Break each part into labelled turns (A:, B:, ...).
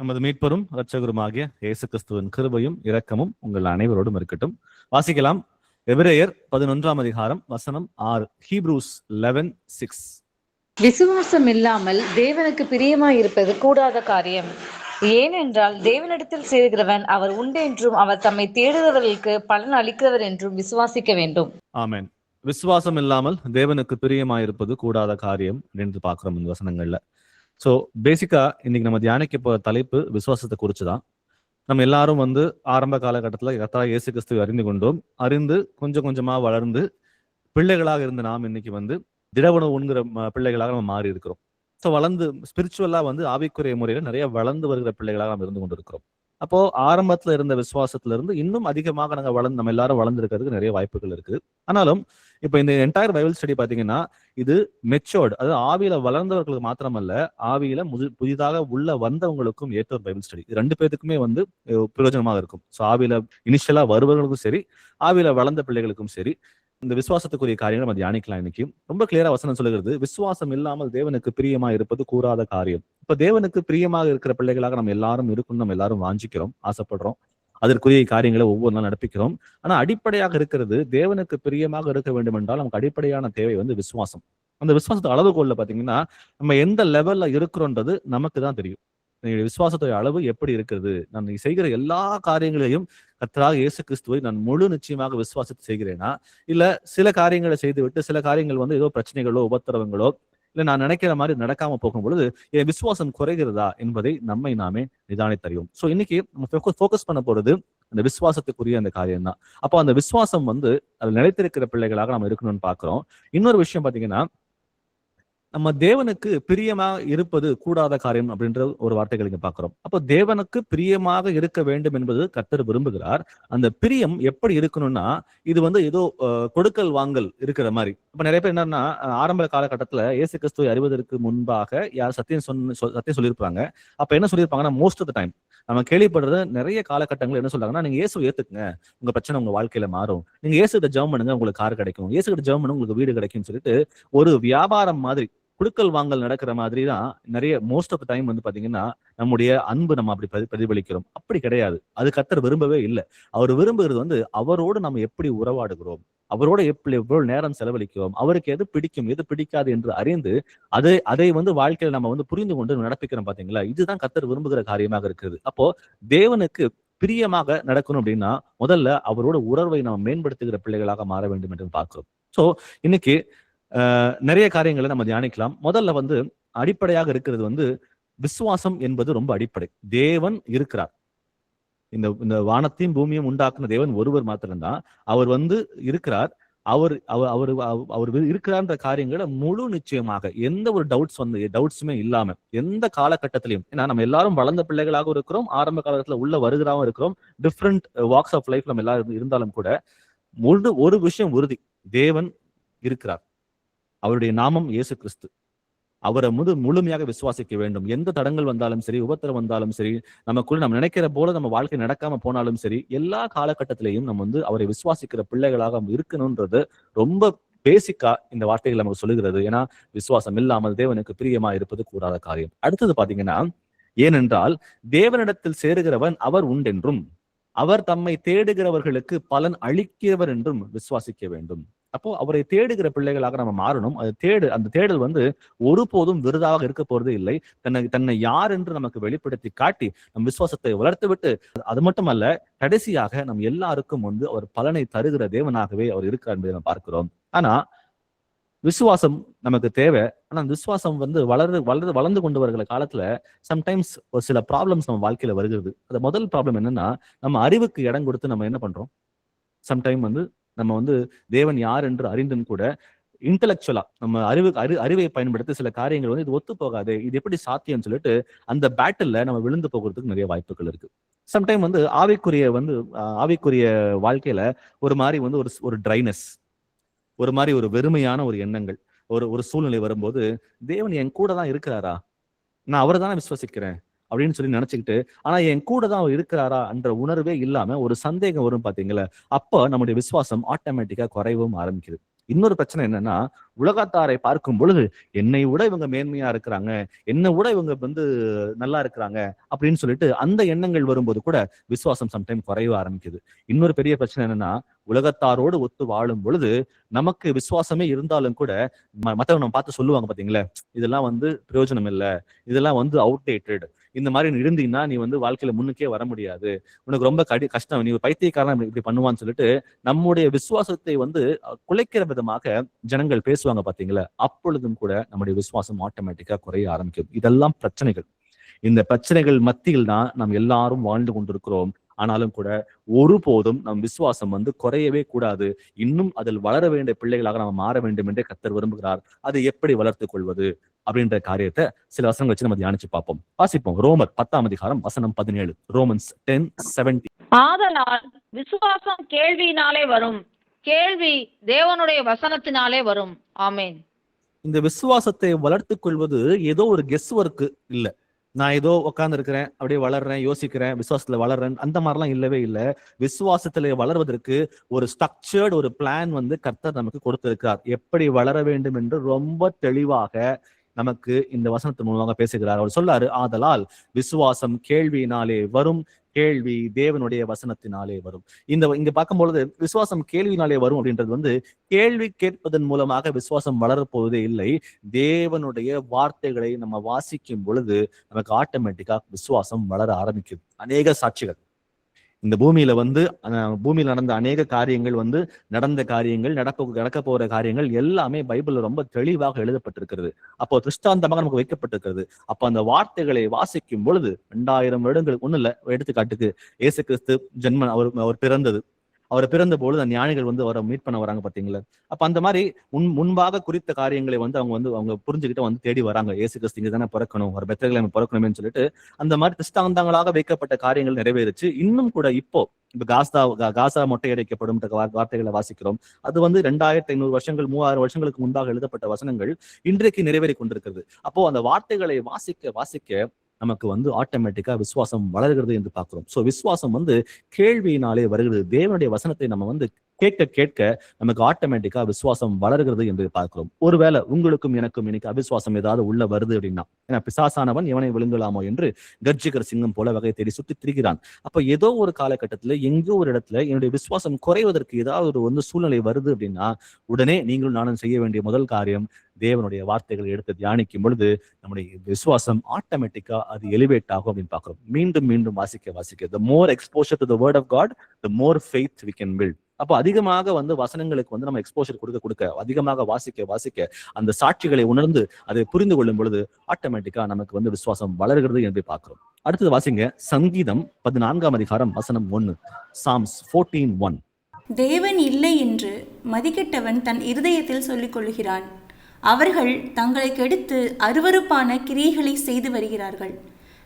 A: நமது மீட்பரும் இரட்சகருமாகிய இயேசு கிறிஸ்துவின் கிருபையும் இரக்கமும் உங்கள் அனைவரோடும் இருக்கட்டும். வாசிக்கலாம். எபிரேயர் 11ஆம் அதிகாரம் வசனம் 6. ஹீப்ரூஸ் 11:6.
B: விசுவாசம் இல்லாமல் தேவனுக்கு பிரியமாயிருப்பது கூடாத காரியம். ஏனென்றால் தேவனிடத்தில் சேர்கிறவன் அவர் உண்டென்றும் அவர் தம்மை தேடுகிறவர்களுக்கு பலன் அளிக்கிறவர் என்றும் விசுவாசிக்க வேண்டும்.
A: ஆமென். விசுவாசம் இல்லாமல் தேவனுக்கு பிரியமாயிருப்பது கூடாத காரியம் என்று பார்க்கிறோம் இந்த வசனங்கள்ல. ஸோ பேசிக்கா இன்னைக்கு நம்ம தியானிக்க போற தலைப்பு விசுவாசத்தை குறிச்சுதான். நம்ம எல்லாரும் ஆரம்ப காலகட்டத்தில் கர்த்தராகிய இயேசு கிறிஸ்துவை அறிந்து கொண்டோம். அறிந்து கொஞ்சம் கொஞ்சமா வளர்ந்து பிள்ளைகளாக இருந்த நாம் இன்னைக்கு திடவுணவு உண்கிற பிள்ளைகளாக நம்ம மாறி இருக்கிறோம். ஸோ வளர்ந்து ஸ்பிரிச்சுவலா ஆவிக்குரிய முறையில நிறைய வளர்ந்து வருகிற பிள்ளைகளாக நம்ம இருந்து கொண்டு இருக்கிறோம். அப்போ ஆரம்பத்துல இருந்த விசுவாசத்துல இருந்து இன்னும் அதிகமாக நம்ம எல்லாரும் வளர்ந்துருக்கிறதுக்கு நிறைய வாய்ப்புகள் இருக்குது. ஆனாலும் இப்ப இந்த என்டையர் பைபிள் ஸ்டடி பாத்தீங்கன்னா இது மெச்சோர்டு, அதாவது ஆவியில வளர்ந்தவர்களுக்கு மாத்திரமல்ல, ஆவியில புதிதாக உள்ள வந்தவங்களுக்கும் ஏற்ற ஒரு பைபிள் ஸ்டடி. இது ரெண்டு பேருக்குமே பிரயோஜனமாக இருக்கும். ஸோ ஆவியில இனிஷியலா வருபவர்களுக்கும் சரி, ஆவியில வளர்ந்த பிள்ளைகளுக்கும் சரி, இந்த விசுவாசத்துக்குரிய காரியங்களை நம்ம தியானிக்கலாம். இன்னைக்கு ரொம்ப கிளியரா வசனம் சொல்லுகிறது, விசுவாசம் இல்லாமல் தேவனுக்கு பிரியமா இருப்பது கூறாத காரியம். இப்ப தேவனுக்கு பிரியமாக இருக்கிற பிள்ளைகளாக நம்ம எல்லாரும் இருக்கணும், நம்ம எல்லாரும் வாஞ்சிக்கிறோம், ஆசைப்படுறோம், அதற்குரிய காரியங்களை ஒவ்வொரு நாள் நடப்பிக்கிறோம். ஆனா அடிப்படையாக இருக்கிறது, தேவனுக்கு பிரியமாக இருக்க வேண்டும் என்றால் நமக்கு அடிப்படையான தேவை விசுவாசம். அந்த விசுவாசத்து அளவுகோல்ல பாத்தீங்கன்னா நம்ம எந்த லெவல்ல இருக்கிறோன்றது நமக்கு தான் தெரியும். விசுவாசத்துடைய அளவு எப்படி இருக்கிறது, நான் செய்கிற எல்லா காரியங்களையும் கர்த்தராகிய இயேசு கிறிஸ்துவை நான் முழு நிச்சயமாக விசுவாசித்து செய்கிறேனா, இல்ல சில காரியங்களை செய்து விட்டு சில காரியங்கள் ஏதோ பிரச்சனைகளோ உபத்திரவங்களோ இல்ல நான் நினைக்கிற மாதிரி நடக்காம போகும் பொழுது என் விசுவாசம் குறைகிறதா என்பதை நம்மை நாமே நிதானித்தறிவோம். ஸோ இன்னைக்கு நம்ம ஃபோக்கஸ் பண்ண போறது அந்த விசுவாசத்துக்குரிய அந்த காரியம் தான். அப்போ அந்த விசுவாசம் அதில் நிலைத்திருக்கிற பிள்ளைகளாக நம்ம இருக்கணும்னு பாக்குறோம். இன்னொரு விஷயம் பாத்தீங்கன்னா, நம்ம தேவனுக்கு பிரியமா இருப்பது கூடாத காரியம் அப்படின்ற ஒரு வார்த்தைகள் இங்க பாக்குறோம். அப்போ தேவனுக்கு பிரியமாக இருக்க வேண்டும் என்பது கர்த்தர் விரும்புகிறார். அந்த பிரியம் எப்படி இருக்கணும்னா, இது ஏதோ கொடுக்கல் வாங்கல் இருக்கிற மாதிரி. இப்ப நிறைய பேர் என்னன்னா, ஆரம்ப காலகட்டத்துல இயேசு கிறிஸ்துவை அறிவதற்கு முன்பாக யார் சத்தியம் சொல்லியிருப்பாங்க. அப்ப என்ன சொல்லியிருப்பாங்கன்னா, மோஸ்ட் ஆஃப் த டைம் நம்ம கேள்விப்படுறது நிறைய காலகட்டங்கள் என்ன சொல்றாங்கன்னா, நீங்க இயேசுவை ஏத்துக்குங்க, உங்க பிரச்சனை உங்க வாழ்க்கையில மாறும், நீங்க இயேசுகிட்ட ஜெபம் பண்ணுங்க, உங்களுக்கு கார் கிடைக்கும், இயேசுகிட்ட ஜெபம் பண்ணுங்க, உங்களுக்கு வீடு கிடைக்கும்னு சொல்லிட்டு ஒரு வியாபாரம் மாதிரி, குடுக்கல் வாங்கல் நடக்கிற மாதிரி தான் நிறைய மோஸ்ட் ஆஃப் டைம் பாத்தீங்கன்னா நம்முடைய அன்பு நம்ம அப்படி பிரதிபலிக்கிறோம். அப்படி கிடையாது. அது கர்த்தர் விரும்பவே இல்லை. அவர் விரும்புகிறது அவரோடு நம்ம எப்படி உறவாடுகிறோம், அவரோட எவ்வளவு நேரம் செலவழிக்கிறோம், அவருக்கு எது பிடிக்கும் எது பிடிக்காது என்று அறிந்து அதை வாழ்க்கையில நம்ம புரிந்து கொண்டு நடப்பிக்கிறோம். பாத்தீங்களா, இதுதான் கர்த்தர் விரும்புகிற காரியமாக இருக்குது. அப்போ தேவனுக்கு பிரியமாக நடக்கணும் அப்படின்னா முதல்ல அவரோட உறவை நம்ம மேம்படுத்துகிற பிள்ளைகளாக மாற வேண்டும் என்று பார்க்கிறோம். சோ இன்னைக்கு நிறைய காரியங்களை நம்ம தியானிக்கலாம். முதல்ல அடிப்படையாக இருக்கிறது விசுவாசம் என்பது ரொம்ப அடிப்படை. தேவன் இருக்கிறார். இந்த வானத்தையும் பூமியும் உண்டாக்குன தேவன் ஒருவர் மாத்திரம்தான். அவர் இருக்கிறார். அவர் அவர் அவர் இருக்கிறார்ன்ற காரியங்களை முழு நிச்சயமாக எந்த ஒரு டவுட்ஸுமே இல்லாம எந்த காலகட்டத்திலையும், ஏன்னா நம்ம எல்லாரும் வளர்ந்த பிள்ளைகளாக இருக்கிறோம், ஆரம்ப காலத்துல உள்ள வருகிறாவும் இருக்கிறோம், டிஃப்ரெண்ட் வாக்ஸ் ஆஃப் லைஃப் நம்ம எல்லாரும் இருந்தாலும் கூட ஒரு விஷயம் உறுதி, தேவன் இருக்கிறார். அவருடைய நாமம் இயேசு கிறிஸ்து. அவரை முழுமையாக விசுவாசிக்க வேண்டும். எந்த தடங்கள் வந்தாலும் சரி, உபத்திரம் வந்தாலும் சரி, நமக்குள்ள நம்ம நினைக்கிற போல நம்ம வாழ்க்கை நடக்காம போனாலும் சரி, எல்லா காலகட்டத்திலையும் நம்ம அவரை விசுவாசிக்கிற பிள்ளைகளாக இருக்கணும்ன்றது ரொம்ப பேசிக்கா இந்த வார்த்தைகள் நமக்கு சொல்லுகிறது. ஏன்னா விசுவாசம் இல்லாமல் தேவனுக்கு பிரியமா இருப்பது கூடாத காரியம். அடுத்தது பாத்தீங்கன்னா, ஏனென்றால் தேவனிடத்தில் சேருகிறவன் அவர் உண்டென்றும் அவர் தம்மை தேடுகிறவர்களுக்கு பலன் அளிக்கிறவர் என்றும் விசுவாசிக்க வேண்டும். அப்போ அவரை தேடுகிற பிள்ளைகளாக நம்ம மாறணும். அந்த தேடல் ஒருபோதும் விருதாக இருக்க போறதே இல்லை. தன்னை யார் என்று நமக்கு வெளிப்படுத்தி காட்டி நம் விசுவாசத்தை வளர்த்து விட்டு, அது மட்டுமல்ல, கடைசியாக நம் எல்லாருக்கும் அவர் பலனை தருகிற தேவனாகவே அவர் இருக்கிறார் என்பதை நம்ம பார்க்கிறோம். ஆனா விசுவாசம் நமக்கு தேவை. ஆனா விசுவாசம் வளர்ந்து கொண்டு வருகிற காலத்துல சம்டைம்ஸ் ஒரு சில ப்ராப்ளம்ஸ் நம்ம வாழ்க்கையில வருகிறது. அது முதல் ப்ராப்ளம் என்னன்னா, நம்ம அறிவுக்கு இடம் கொடுத்து நம்ம என்ன பண்றோம், சம்டைம் நம்ம தேவன் யார் என்று அறிந்தும் கூட இன்டெலக்சுவலா நம்ம அறிவை பயன்படுத்தி சில காரியங்கள் இது ஒத்து போகாது, இது எப்படி சாத்தியம்னு சொல்லிட்டு அந்த பேட்டில்ல நம்ம விழுந்து போகிறதுக்கு நிறைய வாய்ப்புகள் இருக்கு. சம்டைம் ஆவிக்குரிய வாழ்க்கையில ஒரு மாதிரி ஒரு ட்ரைனஸ், ஒரு மாதிரி ஒரு வெறுமையான ஒரு எண்ணங்கள், ஒரு சூழ்நிலை வரும்போது, தேவன் என் கூட தான் இருக்கிறாரா, நான் அவரை தானே விசுவாசிக்கிறேன் அப்படின்னு சொல்லி நினைச்சுக்கிட்டு, ஆனா என் கூட தான் அவர் இருக்கிறாரா என்ற உணர்வே இல்லாம ஒரு சந்தேகம் வரும் பாத்தீங்களா, அப்ப நம்முடைய விசுவாசம் ஆட்டோமேட்டிக்கா குறையவும் ஆரம்பிக்குது. இன்னொரு பிரச்சனை என்னன்னா, உலகத்தாரை பார்க்கும் பொழுது என்னை விட இவங்க மேன்மையா இருக்கிறாங்க, என்னை விட இவங்க வந்து நல்லா இருக்கிறாங்க அப்படின்னு சொல்லிட்டு அந்த எண்ணங்கள் வரும்போது கூட விசுவாசம் சம்டைம் குறைய ஆரம்பிக்குது. இன்னொரு பெரிய பிரச்சனை என்னன்னா, உலகத்தாரோடு ஒத்து வாழும் பொழுது நமக்கு விசுவாசமே இருந்தாலும் கூட மத்தவங்க நம்ம பார்த்து சொல்லுவாங்க பாத்தீங்களா, இதெல்லாம் வந்து பிரயோஜனம் இல்லை, இதெல்லாம் வந்து அவுடேட்டட், இந்த மாதிரி நீ இருந்தீங்கன்னா நீ வந்து வாழ்க்கையில முன்னுக்கே வர முடியாது, உனக்கு ரொம்ப கஷ்டம், நீ பைத்தியக்காரன் இப்படி பண்ணுவான்னு சொல்லிட்டு நம்முடைய விசுவாசத்தை வந்து குலைக்கிற விதமாக ஜனங்கள் பேசுவாங்க பாத்தீங்களா, அப்பொழுதும் கூட நம்முடைய விசுவாசம் ஆட்டோமேட்டிக்கா குறைய ஆரம்பிக்கும். இதெல்லாம் பிரச்சனைகள். இந்த பிரச்சனைகள் மத்தியில் தான் நாம் எல்லாரும் வாழ்ந்து கொண்டிருக்கிறோம். ஆனாலும் கூட ஒருபோதும் நம் விசுவாசம் வந்து குறையவே கூடாது. இன்னும் அதில் வளர வேண்டிய பிள்ளைகளாக நாம் மாற வேண்டும் என்றே கர்த்தர் விரும்புகிறார். அதை எப்படி வளர்த்துக் கொள்வது அப்படின்ற காரியத்தை சில வசனங்கள் வச்சு நம்ம தியானிச்சு பார்ப்போம். வாசிப்போம். ரோமர் 10 வசனம் 17. ரோமன்ஸ் 10:17.
C: ஆதலால் விசுவாசம் கேள்வியினாலே வரும், கேள்வி தேவனுடைய வசனத்தினாலே வரும். ஆமென்.
A: இந்த விசுவாசத்தை வளர்த்துக் கொள்வது ஏதோ ஒரு கெஸ் ஒர்க் இல்ல. நான் ஏதோ உட்கார்ந்து இருக்கிறேன், அப்படியே வளர்றேன், யோசிக்கிறேன், விசுவாசத்துல வளர்றேன், அந்த மாதிரிலாம் இல்லவே இல்லை. விசுவாசத்துல வளர்வதற்கு ஒரு ஸ்ட்ரக்சர்ட் ஒரு பிளான் வந்து கர்த்தர் நமக்கு கொடுத்திருக்கிறார். எப்படி வளர வேண்டும் என்று ரொம்ப தெளிவாக நமக்கு இந்த வசனத்தின் மூலமாக பேசுகிறார். அவர் சொல்லாரு, ஆதலால் விசுவாசம் கேள்வியினாலே வரும், கேள்வி தேவனுடைய வசனத்தினாலே வரும். இங்க பார்க்கும்பொழுது விசுவாசம் கேள்வினாலே வரும் அப்படின்றது வந்து கேள்வி கேட்பதன் மூலமாக விசுவாசம் வளரப்போவதே இல்லை. தேவனுடைய வார்த்தைகளை நம்ம வாசிக்கும் பொழுது நமக்கு ஆட்டோமேட்டிக்கா விசுவாசம் வளர ஆரம்பிக்குது. அநேக சாட்சிகள் இந்த பூமியில வந்து பூமியில நடந்த அநேக காரியங்கள் வந்து நடந்த காரியங்கள், நடக்க போற காரியங்கள் எல்லாமே பைபிள்ல ரொம்ப தெளிவாக எழுதப்பட்டிருக்கிறது. அப்போ திருஷ்டாந்தமாக நமக்கு வைக்கப்பட்டிருக்கிறது. அப்போ அந்த வார்த்தைகளை வாசிக்கும் பொழுது 2000 வருடங்களுக்கு ஒண்ணு இல்ல, எடுத்துக்காட்டுக்கு இயேசு கிறிஸ்து ஜென்மன் அவர் பிறந்தது. அவர் பிறந்த பொழுது அந்த ஞானிகள் வந்து அவரை மீட் பண்ண வராங்க பாத்தீங்களா. அப்ப அந்த மாதிரி முன்பாக குறித்த காரியங்களை வந்து அவங்க புரிஞ்சுக்கிட்டு வந்து தேடி வராங்க. இயேசு கிறிஸ்து இங்க தானே பிறக்கணும், ஒரு பெத்லகேமில் பிறக்கணும்னு சொல்லிட்டு அந்த மாதிரி திருஷ்டாந்தங்களாக வைக்கப்பட்ட காரியங்கள் நிறைவேறிச்சு. இன்னும் கூட இப்போ காசா மொட்டையடிக்கப்படும் வார்த்தைகளை வாசிக்கிறோம். அது வந்து 2500 வருஷங்கள் 3000 வருஷங்களுக்கு முன்பாக எழுதப்பட்ட வசனங்கள் இன்றைக்கு நிறைவேறி கொண்டிருக்கிறது. அப்போ அந்த வார்த்தைகளை வாசிக்க நமக்கு வந்து ஆட்டோமேட்டிக்கா விசுவாசம் வளர்கிறது என்று பார்க்கிறோம். சோ விசுவாசம் வந்து கேள்வியினாலே வருகிறது. தேவனுடைய வசனத்தை நம்ம வந்து கேட்க நமக்கு ஆட்டோமேட்டிக்கா விசுவாசம் வளர்கிறது என்று பார்க்கிறோம். ஒருவேளை உங்களுக்கும் எனக்கும் இன்னைக்கு அவிசுவாசம் ஏதாவது உள்ள வருது அப்படின்னா, ஏன்னா பிசாசானவன் எவனை விழுங்கலாமோ என்று கர்ஜிக்கிற சிங்கம் போல வகை தேடி சுற்றி திரிகிறான். அப்ப ஏதோ ஒரு காலகட்டத்துல எங்கோ ஒரு இடத்துல என்னுடைய விசுவாசம் குறைவதற்கு ஏதாவது ஒரு சூழ்நிலை வருது அப்படின்னா, உடனே நீங்களும் நானும் செய்ய வேண்டிய முதல் காரியம் தேவனுடைய வார்த்தைகளை எடுத்து தியானிக்கும் பொழுது நம்முடைய விசுவாசம் ஆட்டோமேட்டிக்கா அது எலிவேட் ஆகும் அப்படின்னு பார்க்கிறோம். மீண்டும் மீண்டும் வாசிக்க the more exposure to the word of God, the more faith we can build. அப்போ அதிகமாக வந்து வசனங்களுக்கு வந்து நம்ம எக்ஸ்போஷர் கொடுக்க அதிகமாக வாசிக்க அந்த சாட்சிகளை உணர்ந்து அதை புரிந்து கொள்ளும் பொழுது ஆட்டோமேட்டிக்கா நமக்கு வந்து விசுவாசம் வளர்கிறது என்று பார்க்கிறோம். அடுத்தது வாசிங்க, சங்கீதம் 14 வசனம் 1. சாம்ஸ் 14:1.
D: தேவன் இல்லை என்று மதிக்கெட்டவன் தன் இருதயத்தில் சொல்லிக் கொள்கிறான். அவர்கள் தங்களை கெடுத்து அருவருப்பான கிரியைகளை செய்து வருகிறார்கள்.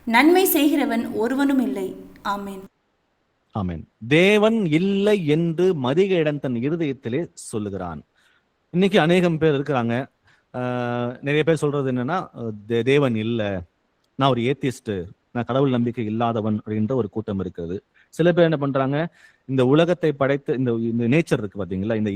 D: நன்மை செய்கிறவன் ஒருவனும் இல்லை. ஆமென்.
A: ஆமென். தேவன் இல்லை என்று மதிகேடன் தன் இருதயத்திலே சொல்லுகிறான். இன்னைக்கு அநேகம் பேர் இருக்கிறாங்க. நிறைய பேர் சொல்றது என்னன்னா, தேவன் இல்லை, நான் ஒரு ஏத்திஸ்ட், நான் கடவுள் நம்பிக்கை இல்லாதவன் அப்படின்ற ஒரு கூட்டம் இருக்கிறது. சில பேர் என்ன பண்றாங்க, இந்த உலகத்தை படைத்து இந்த நேச்சர் இருக்கு பாத்தீங்களா, இந்த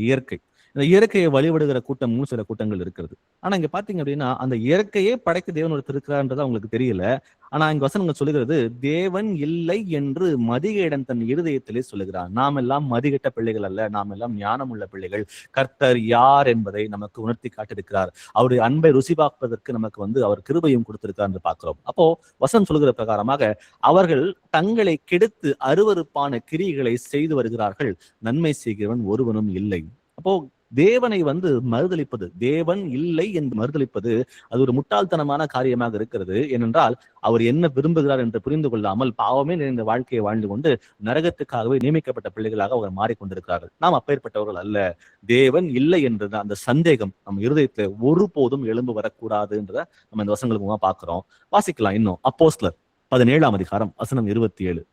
A: இயற்கையை வழிபடுகிற கூட்டமும் சில கூட்டங்கள் இருக்கிறது. ஆனா இங்க பாத்தீங்க அப்படின்னா, அந்த இயற்கையே படைக்க தேவன் ஒருத்தர் இருக்கிறான்றது அவங்களுக்கு தெரியல. ஆனா இங்க வசனங்கள் சொல்லுகிறது, தேவன் இல்லை என்று மதிகேடன் தன் இருதயத்திலே சொல்லுகிறான். நாம் எல்லாம் மதிகெட்ட பிள்ளைகள் அல்ல, நாம் எல்லாம் ஞானம் உள்ள பிள்ளைகள். கர்த்தர் யார் என்பதை நமக்கு உணர்த்தி காட்டிருக்கிறார். அவருடைய அன்பை ருசி பார்ப்பதற்கு நமக்கு வந்து அவர் கிருபையும் கொடுத்திருக்கார் என்று பார்க்கிறோம். அப்போ வசனம் சொல்லுகிற பிரகாரமாக அவர்கள் தங்களை கெடுத்து அருவருப்பான கிரியைகளை செய்து வருகிறார்கள். நன்மை செய்கிறவன் ஒருவனும் இல்லை. அப்போ தேவனை வந்து மறுதலிப்பது, தேவன் இல்லை என்று மறுதலிப்பது, அது ஒரு முட்டாள்தனமான காரியமாக இருக்கிறது. ஏனென்றால் அவர் என்ன விரும்புகிறார் என்று புரிந்து கொள்ளாமல் பாவமே நிறைந்த வாழ்க்கையை வாழ்ந்து கொண்டு நரகத்துக்காகவே நியமிக்கப்பட்ட பிள்ளைகளாக அவர் மாறிக்கொண்டிருக்கிறார்கள். நாம் அப்பேற்பட்டவர்கள் அல்ல. தேவன் இல்லை என்ற அந்த சந்தேகம் நம்ம இருதயத்துல ஒருபோதும் எழும்பு வரக்கூடாதுன்றத நம்ம இந்த வசனங்கள் மூலமா பார்க்கிறோம். வாசிக்கலாம் இன்னும். அப்போஸ்தலர் 17 வசனம் 27.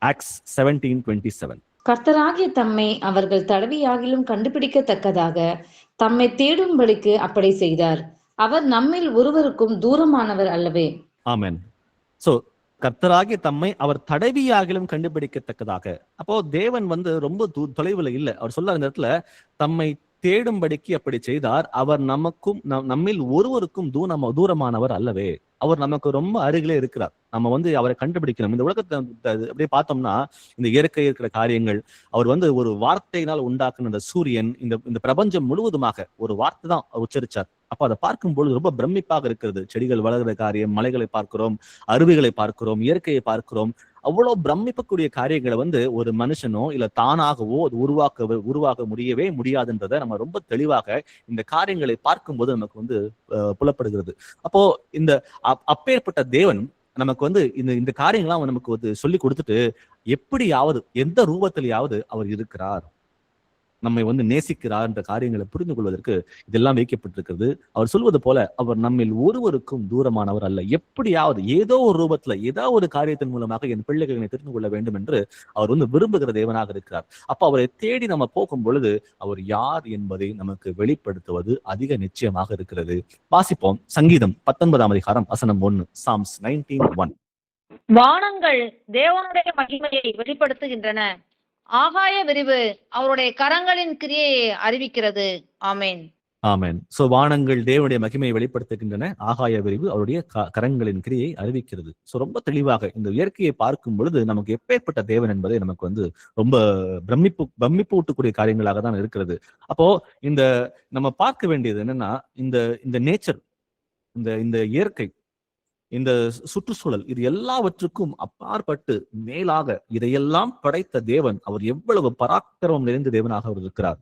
A: ஆக்ட்ஸ் 17:27.
B: கர்த்தராகிய தம்மை அவர்கள் தடவியாகிலும் கண்டுபிடிக்கத்தக்கதாக தம்மை தேடும்படிக்கு அப்படி செய்தார். அவர் நம்மில் ஒருவருக்கும் தூரமானவர் அல்லவே.
A: ஆமென். சோ கர்த்தராகிய தம்மை அவர் தடவியாகிலும் கண்டுபிடிக்கத்தக்கதாக. அப்போ தேவன் வந்து ரொம்ப தொலைவுல இல்லை. அவர் சொல்ல அந்த இடத்துல தம்மை தேடும்படிக்கு அப்படி செய்தார். அவர் நமக்கும் நம்மில் ஒருவருக்கும் தூரமானவர் அல்லவே. அவர் நமக்கு ரொம்ப அருகிலே இருக்கிறார். நம்ம வந்து அவரை கண்டுபிடிக்கணும். இந்த உலகத்தை அப்படியே பார்த்தோம்னா, இந்த இயற்கை இருக்கிற காரியங்கள், அவர் வந்து ஒரு வார்த்தையினால் உண்டாக்குன இந்த சூரியன், இந்த பிரபஞ்சம் முழுவதுமாக ஒரு வார்த்தை தான் அவர் உச்சரிச்சார். அப்ப அதை பார்க்கும்பொழுது ரொம்ப பிரமிப்பாக இருக்கிறது. செடிகள் வளர்கிற காரியம், மலைகளை பார்க்கிறோம், அருவிகளை பார்க்கிறோம், இயற்கையை பார்க்கிறோம். அவ்வளவு பிரமிக்கக்கூடிய காரியங்களை வந்து ஒரு மனுஷனோ இல்ல தானாகவோ அது உருவாக்க முடியவே முடியாதுன்றதை நம்ம ரொம்ப தெளிவாக இந்த காரியங்களை பார்க்கும்போது நமக்கு வந்து புலப்படுகிறது. அப்போ இந்த அப்பேற்பட்ட தேவன் நமக்கு வந்து இந்த காரியங்கள்லாம் நமக்கு வந்து சொல்லி கொடுத்துட்டு, எப்படியாவது எந்த ரூபத்திலேயாவது அவர் இருக்கிறார், நம்மை வந்து நேசிக்கிறார் என்ற காரியங்களை புரிந்து கொள்வதற்கு இதெல்லாம் வைக்கப்பட்டிருக்கிறது. அவர் சொல்வது போல அவர் நம்மில் ஒருவருக்கும் தூரமானவர் அல்ல. எப்படியாவது ஏதோ ஒரு ரூபத்துல ஏதோ ஒரு காரியத்தின் மூலமாக என் பிள்ளைகளை தெரிந்து கொள்ள வேண்டும் என்று அவர் வந்து விரும்புகிற தேவனாக இருக்கிறார். அப்ப அவரை தேடி நம்ம போகும் பொழுது அவர் யார் என்பதை நமக்கு வெளிப்படுத்துவது அதிக நிச்சயமாக இருக்கிறது. வாசிப்போம். சங்கீதம் 19ஆம் அதிகாரம் வசனம் 1. Psalms 19:1.
C: வானங்கள் தேவனுடைய மகிமையை வெளிப்படுத்துகின்றன, ஆகாய விரிவு அவருடைய கரங்களின் கிரியையை அறிவிக்கிறது. ஆமேன்.
A: ஆமேன். சோ வானங்கள் தேவனுடைய மகிமையை வெளிப்படுத்துகின்றன, ஆகாய விரிவு அவருடைய கரங்களின் கிரியை அறிவிக்கிறது. சோ ரொம்ப தெளிவாக இந்த இயற்கையை பார்க்கும் பொழுது நமக்கு எப்பேற்பட்ட தேவன் என்பதை நமக்கு வந்து ரொம்ப பிரமிப்பு ஊட்டக்கூடிய காரியங்களாக தான் இருக்கிறது. அப்போ இந்த நம்ம பார்க்க வேண்டியது என்னன்னா, இந்த நேச்சர், இந்த இயற்கை, இந்த சுற்றுச்சூழல், இது எல்லாவற்றுக்கும் அப்பாற்பட்டு மேலாக இதையெல்லாம் படைத்த தேவன் அவர் எவ்வளவு பராக்கிரமம் நிறைந்த தேவனாக அவர் இருக்கிறார்,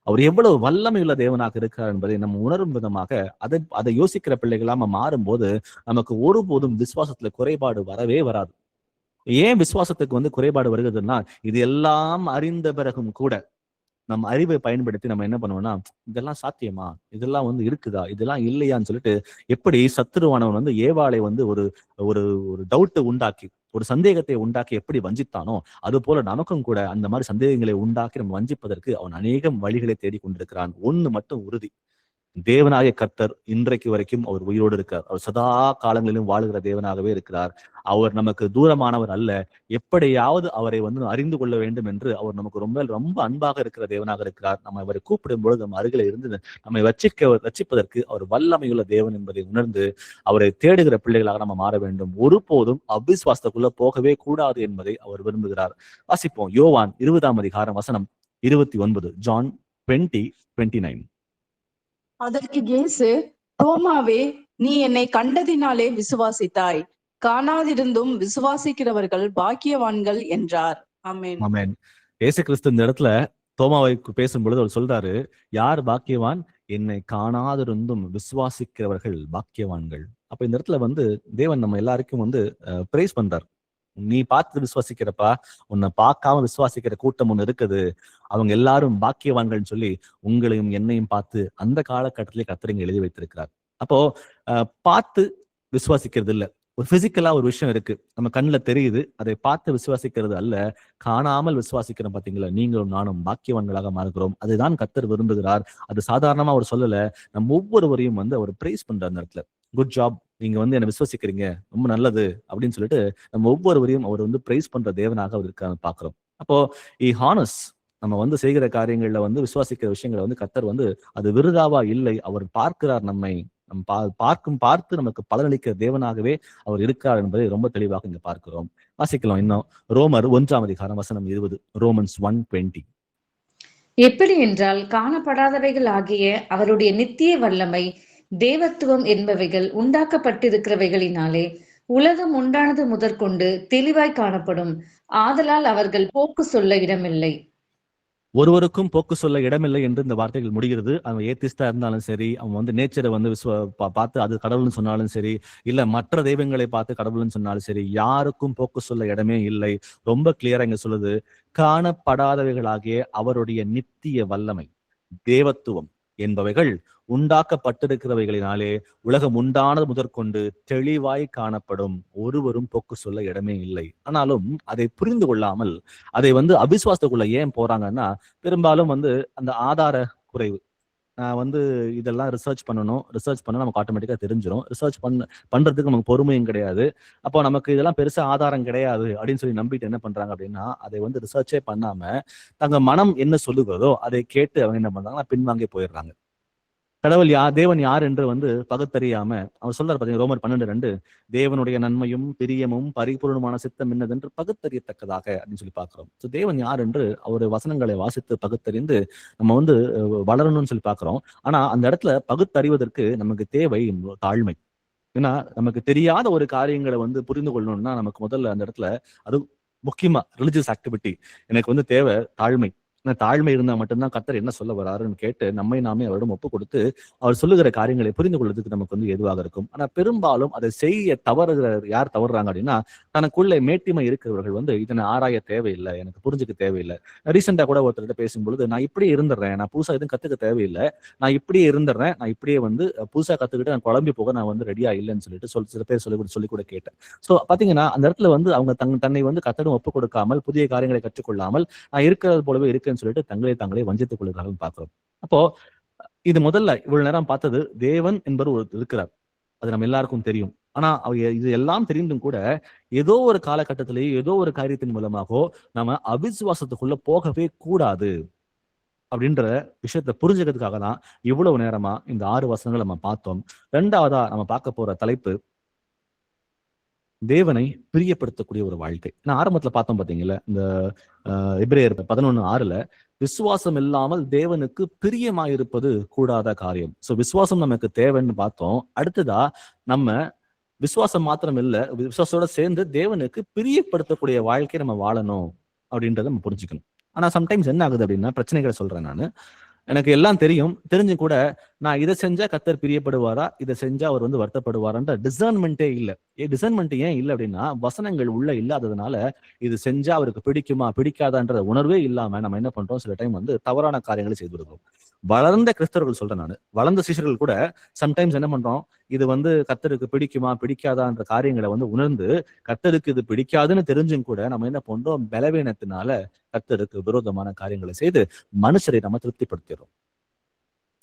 A: அவர் எவ்வளவு வல்லமையுள்ள தேவனாக இருக்கிறார் என்பதை நம்ம உணரும் விதமாக அதை யோசிக்கிற பிள்ளைகளா நம்ம மாறும்போது நமக்கு ஒருபோதும் விசுவாசத்துல குறைபாடு வரவே வராது. ஏன் விசுவாசத்துக்கு வந்து குறைபாடு வருகிறதுனா, இது எல்லாம் அறிந்த பிறகும் கூட நம்ம அறிவை பயன்படுத்தி நம்ம என்ன பண்ணுவோம்னா, இதெல்லாம் சாத்தியமா, இதெல்லாம் வந்து இருக்குதா, இதெல்லாம் இல்லையான்னு சொல்லிட்டு, எப்படி சத்துருவானவன் வந்து ஏவாளை வந்து ஒரு ஒரு ஒரு டவுட்டை உண்டாக்கி, ஒரு சந்தேகத்தை உண்டாக்கி எப்படி வஞ்சித்தானோ, அது போல நமக்கும் கூட அந்த மாதிரி சந்தேகங்களை உண்டாக்கி நம்ம வஞ்சிப்பதற்கு அவன் அநேகம் வழிகளை தேடி கொண்டிருக்கிறான். ஒண்ணு மட்டும் உறுதி, தேவனாகிய கர்த்தர் இன்றைக்கு வரைக்கும் அவர் உயிரோடு இருக்கார். அவர் சதா காலங்களிலும் வாழுகிற தேவனாகவே இருக்கிறார். அவர் நமக்கு தூரமானவர் அல்ல. எப்படியாவது அவரை வந்து அறிந்து கொள்ள வேண்டும் என்று அவர் நமக்கு ரொம்ப ரொம்ப அன்பாக இருக்கிற தேவனாக இருக்கிறார். நம்ம அவரை கூப்பிடும் பொழுது நம்ம அருகில இருந்து நம்மை ரட்சிப்பதற்கு அவர் வல்லமையுள்ள தேவன் என்பதை உணர்ந்து அவரை தேடுகிற பிள்ளைகளாக நம்ம மாற வேண்டும். ஒருபோதும் அவிசுவாசத்துக்குள்ள போகவே கூடாது என்பதை அவர் விரும்புகிறார். வாசிப்போம். யோவான் 20ஆம் அதிகாரம் வசனம் 29. John 20:29.
E: அதற்கு இயேசு, தோமாவே, நீ என்னை கண்டதினாலே விசுவாசித்தாய், காணாதிருந்தும் விசுவாசிக்கிறவர்கள் பாக்கியவான்கள் என்றார். ஆமென்.
A: ஆமென். இயேசு கிறிஸ்து இந்த இடத்துல தோமாவை பேசும்பொழுது அவர் சொல்றாரு, யார் பாக்கியவான்? என்னை காணாதிருந்தும் விசுவாசிக்கிறவர்கள் பாக்கியவான்கள். அப்ப இந்த இடத்துல வந்து தேவன் நம்ம எல்லாருக்கும் வந்து பிரைஸ் பண்றார். நீ பார்த்து விசுவாசிக்கிறப்பா, உன்னை பார்க்காம விசுவாசிக்கிற கூட்டம் ஒண்ணு இருக்குது, அவங்க எல்லாரும் பாக்கியவான்கள்னு சொல்லி உங்களையும் என்னையும் பார்த்து அந்த காலகட்டத்திலே கர்த்தர் எழுதி வைத்திருக்கிறார். அப்போ பார்த்து விசுவாசிக்கிறது இல்ல, ஒரு பிசிக்கலா ஒரு விஷயம் இருக்கு, நம்ம கண்ணுல தெரியுது, அதை பார்த்து விசுவாசிக்கிறது அல்ல, காணாமல் விசுவாசிக்கிறோம். பாத்தீங்களா, நீங்களும் நானும் பாக்கியவான்களாக மாறுகிறோம். அதுதான் கர்த்தர் விரும்புகிறார். அது சாதாரணமா அவர் சொல்லல, நம்ம ஒவ்வொருவரையும் வந்து அவர் பிரைஸ் பண்ற அந்த இடத்துல, குட் ஜாப், நீங்க வந்து என்ன விசுவாசிக்கிறீங்க, ரொம்ப நல்லது அப்படின்னு சொல்லிட்டு நம்ம ஒவ்வொருவரையும் அவர் வந்து பிரைஸ் பண்ற தேவனாக அவர் இருக்கான்னு பாக்குறோம். அப்போ ஹானஸ் நம்ம வந்து செய்கிற காரியங்கள்ல வந்து விசுவாசிக்கிற விஷயங்களை வந்து கர்த்தர் வந்து அது விருதாவா இல்லை, அவர் பார்க்கிறார் நம்மை, பார்த்து நமக்கு பலனளிக்கிற தேவனாகவே அவர் இருக்கார் என்பதை ரொம்ப தெளிவாக இங்க பார்க்கிறோம். வாசிக்கலாம் இன்னும் ரோமர் 1ஆம் அதிகாரம் வசனம் 20. Romans 1:20.
B: எப்படி என்றால், காணப்படாதவைகள் ஆகிய அவருடைய நித்திய வல்லமை, தேவத்துவம் என்பவைகள் உண்டாக்கப்பட்டிருக்கிறவைகளினாலே உலகம் உண்டானது முதற்கொண்டு தெளிவாய் காணப்படும். ஆதலால் அவர்கள் போக்கு சொல்ல இடமில்லை.
A: ஒருவருக்கும் போக்கு சொல்ல இடமில்லை என்று இந்த வார்த்தைகள் முடிகிறது. அவன் ஏத்திஸ்டா இருந்தாலும் சரி, அவன் வந்து நேச்சரை வந்து பார்த்து அது கடவுள்னு சொன்னாலும் சரி, இல்ல மற்ற தெய்வங்களை பார்த்து கடவுள்னு சொன்னாலும் சரி, யாருக்கும் போக்கு சொல்ல இடமே இல்லை. ரொம்ப கிளியரா இங்க சொல்லுது, காணப்படாதவைகளாகிய அவருடைய நித்திய வல்லமை, தேவத்துவம் என்பவைகள் உண்டாக்கப்பட்டிருக்கிறவைகளினாலே உலகம் உண்டானது முதற்கொண்டு தெளிவாய் காணப்படும். ஒருவரும் போக்கு சொல்ல இடமே இல்லை. ஆனாலும் அதை புரிந்து கொள்ளாமல் அதை வந்து அவிசுவாசத்துக்குள்ள ஏன் போறாங்கன்னா, பெரும்பாலும் வந்து அந்த ஆதார குறைவு, நான் வந்து இதெல்லாம் ரிசர்ச் பண்ணணும், ரிசர்ச் பண்ண நமக்கு ஆட்டோமேட்டிக்கா தெரிஞ்சிடும், ரிசர்ச் பண்றதுக்கு நமக்கு பொறுமையும் கிடையாது, அப்போ நமக்கு இதெல்லாம் பெருசா ஆதாரம் கிடையாது அப்படின்னு சொல்லி நம்பிட்டு என்ன பண்றாங்க அப்படின்னா, அதை வந்து ரிசர்ச்சே பண்ணாம தங்க மனம் என்ன சொல்லுகிறதோ அதை கேட்டு அவங்க என்ன பண்றாங்கன்னா பின்வாங்கி போயிடுறாங்க. தேவன் யார் என்று வந்து பகுத்தறியாம அவர் சொல்றாரு பாத்தீங்கன்னா, ரோமர் 12:2, தேவனுடைய நன்மையும் பிரியமும் பரிபூர்ணமான சித்தம் என்னதென்று பகுத்தறியத்தக்கதாக அப்படின்னு சொல்லி பாக்குறோம். ஸோ தேவன் யார் என்று அவருடைய வசனங்களை வாசித்து பகுத்தறிந்து நம்ம வந்து வளரணும்னு சொல்லி பாக்குறோம். ஆனா அந்த இடத்துல பகுத்தறிவதற்கு நமக்கு தேவை தாழ்மை. ஏன்னா நமக்கு தெரியாத ஒரு காரியங்களை வந்து புரிந்து கொள்ளணும்னா நமக்கு முதல்ல அந்த இடத்துல அது முக்கியமா ரிலிஜியஸ் ஆக்டிவிட்டி எனக்கு வந்து தேவை தாழ்மை. தாழ்மை இருந்தா மட்டும்தான் கர்த்தர் என்ன சொல்ல வராருன்னு கேட்டு நம்மை நாமே அவரிடம் ஒப்பு கொடுத்து அவர் சொல்லுகிற காரியங்களை புரிந்து கொள்வதற்கு நமக்கு வந்து எதுவாக இருக்கும். ஆனா பெரும்பாலும் அதை செய்ய யார் தவறுறாங்க அப்படின்னா, தனக்குள்ளே மேட்டிமை இருக்கிறவர்கள் வந்து இதனை ஆராய தேவையில்லை, எனக்கு புரிஞ்சுக்க தேவையில்லை. ரீசெண்டா கூட ஒருத்தர்கிட்ட பேசும்பொழுது, நான் இப்படியே இருந்துடுறேன், நான் புதுசா எதுவும் கத்துக்க தேவையில்லை, நான் இப்படியே இருந்துடுறேன், நான் இப்படியே வந்து புதுசா கத்துக்கிட்டு நான் குழம்பி போக நான் வந்து ரெடியா இல்லைன்னு சொல்லிட்டு சில பேர் சொல்லி கூட கேட்டேன். ஸோ பாத்தீங்கன்னா அந்த இடத்துல வந்து அவங்க தன்னை வந்து கத்தடும் ஒப்பு கொடுக்காமல் புதிய காரியங்களை கற்றுக்கொள்ளாமல் நான் இருக்கிறது போலவே இருக்கேன்னு சொல்லிட்டு தங்களை வஞ்சித்துக் கொள்கிறார்கள் பார்க்கிறோம். அப்போ இது முதல்ல இவ்வளவு நேரம் பார்த்தது தேவன் என்பவர் ஒரு இருக்கிறார், அது நம்ம எல்லாருக்கும் தெரியும். ஆனா இது எல்லாம் தெரிந்தும் கூட ஏதோ ஒரு காலகட்டத்திலேயே ஏதோ ஒரு காரியத்தின் மூலமாக நம்ம அவிசுவாசத்துக்குள்ள போகவே கூடாது அப்படின்ற விஷயத்த புரிஞ்சுக்கிறதுக்காக தான் இவ்வளவு நேரமா இந்த 6 வசனங்களை நம்ம பார்த்தோம். 2வதா நம்ம பார்க்க போற தலைப்பு தேவனை பிரியப்படுத்தக்கூடிய ஒரு வாழ்க்கை. நான் ஆரம்பத்துல பார்த்தோம் பாத்தீங்களா, இந்த எபிரேயர் 11:6 விசுவாசம் இல்லாமல் தேவனுக்கு பிரியமாயிருப்பது கூடாத காரியம். சோ விசுவாசம் நமக்கு தேவைன்னு பார்த்தோம். அடுத்ததா நம்ம விசுவாசம் மாத்திரம் இல்ல, விசுவாசத்தோட சேர்ந்து தேவனுக்கு பிரியப்படுத்தக்கூடிய வாழ்க்கையை நம்ம வாழணும் அப்படின்றத நம்ம புரிஞ்சுக்கணும். ஆனா சம்டைம்ஸ் என்ன ஆகுது அப்படின்னா, பிரச்சனைகளை சொல்றேன் நானு, எனக்கு எல்லாம் தெரிஞ்சு கூட நான் இதை செஞ்சா கர்த்தர் பிரியப்படுவாரா, இதை செஞ்சா அவர் வந்து வருத்தப்படுவாரான்ற டிசர்ன்மெண்டே இல்ல. டிசர்ன்மெண்ட் ஏன் இல்லை அப்படின்னா, வசனங்கள் உள்ள இல்லாததுனால இது செஞ்சா அவருக்கு பிடிக்குமா பிடிக்காதான்ற உணர்வே இல்லாம நம்ம என்ன பண்றோம், சில டைம் வந்து தவறான காரியங்களை செய்து விடுறோம். வளர்ந்த கிறிஸ்தவர்கள் சொல்றேன் நான், வளர்ந்த சீஷர்கள் கூட சம்டைம்ஸ் என்ன பண்றோம், இது வந்து கர்த்தருக்கு பிடிக்குமா பிடிக்காதான்ற காரியங்களை வந்து உணர்ந்து கர்த்தருக்கு இது பிடிக்காதுன்னு தெரிஞ்சும் கூட நம்ம என்ன பண்றோம், பலவீனத்தினால கர்த்தருக்கு விரோதமான காரியங்களை செய்து மனுஷரை நம்ம திருப்திப்படுத்திடுறோம்.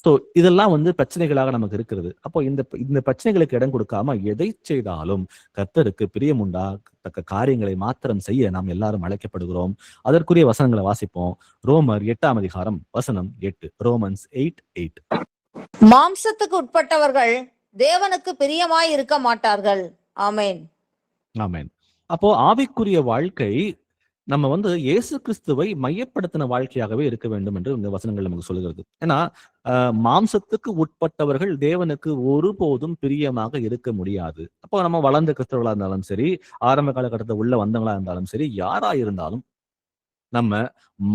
A: சோ இதெல்லாம் வந்து பிரச்சனைகளாக நமக்கு இருக்கிறது. அப்போ இந்த பிரச்சனைகளுக்கு இடம் கொடுக்காம எதை செய்தாலும் கர்த்தருக்கு பிரியமுண்டாகத்தக்க காரியங்களை மாத்திரம் செய்ய நாம் எல்லாரும் அழைக்கப்படுகிறோம். அதற்குரிய வசனங்களை வாசிப்போம். ரோமர் 8:8. ரோமன்ஸ் 8:8.
C: மாம்சத்துக்கு உட்பட்டவர்கள் தேவனுக்கு பிரியமாய் இருக்க மாட்டார்கள். ஆமென்.
A: ஆமென். அப்போ ஆவிக்குரிய வாழ்க்கை நம்ம வந்து இயேசு கிறிஸ்துவை மையப்படுத்தின வாழ்க்கையாகவே இருக்க வேண்டும் என்று இந்த வசனங்கள் நமக்கு சொல்லுகிறது. ஏன்னா மாம்சத்துக்கு உட்பட்டவர்கள் தேவனுக்கு ஒருபோதும் பிரியமாக இருக்க முடியாது. அப்போ நம்ம வளர்ந்த கிறிஸ்தவர்களா இருந்தாலும் சரி, ஆரம்ப காலகட்டத்தில் உள்ள வந்தவங்களா இருந்தாலும் சரி, யாரா இருந்தாலும் நம்ம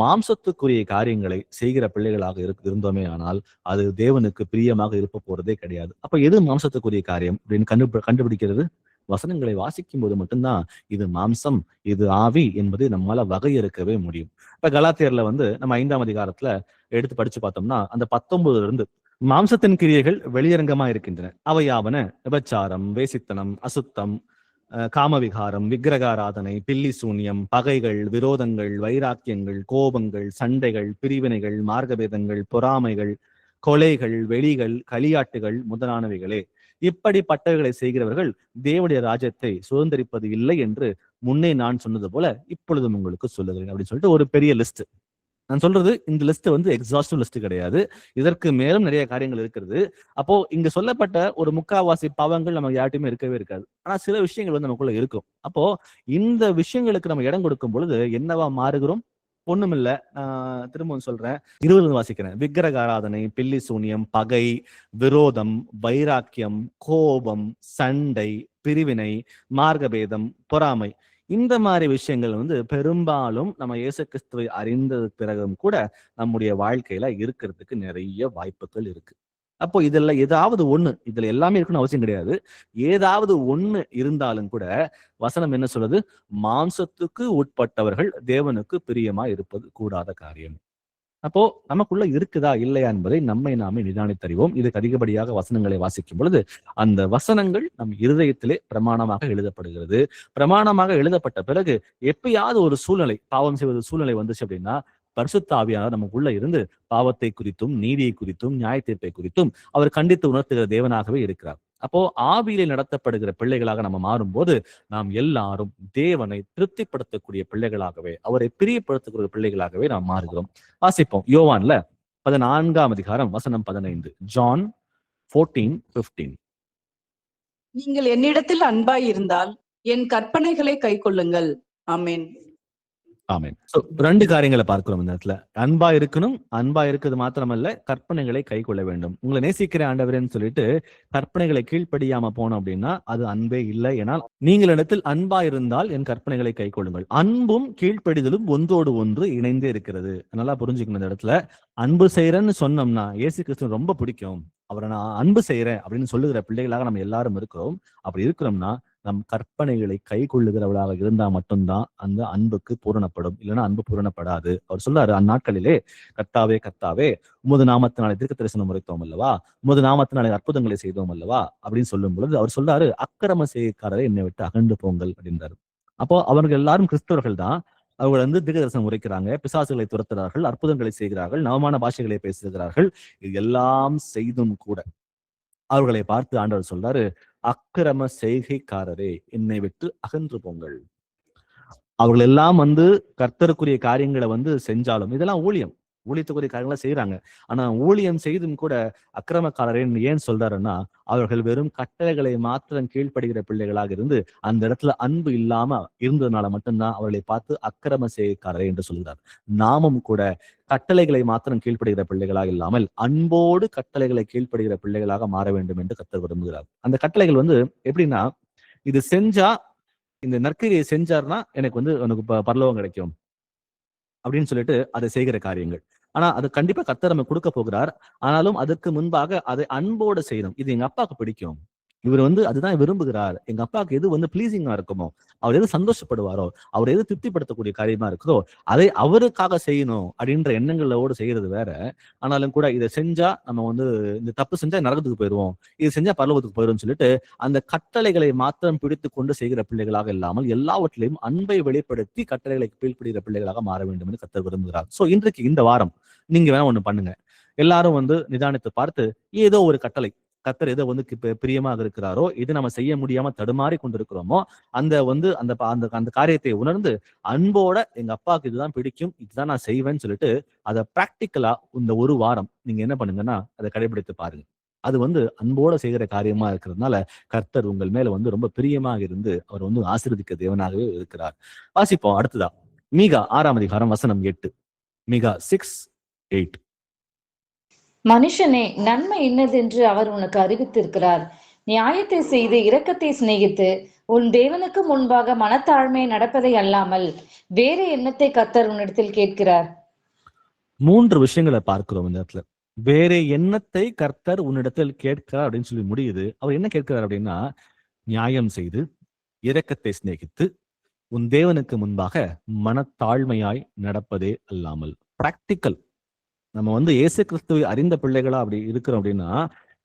A: மாம்சத்துக்குரிய காரியங்களை செய்கிற பிள்ளைகளாக இருந்தோமே ஆனால் அது தேவனுக்கு பிரியமாக இருக்க போறதே கிடையாது. அப்ப எது மாம்சத்துக்குரிய காரியம் அப்படின்னு கண்டுபிடிக்கிறது வசனங்களை வாசிக்கும் போது மட்டும்தான் இது மாம்சம் இது ஆவி என்பது நம்மளால வகையறுக்கவே முடியும். இப்ப கலாத்தியர்ல வந்து நம்ம 5ஆம் அதிகாரத்துல எடுத்து படிச்சு பார்த்தோம்னா அந்த 19 இருந்து மாம்சத்தின் கிரியைகள் வெளியரங்கமா இருக்கின்றன. அவையாவன விபச்சாரம், வேசித்தனம், அசுத்தம், காமவிகாரம், விக்கிரகாராதனை, பில்லி சூன்யம், பகைகள், விரோதங்கள், வைராக்கியங்கள், கோபங்கள், சண்டைகள், பிரிவினைகள், மார்க்கபேதங்கள், பொறாமைகள், கொலைகள், வெளிகள், களியாட்டுகள் முதலானவைகளே. இப்படிப்பட்டவைகளை செய்கிறவர்கள் தேவனுடைய ராஜ்யத்தை சுதந்திரிப்பது இல்லை என்று முன்னே நான் சொன்னது போல இப்பொழுதும் உங்களுக்கு சொல்லுகிறேன் அப்படின்னு சொல்லிட்டு ஒரு பெரிய லிஸ்ட். நான் சொல்றது இந்த லிஸ்ட் வந்து எக்ஸாஸ்டிவ் லிஸ்ட் கிடையாது, இதற்கு மேலும் நிறைய காரியங்கள் இருக்கிறது. அப்போ இங்க சொல்லப்பட்ட ஒரு முக்காவாசி பாவங்கள் நம்ம யார்ட்டையுமே இருக்கவே இருக்காது. ஆனா சில விஷயங்கள் வந்து நமக்குள்ள இருக்கும். அப்போ இந்த விஷயங்களுக்கு நம்ம இடம் கொடுக்கும் பொழுது என்னவா மாறுகிறோம்? ஒண்ணுமில்ல, திரும்பவும் சொல்றேன், 20 வாசிக்கிறேன். விக்கிரக ஆராதனை, பில்லி சூனியம், பகை, விரோதம், வைராக்கியம், கோபம், சண்டை, பிரிவினை, மார்க்கபேதம், பொறாமை, இந்த மாதிரி விஷயங்கள் வந்து பெரும்பாலும் நம்ம இயேசு கிறிஸ்துவை அறிந்தது பிறகும் கூட நம்முடைய வாழ்க்கையில இருக்கிறதுக்கு நிறைய வாய்ப்புகள் இருக்கு. அப்போ இதுல ஏதாவது ஒண்ணு, இதுல எல்லாமே இருக்குன்னு அவசியம் கிடையாது, ஏதாவது ஒண்ணு இருந்தாலும் கூட வசனம் என்ன சொல்றது, மாம்சத்துக்கு உட்பட்டவர்கள் தேவனுக்கு பிரியமா இருப்பது கூடாத காரியம். அப்போ நமக்குள்ள இருக்குதா இல்லையா என்பதை நம்மை நாமே நிதானித்தறிவோம். இதுக்கு அதிகப்படியாக வசனங்களை வாசிக்கும் பொழுது அந்த வசனங்கள் நம் இருதயத்திலே பிரமாணமாக எழுதப்படுகிறது. பிரமாணமாக எழுதப்பட்ட பிறகு எப்பயாவது ஒரு சூழ்நிலை, பாவம் செய்வது சூழ்நிலை வந்துச்சு அப்படின்னா பரிசுத்த ஆவியானவர் நமக்குள்ள இருந்து பாவத்தை குறித்தும் நீதியை குறித்தும் நியாய தீர்ப்பை குறித்தும் அவர் கண்டித்து உணர்த்துகிற தேவனாகவே இருக்கிறார். அப்போ ஆவியிலே நடத்தப்படுகிற பிள்ளைகளாக நம்ம மாறும்போது நாம் எல்லாரும் தேவனை திருப்திப்படுத்தக்கூடிய பிள்ளைகளாகவே, அவரை பிரியப்படுத்தக்கூடிய பிள்ளைகளாகவே நாம் மாறுகிறோம். வாசிப்போம் யோவான்ல 14ஆம் அதிகாரம் வசனம் 15. ஜான் 14:15.
E: நீங்கள் என்னிடத்தில் அன்பாய் இருந்தால் என் கற்பனைகளை கைக்கொள்ளுங்கள். ஆமென்.
A: ஆமென். சோ 2 காரியங்களை பார்க்கிறோம் இந்த இடத்துல. அன்பா இருக்கணும், அன்பா இருக்கிறது மாத்திரமல்ல, கற்பனைகளை கை கொள்ள வேண்டும். உங்களை நேசிக்கிற ஆண்டவரேன்னு சொல்லிட்டு கற்பனைகளை கீழ்ப்படியாம போனோம் அப்படின்னா அது அன்பே இல்லை. ஏனால் நீங்கள் இடத்தில் அன்பா இருந்தால் என் கற்பனைகளை கை கொள்ளுங்கள். அன்பும் கீழ்ப்படிதலும் ஒன்றோடு ஒன்று இணைந்தே இருக்கிறது. நல்லா புரிஞ்சுக்கணும் இந்த இடத்துல. அன்பு செய்யறேன்னு சொன்னோம்னா இயேசு கிறிஸ்து ரொம்ப பிடிக்கும், அவரை நான் அன்பு செய்யறேன் அப்படின்னு சொல்லுகிற பிள்ளைகளாக நம்ம எல்லாரும் இருக்கிறோம். அப்படி இருக்கிறோம்னா நம் கற்பனைகளை கை கொள்ளுகிறவளாக இருந்தா மட்டும்தான் அந்த அன்புக்கு பூரணப்படும், இல்லைன்னா அன்பு பூரணப்படாது. அவர் சொல்றாரு, அந்நாட்களிலே கர்த்தாவே கர்த்தாவே உமது நாமத்தினாலே தீர்க்க தரிசனம் உரைத்தோம் அல்லவா, உமது நாமத்தினாலே அற்புதங்களை செய்தோம் அல்லவா அப்படின்னு சொல்லும் பொழுது அவர் சொல்றாரு, அக்கிரம செய்கைக்காரரை என்னை விட்டு அகன்று போங்கள் அப்படின்றாரு. அப்போ அவர்கள் எல்லாரும் கிறிஸ்தவர்கள் தான். அவர்கள் வந்து தீர்க்க தரிசனம் உரைக்கிறாங்க, பிசாசுகளை துரத்துகிறார்கள், அற்புதங்களை செய்கிறார்கள், நவமான பாஷைகளை பேசுகிறார்கள். இது எல்லாம் செய்தும் கூட அவர்களை பார்த்து ஆண்டவர் சொல்றாரு, அக்கிரம செய்கைக்காரரே என்னை விட்டு அகன்று போங்கள். அவர்கள் எல்லாம் வந்து கர்த்தருக்குரிய காரியங்களை வந்து செஞ்சாலும், இதெல்லாம் ஊழியத்துக்குரிய காரியங்களை செய்யறாங்க. ஆனா ஊழியம் செய்தும் கூட அக்கிரமக்காரரேன்னு ஏன் சொல்றாருன்னா, அவர்கள் வெறும் கட்டளைகளை மாத்திரம் கீழ்ப்படுகிற பிள்ளைகளாக இருந்து அந்த இடத்துல அன்பு இல்லாம இருந்ததுனால மட்டும்தான் அவர்களை பார்த்து அக்கிரம செய்கைக்காரரே என்று சொல்கிறார். நாமும் கூட கட்டளைகளை மாத்திரம் கீழ்ப்படுகிற பிள்ளைகளாக இல்லாமல் அன்போடு கட்டளைகளை கீழ்ப்படுகிற பிள்ளைகளாக மாற வேண்டும் என்று கர்த்தர் விரும்புகிறார். அந்த கட்டளைகள் வந்து எப்படின்னா, இது செஞ்சா, இந்த நற்கிரியை செஞ்சார்னா எனக்கு வந்து உனக்கு பரலோகம் கிடைக்கும் அப்படின்னு சொல்லிட்டு அதை செய்கிற காரியங்கள். ஆனா அது கண்டிப்பா கர்த்தர் நம்ம கொடுக்க போகிறார். ஆனாலும் அதற்கு முன்பாக அதை அன்போடு செய்யணும். இது எங்க அப்பாவுக்கு பிடிக்கும், இவர் வந்து அதுதான் விரும்புகிறார், எங்க அப்பாவுக்கு எது வந்து பிளீசிங்கா இருக்குமோ, அவர் எது சந்தோஷப்படுவாரோ, அவர் எது திருப்திப்படுத்தக்கூடிய காரியமா இருக்குதோ அதை அவருக்காக செய்யணும் அப்படின்ற எண்ணங்களோடு செய்யறது வேற. ஆனாலும் கூட இதை செஞ்சா நம்ம வந்து இந்த தப்பு செஞ்சா நரகத்துக்கு போயிடுவோம், இது செஞ்சா பரலோகத்துக்கு போயிடும் சொல்லிட்டு அந்த கட்டளைகளை மாத்திரம் பிடித்து கொண்டு செய்கிற பிள்ளைகளாக இல்லாமல் எல்லாவற்றிலையும் அன்பை வெளிப்படுத்தி கட்டளைகளை கீழ்ப்படுகிற பிள்ளைகளாக மாற வேண்டும் என்று கர்த்தர் விரும்புகிறார். சோ இன்றைக்கு இந்த வாரம் நீங்க வேணா ஒண்ணு பண்ணுங்க. எல்லாரும் வந்து நிதானித்து பார்த்து ஏதோ ஒரு கட்டளை, கர்த்தர் எதை வந்து பிரியமாக இருக்கிறாரோ, இது நம்ம செய்ய முடியாம தடுமாறி கொண்டிருக்கிறோமோ அந்த வந்து அந்த அந்த காரியத்தை உணர்ந்து அன்போட எங்க அப்பாவுக்கு இதுதான் பிடிக்கும், இதுதான் நான் செய்வேன்னு சொல்லிட்டு அதை பிராக்டிக்கலா இந்த ஒரு வாரம் நீங்க என்ன பண்ணுங்கன்னா அதை கடைபிடித்து பாருங்க. அது வந்து அன்போட செய்கிற காரியமா இருக்கிறதுனால கர்த்தர் உங்கள் மேல வந்து ரொம்ப பிரியமாக இருந்து அவர் வந்து ஆசீர்வதிக்க தேவனாகவே இருக்கிறார். வாசிப்போம் அடுத்ததா மீகா 6ஆம் அதிகாரம் வசனம் 8. மீகா 6:8.
B: மனுஷனே, நன்மை இன்னதென்று அவர் உனக்கு அறிவித்திருக்கிறார். நியாயத்தை செய்து இரக்கத்தை சிநேகித்து உன் தேவனுக்கு முன்பாக மனத்தாழ்மை நடப்பதை அல்லாமல் வேறு எண்ணத்தை கர்த்தர் உன்னிடத்தில் கேட்கிறார்.
A: 3 விஷயங்களை பார்க்கிறோம் இந்த இடத்துல. வேற எண்ணத்தை கர்த்தர் உன்னிடத்தில் கேட்கிறார் அப்படின்னு சொல்லி முடியுது. அவர் என்ன கேட்கிறார் அப்படின்னா, நியாயம் செய்து இரக்கத்தை சிநேகித்து உன் தேவனுக்கு முன்பாக மனத்தாழ்மையாய் நடப்பதே அல்லாமல். பிராக்டிக்கல். நம்ம வந்து இயேசு கிறிஸ்துவை அறிந்த பிள்ளைகளா அப்படி இருக்கிறோம் அப்படின்னா,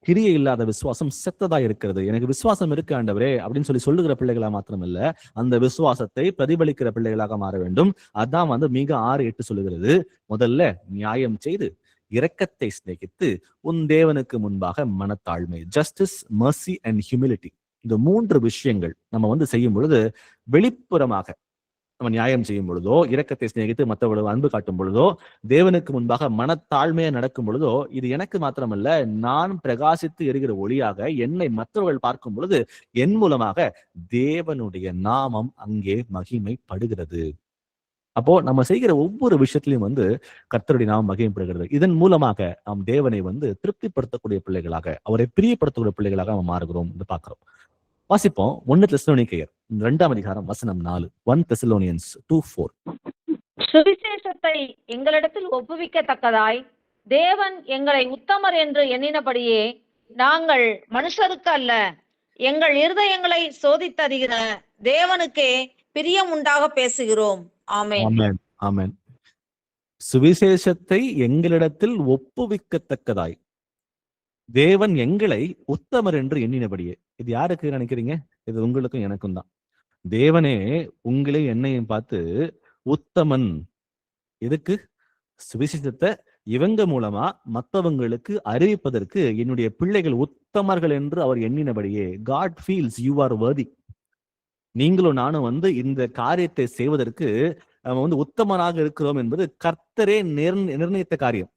A: கிரியை இல்லாத விசுவாசம் செத்ததா இருக்கிறது. எனக்கு விசுவாசம் இருக்கு ஆண்டவரே அப்படின்னு சொல்லுகிற பிள்ளைகளா மாத்திரம் இல்ல, அந்த விசுவாசத்தை பிரதிபலிக்கிற பிள்ளைகளாக மாற வேண்டும். அதான் வந்து மீகா 6:8 சொல்லுகிறது. முதல்ல நியாயம் செய்து இரக்கத்தை சிநேகித்து உன் தேவனுக்கு முன்பாக மனத்தாழ்மை, ஜஸ்டிஸ், மர்சி அண்ட் ஹியூமிலிட்டி. இந்த 3 விஷயங்கள் நம்ம வந்து செய்யும் பொழுது வெளிப்புறமாக நம்ம நியாயம் செய்யும் பொழுதோ, இரக்கத்தை சிநேகித்து மற்றவர்களுக்கு அன்பு காட்டும் பொழுதோ, தேவனுக்கு முன்பாக மனத்தாழ்மையா நடக்கும் பொழுதோ, இது எனக்கு மாத்திரமல்ல, நான் பிரகாசித்து எரிகிற ஒளியாக என்னை மற்றவர்கள் பார்க்கும் பொழுது என் மூலமாக தேவனுடைய நாமம் அங்கே மகிமைப்படுகிறது. அப்போ நம்ம செய்கிற ஒவ்வொரு விஷயத்திலையும் வந்து கர்த்தருடைய நாமம் மகிமைப்படுகிறது. இதன் மூலமாக நாம் தேவனை வந்து திருப்திப்படுத்தக்கூடிய பிள்ளைகளாக, அவரை பிரியப்படுத்தக்கூடிய பிள்ளைகளாக நம்ம மாறுகிறோம் என்று பார்க்கிறோம். வாசிப்போம் 1 தெசலோனிக்கேயர் 2ஆம் அதிகாரம் வசனம் 4. 1 Thessalonians 2:4.
C: சுவிசேஷத்தை எங்களிடத்தில் ஒப்புவிக்கத்தக்கதாய் தேவன் எங்களை உத்தமர் என்று எண்ணினபடியே நாங்கள் மனுஷருக்கு அல்ல, எங்கள் இருதயங்களை சோதித்தறிகிற தேவனுக்கே பிரியம் உண்டாக பேசுகிறோம். ஆமென்.
A: ஆமென். ஆமென். சுவிசேஷத்தை எங்களிடத்தில் ஒப்புவிக்கத்தக்கதாய் தேவன் எங்களை உத்தமர் என்று எண்ணினபடியே. இது யாருக்கு நினைக்கிறீங்க? இது உங்களுக்கும் எனக்கும் தான். தேவனே உங்களை என்னையும் பார்த்து உத்தமன், எதுக்கு? சுவிசேஷத்தை இவங்க மூலமா மற்றவங்களுக்கு அறிவிப்பதற்கு என்னுடைய பிள்ளைகள் உத்தமர்கள் என்று அவர் எண்ணினபடியே, God feels you are worthy. நீங்களும் நானும் இந்த காரியத்தை செய்வதற்கு நம்ம உத்தமராக இருக்கிறோம் என்பது கர்த்தரே நிர்ணயித்த காரியம்.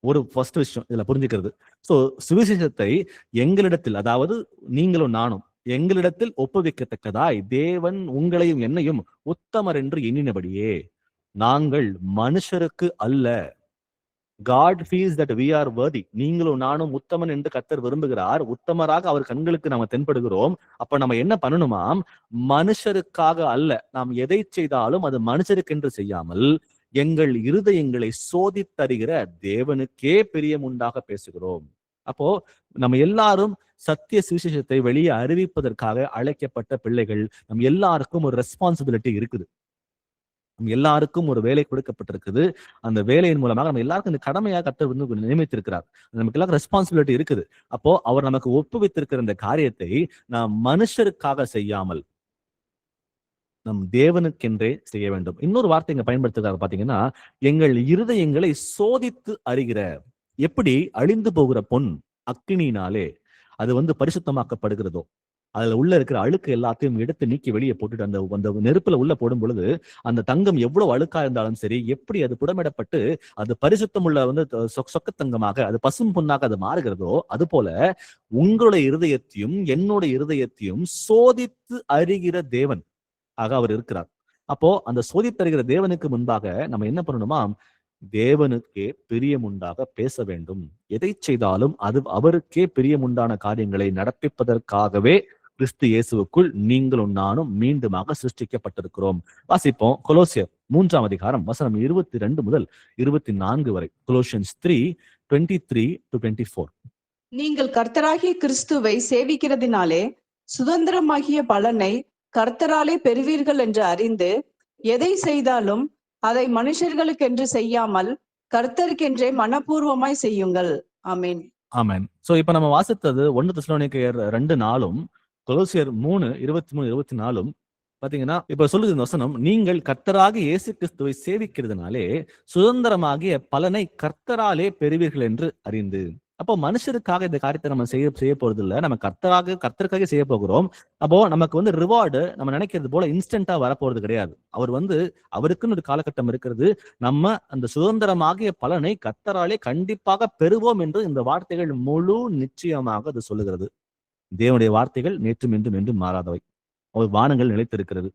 A: ஒரு ஃபர்ஸ்ட் விஷயம் இதுல புரிஞ்சுக்கிறது. சோ சுவிசேஷத்தை எங்களிடத்தில், அதாவது நீங்களும் நானும் எங்களிடத்தில் ஒப்புவிக்கத்தக்கதாய் தேவன் உங்களையும் என்னையும் உத்தமர் என்று எண்ணினபடியே, நாங்கள் மனுஷருக்கு அல்ல, God feels that we are worthy. நீங்களும் நானும் உத்தமன் என்று கர்த்தர் விரும்புகிறார். உத்தமராக அவர் கண்களுக்கு நாம தென்படுகிறோம். அப்ப நம்ம என்ன பண்ணணுமாம்? மனுஷருக்காக அல்ல, நாம் எதை செய்தாலும் அது மனுஷருக்கென்று செய்யாமல் எங்கள் இருதயங்களை சோதித்தறிகிற தேவனுக்கே பிரியம் உண்டாக பேசுகிறோம். அப்போ நம்ம எல்லாரும் சத்திய சுவிசேஷத்தை வெளியே அறிவிப்பதற்காக அழைக்கப்பட்ட பிள்ளைகள். நம்ம எல்லாருக்கும் ஒரு ரெஸ்பான்சிபிலிட்டி இருக்குது. நம்ம எல்லாருக்கும் ஒரு வேலை கொடுக்கப்பட்டிருக்குது. அந்த வேலையின் மூலமாக நம்ம எல்லாருக்கும் இந்த கடமையாக கர்த்தர் நியமித்திருக்கிறார். நமக்கு எல்லாருக்கும் ரெஸ்பான்சிபிலிட்டி இருக்குது. அப்போ அவர் நமக்கு ஒப்புவித்திருக்கிற இந்த காரியத்தை நாம் மனுஷருக்காக செய்யாமல் நம் தேவனுக்கென்றே செய்ய வேண்டும். இன்னொரு வார்த்தை இங்க பயன்படுத்துகிறார் பாத்தீங்கன்னா, எங்கள் இருதயங்களை சோதித்து அறிகிற. எப்படி அழிந்து போகிற பொன் அக்கினியினாலே அது பரிசுத்தமாக்கப்படுகிறதோ, அதுல உள்ள இருக்கிற அழுக்கு எல்லாத்தையும் எடுத்து நீக்கி வெளியே போட்டுட்டு அந்த நெருப்புல உள்ள போடும் பொழுது அந்த தங்கம் எவ்வளவு அழுக்கா இருந்தாலும் சரி, எப்படி அது புடமிடப்பட்டு அது பரிசுத்தம் உள்ள சொக்கத்தங்கமாக, அது பசும் பொன்னாக அது மாறுகிறதோ, அது போல உங்களுடைய இருதயத்தையும் என்னுடைய இருதயத்தையும் சோதித்து அறிகிற தேவன் ஆக அவர் இருக்கிறார். அப்போ அந்த சோதித்தருகிற தேவனுக்கு முன்பாக நம்ம என்ன பண்ணணுமா? தேவனுக்கே பிரியமுண்டாக பேச வேண்டும். எதை செய்தாலும் அது அவருக்கே பிரியமுண்டான காரியங்களை நடப்பிப்பதற்காகவே கிறிஸ்து இயேசுவுக்குள் நீங்களும் நானும் மீண்டுமாக சிருஷ்டிக்கப்பட்டிருக்கிறோம். வாசிப்போம் கொலோசியர் 3ஆம் அதிகாரம் வசனம் 22 முதல் 24 வரை. கொலோசியன்ஸ் 3:23-24.
E: நீங்கள் கர்த்தராகிய கிறிஸ்துவை சேவிக்கிறதினாலே சுதந்திரமாகிய பலனை கர்த்தராலே பெறுவீர்கள் என்று அறிந்து, எதை செய்தாலும் அதை மனுஷர்களுக்கென்று செய்யாமல் கர்த்தருக்கென்றே மனப்பூர்வமாய் செய்யுங்கள். ஆமென்.
A: ஆமென். சோ இப்ப நம்ம வாசித்தது 1 தெசலோனிக்கேயர் 2:4, கொலோசியர் 3:23-24 பாத்தீங்கன்னா, இப்ப சொல்லுது இந்த வசனம், நீங்கள் கர்த்தராக இயேசு கிறிஸ்துவை சேவிக்கிறதுனாலே சுதந்திரமாகிய பலனை கர்த்தராலே பெறுவீர்கள் என்று அறிந்து. அப்போ மனுஷருக்காக இந்த காரியத்தை நம்ம செய்ய போறது இல்லை, நம்ம கர்த்தருக்காக செய்ய போகிறோம். அப்போ நமக்கு ரிவார்டு நம்ம நினைக்கிறது போல இன்ஸ்டன்டா வரப்போறது கிடையாது. அவர் அவருக்குன்னு ஒரு காலகட்டம் இருக்கிறது. நம்ம அந்த சுதந்திரமாகிய பலனை கர்த்தராலே கண்டிப்பாக பெறுவோம் என்று இந்த வார்த்தைகள் முழு நிச்சயமாக அது சொல்லுகிறது. தேவனுடைய வார்த்தைகள் நேற்றும் இன்றும் என்றும் மாறாதவை. அவர் வானங்கள் நிலைத்திருக்கிறது.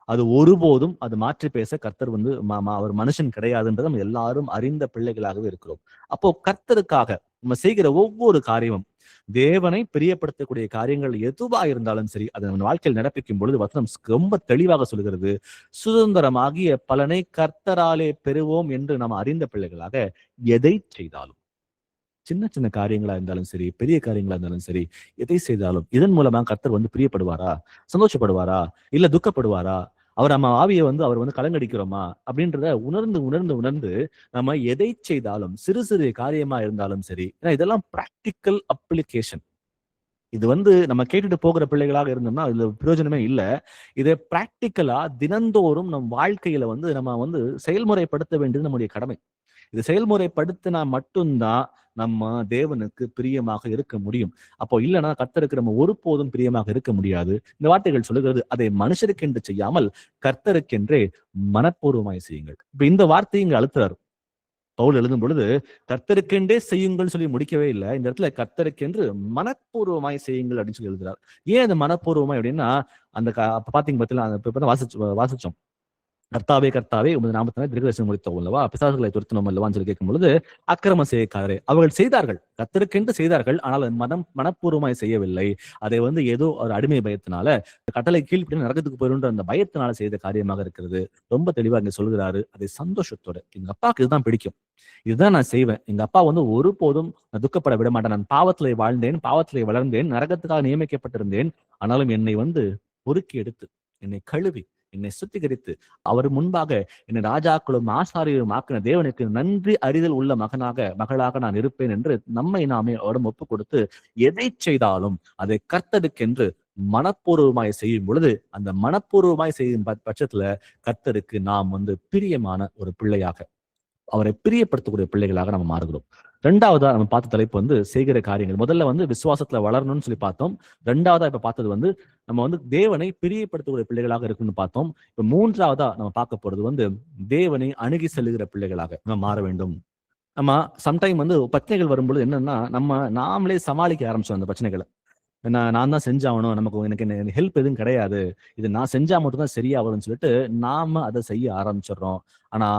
A: அது ஒருபோதும் அது மாற்றி பேச கர்த்தர் அவர் மனுஷன் கிடையாதுன்றது நம்ம எல்லாரும் அறிந்த பிள்ளைகளாகவே இருக்கிறோம். அப்போ கர்த்தருக்காக நம்ம செய்கிற ஒவ்வொரு காரியமும், தேவனை பிரியப்படுத்தக்கூடிய காரியங்கள் எதுவா இருந்தாலும் சரி, அதை நம்ம வாழ்க்கையில் நடப்பிக்கும் பொழுது வசனம் ரொம்ப தெளிவாக சொல்கிறது, சுதந்திரமாகிய பலனை கர்த்தராலே பெறுவோம் என்று நம்ம அறிந்த பிள்ளைகளாக எதை செய்தாலும், சின்ன சின்ன காரியங்களா இருந்தாலும் சரி, பெரிய காரியங்களா இருந்தாலும் சரி, எதை செய்தாலும் இதன் மூலமா கர்த்தர் பிரியப்படுவாரா, சந்தோஷப்படுவாரா, இல்ல துக்கப்படுவாரா, அவர் நம்ம ஆவியை அவர் கலங்கடிக்கிறோமா அப்படின்றத உணர்ந்து நம்ம எதை செய்தாலும், சிறு சிறு காரியமா இருந்தாலும் சரி, ஏன்னா இதெல்லாம் பிராக்டிக்கல் அப்ளிகேஷன். இது நம்ம கேட்டுட்டு போகிற பிள்ளைகளாக இருந்தோம்னா இதுல பிரயோஜனமே இல்லை. இதை பிராக்டிக்கலா தினந்தோறும் நம் வாழ்க்கையில நம்ம செயல்முறைப்படுத்த வேண்டியது நம்முடைய கடமை. இது செயல்முறைப்படுத்தினா மட்டும்தான் நம்ம தேவனுக்கு பிரியமாக இருக்க முடியும். அப்போ இல்லைன்னா கர்த்தருக்கு நம்ம ஒருபோதும் பிரியமாக இருக்க முடியாது. இந்த வார்த்தைகள் சொல்லுகிறது, அதை மனுஷருக்கென்று செய்யாமல் கர்த்தருக்கென்றே மனப்பூர்வமாய் செய்யுங்கள். இப்ப இந்த வார்த்தையை இங்க அழுத்துறாரு பவுல் எழுதும் பொழுது, கர்த்தருக்கென்றே செய்யுங்கள் சொல்லி முடிக்கவே இல்லை. இந்த இடத்துல கர்த்தருக்கென்று மனப்பூர்வமாய் செய்யுங்கள் அப்படின்னு சொல்லி எழுதுறாரு. ஏன் அது மனப்பூர்வமாய் அப்படின்னா, அந்த பாத்தீங்க பத்தில வாசிச்சோம், கர்த்தாவே கர்த்தாவே உமது நாமத்தினாலே தீர்க்கதரிசனம் முடித்தோம் அல்லவா, பிசாசுகளை துரத்தினோம் அல்லவான்னு சொல்லி கேட்கும் பொழுது, அக்கிரம செய்யக்காரரே, அவர்கள் செய்தார்கள், கர்த்தருக்கென்று செய்தார்கள், ஆனால் மனப்பூர்வமாய் செய்யவில்லை. அதை ஏதோ ஒரு அடிமை பயத்தினால, கட்டளை கீழ்ப்படி நரகத்துக்கு போயிருன்ற அந்த பயத்தினால செய்த காரியமாக இருக்கிறது. ரொம்ப தெளிவா இங்க சொல்கிறாரு, அதை சந்தோஷத்தோட, எங்க அப்பாவுக்கு இதுதான் பிடிக்கும், இதுதான் நான் செய்வேன். எங்க அப்பா ஒருபோதும் துக்கப்பட விட மாட்டேன். நான் பாவத்திலே வாழ்ந்தேன், பாவத்திலே வளர்ந்தேன், நரகத்துக்காக நியமிக்கப்பட்டிருந்தேன். ஆனாலும் என்னை பொறுக்கி எடுத்து, என்னை கழுவி, என்னை சுத்திகரித்து, அவர் முன்பாக என்னை ராஜாக்களும் ஆசாரியரும் ஆக்கின தேவனுக்கு நன்றி அறிதல் உள்ள மகளாக நான் இருப்பேன் என்று நம்மை நாமே அவரிடம் ஒப்பு கொடுத்து, எதை செய்தாலும் அதை கர்த்தருக்கென்று மனப்பூர்வமாய் செய்யும் பொழுது, அந்த மனப்பூர்வமாய் செய்யும் பட்சத்துல கர்த்தருக்கு நாம் பிரியமான ஒரு பிள்ளையாக, அவரை பிரியப்படுத்தக்கூடிய பிள்ளைகளாக நம்ம மாறுகிறோம். ரெண்டாவதா நம்ம பார்த்த தலைப்பு வந்து செய்கிற காரியங்கள். முதல்ல வந்து விசுவாசத்துல வளரணும்னு சொல்லி பார்த்தோம். ரெண்டாவதா இப்ப பார்த்தது வந்து நம்ம வந்து தேவனை பிரியப்படுத்தக்கூடிய பிள்ளைகளாக இருக்குன்னு பார்த்தோம். இப்ப மூன்றாவதா நம்ம பார்க்க போறது வந்து தேவனை அணுகி செல்லுகிற பிள்ளைகளாக நம்ம மாற வேண்டும். நம்ம சம்டைம் வந்து பிரச்சனைகள் வரும்பொழுது என்னன்னா நாமளே சமாளிக்க ஆரம்பிச்சோம் அந்த பிரச்சனைகளை. நான் தான் செஞ்சாகணும், எனக்கு ஹெல்ப் எதுவும் கிடையாது, இது நான் செஞ்சா மட்டும்தான் சரியா வரும்னு சொல்லிட்டு நாம அதை செய்ய ஆரம்பிச்சிடுறோம். ஆனா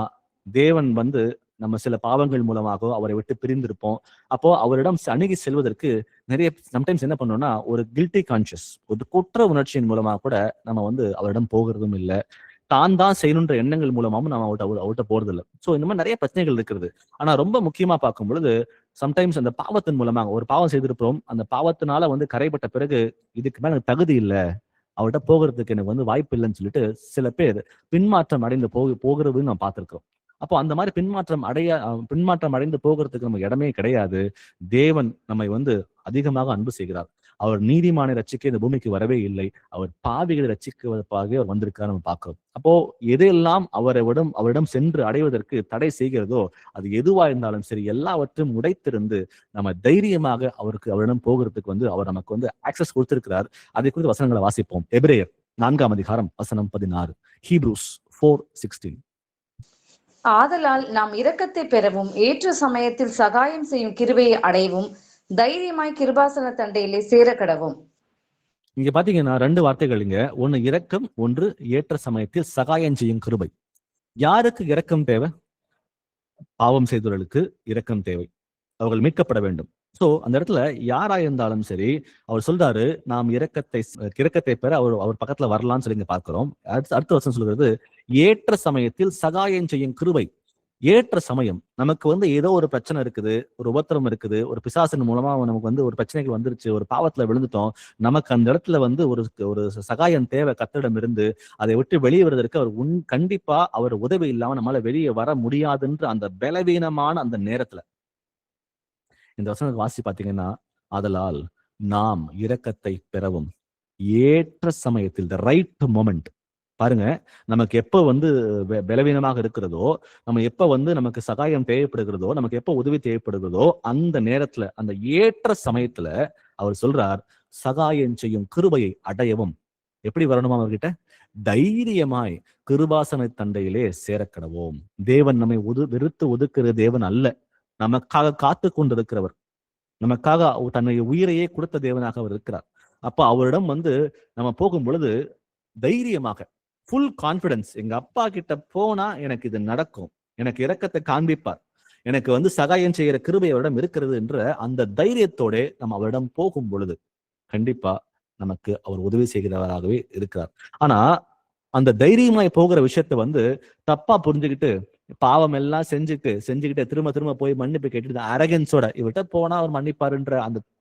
A: தேவன் வந்து நம்ம சில பாவங்கள் மூலமாக அவரை விட்டு பிரிந்திருப்போம். அப்போ அவரிடம் அணுகி செல்வதற்கு நிறைய சம்டைம்ஸ் என்ன பண்ணோம்னா ஒரு கில்ட்டி கான்சியஸ், ஒரு குற்ற உணர்ச்சியின் மூலமாக கூட நம்ம வந்து அவரிடம் போகிறதும் இல்லை. தான் செய்யணுன்ற எண்ணங்கள் மூலமாவும் நம்ம அவர்கிட்ட போறது இல்லை. ஸோ இந்த மாதிரி நிறைய பிரச்சனைகள் இருக்கிறது. ஆனா ரொம்ப முக்கியமா பார்க்கும் பொழுது சம்டைம்ஸ் அந்த பாவத்தின் மூலமாக ஒரு பாவம் செய்திருப்போம், அந்த பாவத்தினால வந்து கரைப்பட்ட பிறகு இதுக்கு மேல எனக்கு தகுதி இல்லை, அவர்கிட்ட போகிறதுக்கு எனக்கு வந்து வாய்ப்பு இல்லைன்னு சொல்லிட்டு சில பேர் பின்மாற்றம் அடைந்து போகிறது நம்ம பார்த்திருக்கிறோம். அப்போ அந்த மாதிரி பின்மாற்றம் அடைந்து போகிறதுக்கு நமக்கு இடமே கிடையாது. தேவன் நம்மை வந்து அதிகமாக அன்பு செய்கிறார். அவர் நீதிமானை ரட்சிக்க இந்த பூமிக்கு வரவே இல்லை, அவர் பாவிகளை ரட்சிக்குவதற்காகவே அவர் வந்திருக்காரு நம்ம பார்க்கிறோம். அப்போ எதையெல்லாம் அவரிடம் சென்று அடைவதற்கு தடை செய்கிறதோ அது எதுவா இருந்தாலும் சரி எல்லாவற்றையும் உடைத்திருந்து நம்ம தைரியமாக அவரிடம் போகிறதுக்கு வந்து அவர் நமக்கு வந்து ஆக்சஸ் கொடுத்திருக்கிறார். அதை குறித்து வசனங்களை வாசிப்போம். எபிரேயர் 4ஆம் அதிகாரம் வசனம் 16, Hebrews 4:16.
B: ஆதலால் நாம் இரக்கத்தை பெறவும் ஏற்ற சமயத்தில் சகாயம் செய்யும் கிருபையை அடையவும் தைரியமாய் கிருபாசன தண்டையிலே சேர கடவும்.
A: இங்க பாத்தீங்கன்னா 2 வார்த்தைகள் இங்க. ஒண்ணு இரக்கம், ஒன்று ஏற்ற சமயத்தில் சகாயம் செய்யும் கிருபை. யாருக்கு இரக்கம் தேவை? பாவம் செய்தவர்களுக்கு இரக்கம் தேவை, அவர்கள் மீட்கப்பட வேண்டும். சோ அந்த இடத்துல யாரா இருந்தாலும் சரி அவர் சொல்றாரு நாம் இரக்கத்தை பெற அவர் பக்கத்துல வரலாம்னு சொல்லி இங்க பார்க்கிறோம். அடுத்த வருஷம் சொல்றது ஏற்ற சமயத்தில் சகாயம் செய்யும் கிருபை. ஏற்ற சமயம் நமக்கு வந்து ஏதோ ஒரு பிரச்சனை இருக்குது, ஒரு உபத்திரம் இருக்குது, ஒரு பிசாசின் மூலமா நமக்கு வந்து ஒரு பிரச்சனைகள் வந்துருச்சு, ஒரு பாவத்துல விழுந்துட்டோம், நமக்கு அந்த இடத்துல வந்து ஒரு சகாயம் தேவை கர்த்தரிடம் இருந்து. அதை விட்டு வெளியே வருவதற்கு அவர் கண்டிப்பா அவர் உதவி இல்லாம நம்மளால வெளியே வர முடியாதுன்ற அந்த பலவீனமான அந்த நேரத்துல இந்த வசனத்தை வாசி பாத்தீங்கன்னா, ஆதலால் நாம் இரக்கத்தை பெறவும் ஏற்ற சமயத்தில், த ரைட் மொமெண்ட். பாருங்க, நமக்கு எப்ப வந்து பலவீனமாக இருக்கிறதோ, நம்ம எப்ப வந்து நமக்கு சகாயம் தேவைப்படுகிறதோ, நமக்கு எப்ப உதவி தேவைப்படுகிறதோ அந்த நேரத்துல, அந்த ஏற்ற சமயத்துல அவர் சொல்றார் சகாயம் செய்யும் கிருபையை அடையவும். எப்படி வரணுமா அவர்கிட்ட? தைரியமாய் கிருபாசன தண்டையிலே சேரக்கடவோம். தேவன் நம்மை வெறுத்து ஒதுக்குற தேவன் அல்ல, நமக்காக காத்து கொண்டிருக்கிறவர், நமக்காக தன்னை உயிரையே கொடுத்த தேவனாக அவர் இருக்கிறார். அப்ப அவரிடம் வந்து நம்ம போகும் பொழுது தைரியமாக, ஃபுல் கான்பிடன்ஸ், எங்க அப்பா கிட்ட போனா எனக்கு இது நடக்கும், எனக்கு இரக்கத்தை காண்பிப்பார், எனக்கு வந்து சகாயம் செய்கிற கிருபை அவரிடம் இருக்கிறது என்ற அந்த தைரியத்தோட நம்ம அவரிடம் போகும் பொழுது கண்டிப்பா நமக்கு அவர் உதவி செய்கிறவராகவே இருக்கிறார். ஆனா அந்த தைரியமாய் போகிற விஷயத்த வந்து தப்பா புரிஞ்சுக்கிட்டு பாவம் எல்லாம் செஞ்சுக்கிட்டு திரும்ப திரும்ப போய் மன்னிப்பு கேட்டுட்டு அரகன்ஸோட இவர்கிட்ட போனா அவர் மன்னிப்பாருன்ற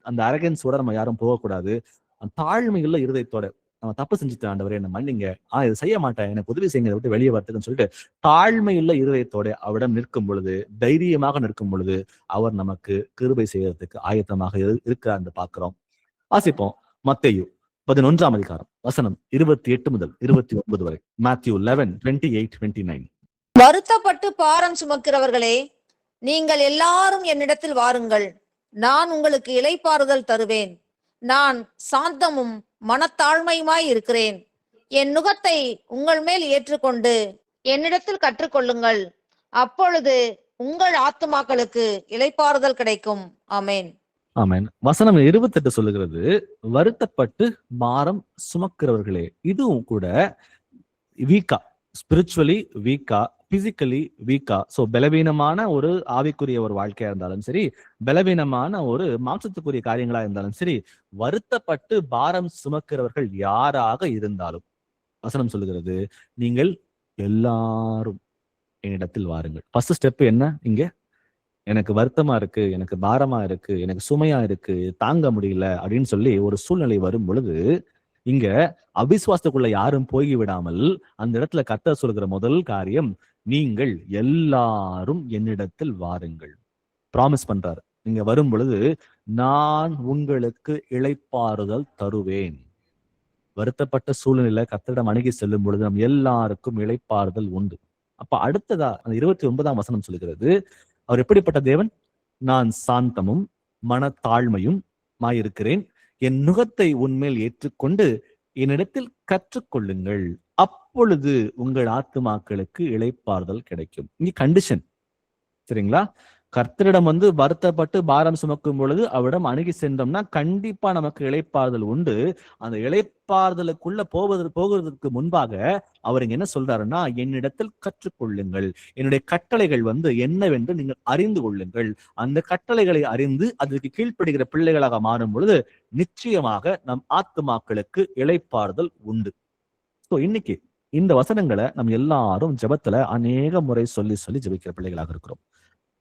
A: அந்த அரகன்ஸோட நம்ம யாரும் போகக்கூடாது. அந்த தாழ்மையுள்ள இருதயத்தோட, நம்ம தப்பு செஞ்சுட்டு ஆண்டவரே என்ன மன்னிங்க, இது செய்ய மாட்டேன், எனக்கு உதவி செய்யுங்க, விட்டு வெளியே வரதுக்குன்னு சொல்லிட்டு தாழ்மையுள்ள இருதயத்தோட அவரிடம் நிற்கும் பொழுது, தைரியமாக நிற்கும் பொழுது அவர் நமக்கு கிருபை செய்யறதுக்கு ஆயத்தமாக இருக்கிறார் பார்க்கிறோம். வாசிப்போம் மத்தேயு 11ஆம் அதிகாரம் வசனம் 28 முதல் 29 வரை. Matthew 11:28-29.
C: வருத்தப்பட்டு பாரம் சுமக்கிறவர்களே, நீங்கள் எல்லாரும் என்னிடத்தில் வாருங்கள், நான் உங்களுக்கு இளைப்பாறுதல் தருவேன். நான் சாந்தமும் மனத்தாழ்மையுமாய் இருக்கிறேன். என் நுகத்தை உங்கள் மேல் ஏற்றுக்கொண்டு என்னிடத்தில் கற்றுக்கொள்ளுங்கள், அப்பொழுது உங்கள் ஆத்துமாக்களுக்கு இளைப்பாறுதல் கிடைக்கும். ஆமேன்.
A: ஆமேன். வசனம் 28 சொல்லுகிறது, வருத்தப்பட்டு பாரம் சுமக்கிறவர்களே. இதுவும் கூட வீக்கா, ஸ்பிரிச்சுவலி வீக்கா, பிசிக்கலி வீக்கா, சோ பலவீனமான ஒரு ஆவிக்குரிய ஒரு வாழ்க்கையா இருந்தாலும் சரி, பலவீனமான ஒரு மாம்சத்துக்குரிய காரியங்களா இருந்தாலும் சரி, வருத்தப்பட்டு பாரம் சுமக்கிறவர்கள் யாராக இருந்தாலும் வசனம் சொல்லுகிறது, நீங்கள் எல்லாரும் என்னிடத்தில் வாருங்கள். ஃபர்ஸ்ட் ஸ்டெப் என்ன இங்க? எனக்கு வருத்தமா இருக்கு, எனக்கு பாரமா இருக்கு, எனக்கு சுமையா இருக்கு, தாங்க முடியல அப்படின்னு சொல்லி ஒரு சூழ்நிலை வரும் பொழுது, இங்க அவிசுவாசத்துக்குள்ள யாரும் போய் விடாமல் அந்த இடத்துல கர்த்தர் சொல்கிற முதல் காரியம், நீங்கள் எல்லாரும் என்னிடத்தில் வாருங்கள். ப்ராமிஸ் பண்றாரு, நீங்க வரும் பொழுது நான் உங்களுக்கு இளைப்பாறுதல் தருவேன். வருத்தப்பட்ட சூழ்நிலையில கர்த்தரிடம் அணுகி செல்லும் பொழுது நம் எல்லாருக்கும் இளைப்பாறுதல் உண்டு. அப்ப அடுத்ததா அந்த 29ஆம் வசனம் சொல்லுகிறது, அவர் எப்படிப்பட்ட தேவன்? நான் சாந்தமும் மனத்தாழ்மையும் மாயிருக்கிறேன், என் நுகத்தை உன்மேல் ஏற்றுக்கொண்டு என்னிடத்தில் கற்றுக்கொள்ளுங்கள், அப்பொழுது உங்கள் ஆத்துமாக்களுக்கு இளைப்பாறுதல் கிடைக்கும். இங்க கண்டிஷன், சரிங்களா? கர்த்தரிடம் வருத்தப்பட்டு பாரம் சுமக்கும் பொழுது அவரிடம் அணுகி சென்றோம்னா கண்டிப்பா நமக்கு இளைப்பாறுதல் உண்டு. அந்த இளைப்பாறுதலுக்குள்ள போகிறதுக்கு முன்பாக அவர் இங்க என்ன சொல்றாருன்னா, என்னிடத்தில் கற்றுக்கொள்ளுங்கள், என்னுடைய கட்டளைகள் என்னவென்று நீங்கள் அறிந்து கொள்ளுங்கள். அந்த கட்டளைகளை அறிந்து அதற்கு கீழ்ப்படுகிற பிள்ளைகளாக மாறும் பொழுது நிச்சயமாக நம் ஆத்துமாக்களுக்கு இளைப்பாறுதல் உண்டு. ஸோ இன்னைக்கு இந்த வசனங்களை நம்ம எல்லாரும் ஜெபத்துல அநேக முறை சொல்லி சொல்லி ஜெபிக்கிற பிள்ளைகளாக இருக்கிறோம்.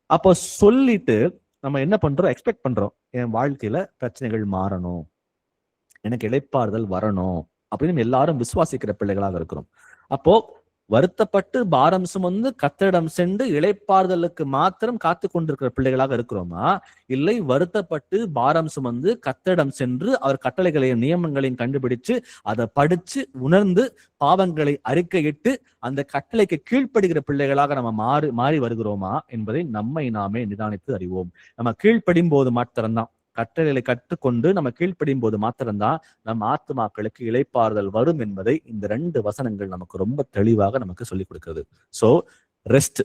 A: அப்போ சொல்லிட்டு நம்ம என்ன பண்றோம்? எக்ஸ்பெக்ட் பண்றோம், என் வாழ்க்கையில பிரச்சனைகள் மாறணும், எனக்கு இளைப்பாறுதல் வரணும் அப்படின்னு எல்லாரும் விசுவாசிக்கிற பிள்ளைகளாக இருக்கிறோம். அப்போ வருத்தப்பட்டு பாரம் சுமந்து கர்த்தரிடம் சென்று இளைப்பாறுதலுக்கு மாத்திரம் காத்து கொண்டிருக்கிற பிள்ளைகளாக இருக்கிறோமா, இல்லை வருத்தப்பட்டு பாரம் சுமந்து கர்த்தரிடம் சென்று அவர் கட்டளைகளையும் நியமங்களையும் கண்டுபிடிச்சு அதை படிச்சு உணர்ந்து பாவங்களை அறிக்கையிட்டு அந்த கட்டளைக்கு கீழ்ப்படுகிற பிள்ளைகளாக நம்ம மாறி வருகிறோமா என்பதை நம்மை நாமே நிதானித்து அறிவோம். நம்ம கீழ்ப்படியும் போது மாத்திரம்தான், கட்டளைகளை கற்றுக்கொண்டு நம்ம கீழ்ப்படியும் போது மாத்திரம்தான் நம் ஆத்துமாக்களுக்கு இளைப்பாறுதல் வரும் என்பதை இந்த 2 வசனங்கள் நமக்கு ரொம்ப தெளிவாக நமக்கு சொல்லிக் கொடுக்கிறது. சோ ரெஸ்ட்,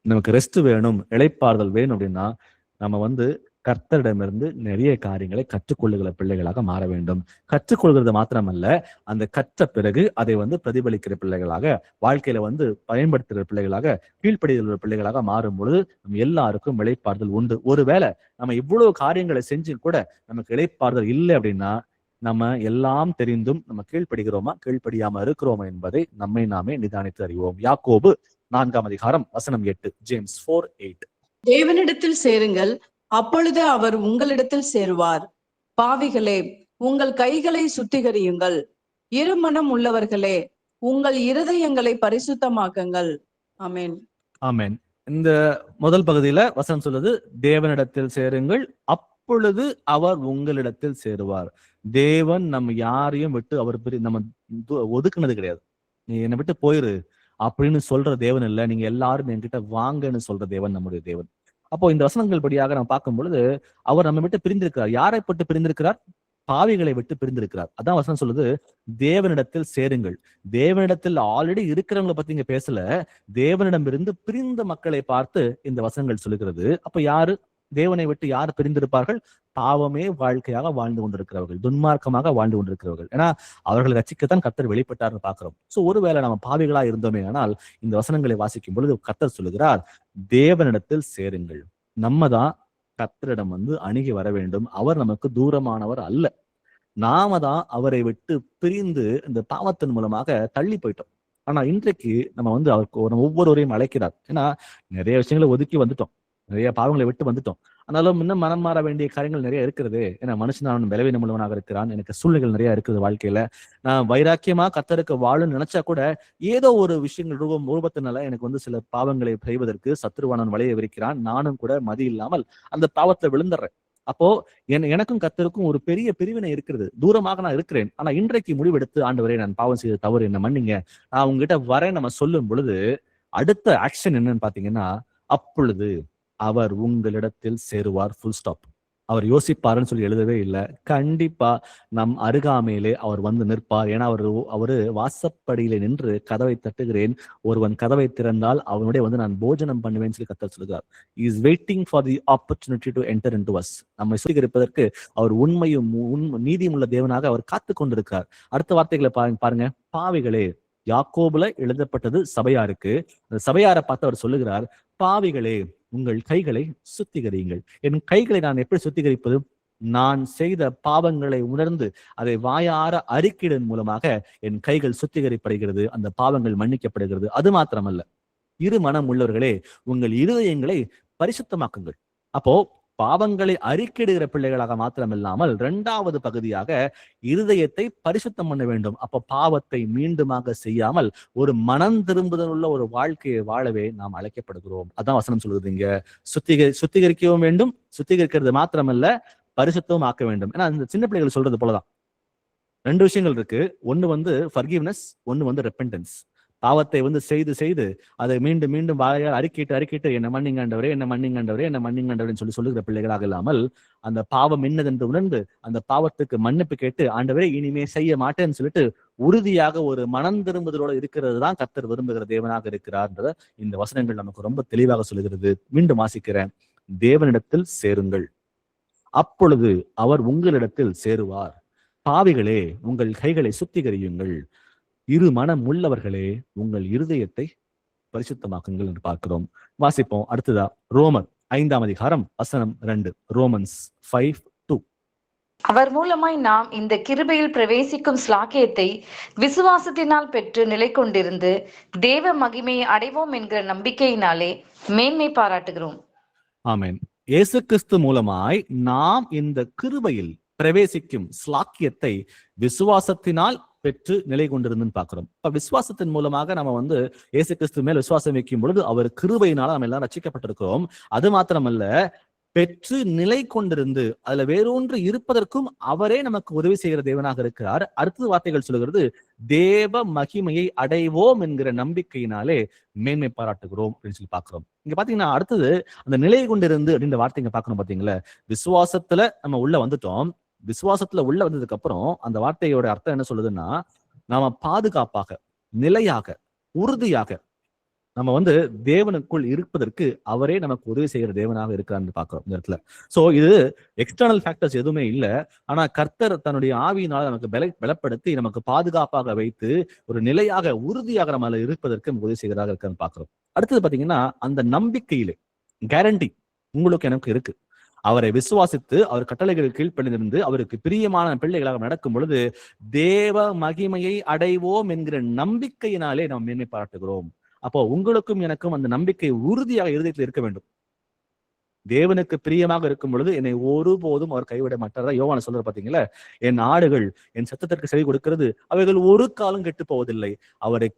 A: நமக்கு ரெஸ்ட் வேணும், இளைப்பாறுதல் வேணும் அப்படின்னா நம்ம கர்த்தரிடமிருந்து நிறைய காரியங்களை கற்றுக்கொள்ளுகிற பிள்ளைகளாக மாற வேண்டும். கற்றுக்கொள்கிறது மாத்திரமல்ல, அந்த கற்ற பிறகு அதை பிரதிபலிக்கிற பிள்ளைகளாக, வாழ்க்கையில பயன்படுத்துகிற பிள்ளைகளாக, கீழ்ப்படுகிற பிள்ளைகளாக மாறும் பொழுது நம்ம எல்லாருக்கும் இளைப்பாறுதல் உண்டு. ஒருவேளை நம்ம இவ்வளவு காரியங்களை செஞ்சு கூட நமக்கு இளைப்பாறுதல் இல்லை அப்படின்னா நம்ம எல்லாம் தெரிந்தும் நம்ம கீழ்ப்படுகிறோமா கீழ்ப்படியாம இருக்கிறோமா என்பதை நம்மை நாமே நிதானித்து அறிவோம். யாக்கோபு 4ஆம் அதிகாரம் வசனம் 8, ஜேம்ஸ் 4:8.
E: தேவனிடத்தில் சேருங்கள், அப்பொழுது அவர் உங்களிடத்தில் சேருவார். பாவிகளே, உங்கள் கைகளை சுத்திகரியுங்கள், இருமனம் உள்ளவர்களே, உங்கள் இருதயங்களை பரிசுத்தமாக்குங்கள். ஆமென்.
A: ஆமென். இந்த முதல் பகுதியில வசனம் சொல்லுது, தேவனிடத்தில் சேருங்கள், அப்பொழுது அவர் உங்களிடத்தில் சேருவார். தேவன் நம்ம யாரையும் விட்டு அவர் நம்ம ஒதுக்குனது கிடையாது. நீ என்னை விட்டு போயிரு அப்படின்னு சொல்ற தேவன் இல்ல, நீங்க எல்லாரும் என்கிட்ட வாங்கன்னு சொல்ற தேவன் நம்முடைய தேவன். அப்போ இந்த வசனங்கள் படியாக நம்ம பார்க்கும் பொழுது அவர் நம்ம விட்டு பிரிந்திருக்கிறார். யாரை விட்டு பிரிந்திருக்கிறார்? பாவிகளை விட்டு பிரிந்திருக்கிறார். அதான் வசனம் சொல்லுது, தேவனிடத்தில் சேருங்கள். தேவனிடத்தில் ஆல்ரெடி இருக்கிறவங்களை பத்தி இங்க பேசல, தேவனிடமிருந்து பிரிந்த மக்களை பார்த்து இந்த வசனங்கள் சொல்லுகிறது. அப்ப யாரு தேவனை விட்டு யார் பிரிந்திருப்பார்கள்? பாவமே வாழ்க்கையாக வாழ்ந்து கொண்டிருக்கிறவர்கள், துன்மார்க்கமாக வாழ்ந்து கொண்டிருக்கிறவர்கள். ஏன்னா அவர்களை ரட்சிக்கத்தான் கர்த்தர் வெளிப்பட்டார்னு பாக்குறோம். சோ ஒருவேளை நம்ம பாவிகளா இருந்தோமே ஆனால் இந்த வசனங்களை வாசிக்கும் பொழுது கர்த்தர் சொல்லுகிறார், தேவனிடத்தில் சேருங்கள். நம்ம தான் கர்த்தரிடம் அணுகி வர வேண்டும். அவர் நமக்கு தூரமானவர் அல்ல. நாம தான் அவரை விட்டு பிரிந்து இந்த பாவத்தின் மூலமாக தள்ளி போயிட்டோம். ஆனா இன்றைக்கு நம்ம அவருக்கு ஒவ்வொருவரையும் அழைக்கிறார். ஏன்னா நிறைய விஷயங்களை ஒதுக்கி வந்துட்டோம், நிறைய பாவங்களை விட்டு வந்துட்டோம். ஆனாலும் இன்னும் மனம் மாற வேண்டிய காரியங்கள் நிறைய இருக்குது. ஏன்னா மனுஷன் பலவீனம் உள்ளவனாக இருக்கிறான், எனக்கு சூழ்நிலைகள் நிறைய இருக்குது வாழ்க்கையில. நான் வைராக்கியமா கர்த்தருக்கு வாழும் நினைச்சா கூட ஏதோ ஒரு விஷயங்கள் ரூபத்தினால எனக்கு சில பாவங்களை செய்வதற்கு சத்துருவானன் வலையை விரிக்கிறான். நானும் கூட மதி இல்லாமல் அந்த பாவத்தை விழுந்துடுறேன். அப்போ எனக்கும் கர்த்தருக்கும் ஒரு பெரிய பிரிவினை இருக்கிறது. தூரமாக நான் இருக்கிறேன். ஆனா இன்றைக்கு முடிவெடுத்து, ஆண்டவரே நான் பாவம் செய்த தவறு என்ன மன்னிங்க, நான் உங்ககிட்ட வரேன் நம்ம சொல்லும் பொழுது அடுத்த ஆக்ஷன் என்னன்னு பாத்தீங்கன்னா, அப்பொழுது அவர் உங்களிடத்தில் சேருவார். Full stop. அவர் யோசிப்பாருன்னு சொல்லி எழுதவே இல்லை. கண்டிப்பா நம் அருகாமையிலே அவர் நிற்பார். ஏன்னா அவரு வாசப்படியில நின்று கதவை தட்டுகிறேன், ஒருவன் கதவை திறந்தால் அவனுடைய நான் போஜனம் பண்ணுவேன்னு சொல்லி கர்த்தர் சொல்லுகிறார். Is waiting for the opportunity to enter into us. நம்மை சுத்திகரிப்பதற்கு அவர் உண்மையும் நீதியும் உள்ள தேவனாக அவர் காத்து கொண்டிருக்கிறார். அடுத்த வார்த்தைகளை பாருங்க. பாவிகளே, யாக்கோபுல எழுதப்பட்டது சபையாருக்கு. அந்த சபையாரை பார்த்து அவர் சொல்லுகிறார், பாவிகளே, உங்கள் கைகளை சுத்திகரியுங்கள். என் கைகளை நான் எப்படி சுத்திகரிப்பது? நான் செய்த பாவங்களை உணர்ந்து அதை வாயார அறிக்கையின் மூலமாக என் கைகள் சுத்திகரிக்கப்படுகிறது, அந்த பாவங்கள் மன்னிக்கப்படுகிறது. அது மாத்திரமல்ல, இரு மனம் உள்ளவர்களே, உங்கள் இருதயங்களை பரிசுத்தமாக்குங்கள். அப்போ பாவங்களை அறிக்கையிடுகிற பிள்ளைகளாக மாத்திரமில்லாமல் 2வது பகுதியாக இருதயத்தை பரிசுத்தம் பண்ண வேண்டும். அப்ப பாவத்தை மீண்டுமாக செய்யாமல் ஒரு மனம் திரும்புதல் உள்ள ஒரு வாழ்க்கையை வாழவே நாம் அழைக்கப்படுகிறோம். அதான் வசனம் சொல்லுது இங்க. சுத்திகரிக்கவும் வேண்டும், சுத்திகரிக்கிறது மாத்திரமல்ல பரிசுத்தமும் ஆக்க வேண்டும். ஏன்னா இந்த சின்ன பிள்ளைகள் சொல்றது போலதான் 2 விஷயங்கள் இருக்கு. ஒண்ணு ஃபர்கிவ்னஸ், ஒண்ணு ரெப்பெண்டன்ஸ். பாவத்தை வந்து செய்து செய்து அதை மீண்டும் மீண்டும் வாயால் அறிக்கிட்டு என்ன மன்னிங்கண்டவரே, என்ன மன்னிங்கண்டவரே, என்ன மன்னிங்கண்டவரேன்னு சொல்லுகிற பிள்ளைகளாக இல்லாமல், அந்த பாவம் என்னதென்று உணர்ந்து அந்த பாவத்துக்கு மன்னிப்பு கேட்டு, ஆண்டவரே இனிமே செய்ய மாட்டேன்னு சொல்லிட்டு உறுதியாக ஒரு மனம் திரும்புதலோடு இருக்கிறது தான் கர்த்தர் விரும்புகிற தேவனாக இருக்கிறார்ன்றத இந்த வசனங்கள் நமக்கு ரொம்ப தெளிவாக சொல்லுகிறது. மீண்டும் வாசிக்கிறேன். தேவனிடத்தில் சேருங்கள், அப்பொழுது அவர் உங்களிடத்தில் சேருவார். பாவிகளே, உங்கள் கைகளை சுத்திகரியுங்கள், இரு மனம் உள்ளவர்களே, உங்கள் இருதயத்தை பரிசுத்தமாக்குங்கள் என்று பார்க்கிறோம். வாசிப்போம் அடுத்ததா ரோமர் 5ஆம் அதிகாரம் வசனம் 2. ரோமன்ஸ் 5:2.
B: அவர் மூலமாய் நாம் இந்த கிருபையில் பிரவேசிக்கும் ஸ்லாக்கியத்தை விசுவாசத்தினால் பெற்று நிலை கொண்டிருந்து தேவ மகிமையை அடைவோம் என்கிற நம்பிக்கையினாலே மேன்மை பாராட்டுகிறோம்.
A: ஆமென். இயேசு கிறிஸ்து மூலமாய் நாம் இந்த கிருபையில் பிரவேசிக்கும் ஸ்லாக்கியத்தை விசுவாசத்தினால் பெற்று நிலை கொண்டிருந்துன்னு பார்க்கிறோம். இப்ப விசுவாசத்தின் மூலமாக நம்ம வந்து இயேசு கிறிஸ்து மேல் விசுவாசம் வைக்கும் பொழுது அவர் கிருபையினால நம்ம எல்லாம் ரட்சிக்கப்பட்டிருக்கிறோம். அது மாத்திரமல்ல, பெற்று நிலை கொண்டிருந்து அதுல வேறொன்று இருப்பதற்கும் அவரே நமக்கு உதவி செய்கிற தேவனாக இருக்கிறார். அடுத்த வார்த்தைகள் சொல்லுகிறது, தேவ மகிமையை அடைவோம் என்கிற நம்பிக்கையினாலே மேன்மை பாராட்டுகிறோம் அப்படின்னு சொல்லி பாக்குறோம். இங்க பாத்தீங்கன்னா அடுத்தது அந்த நிலை கொண்டிருந்து அப்படின்ற வார்த்தைங்க பார்க்கணும். பாத்தீங்களா, விசுவாசத்துல நம்ம உள்ள வந்துட்டோம். விசுவாசத்துல உள்ள வந்ததுக்கு அப்புறம் அந்த வார்த்தையோட அர்த்தம் என்ன சொல்லுதுன்னா, நாம பாதுகாப்பாக, நிலையாக, உறுதியாக நம்ம வந்து தேவனுக்குள் இருப்பதற்கு அவரே நமக்கு உதவி செய்கிற தேவனாக இருக்கிறான்னு பார்க்கிறோம் இந்த இடத்துல. சோ இது எக்ஸ்டர்னல் ஃபேக்டர்ஸ் எதுவுமே இல்லை. ஆனா கர்த்தர் தன்னுடைய ஆவியினால் நமக்கு பலப்படுத்தி நமக்கு பாதுகாப்பாக வைத்து ஒரு நிலையாக, உறுதியாக நம்ம இருப்பதற்கு உதவி செய்கிறதாக இருக்கான்னு பார்க்கிறோம். அடுத்தது பாத்தீங்கன்னா, அந்த நம்பிக்கையிலே கேரண்டி உங்களுக்கு எனக்கு இருக்கு. அவரை விசுவாசித்து அவர் கட்டளைகள் கீழ்ப்பணிந்திருந்து அவருக்கு பிரியமான பிள்ளைகளாக நடக்கும் பொழுது தேவ மகிமையை அடைவோம் என்கிற நம்பிக்கையினாலே நாம் மேன்மை பாராட்டுகிறோம். அப்போ உங்களுக்கும் எனக்கும் அந்த நம்பிக்கை உறுதியாக இருதயத்தில் இருக்க வேண்டும். தேவனுக்கு பிரியமாக இருக்கும் பொழுது என்னை ஒருபோதும் அவர் கைவிட மாட்டார். யோவான் சொல்ற பாத்தீங்களா, என் ஆடுகள் என் சத்தத்திற்கு செவி கொடுக்கிறது, அவைகள் ஒரு காலம் கெட்டு போவதில்லை. அவரு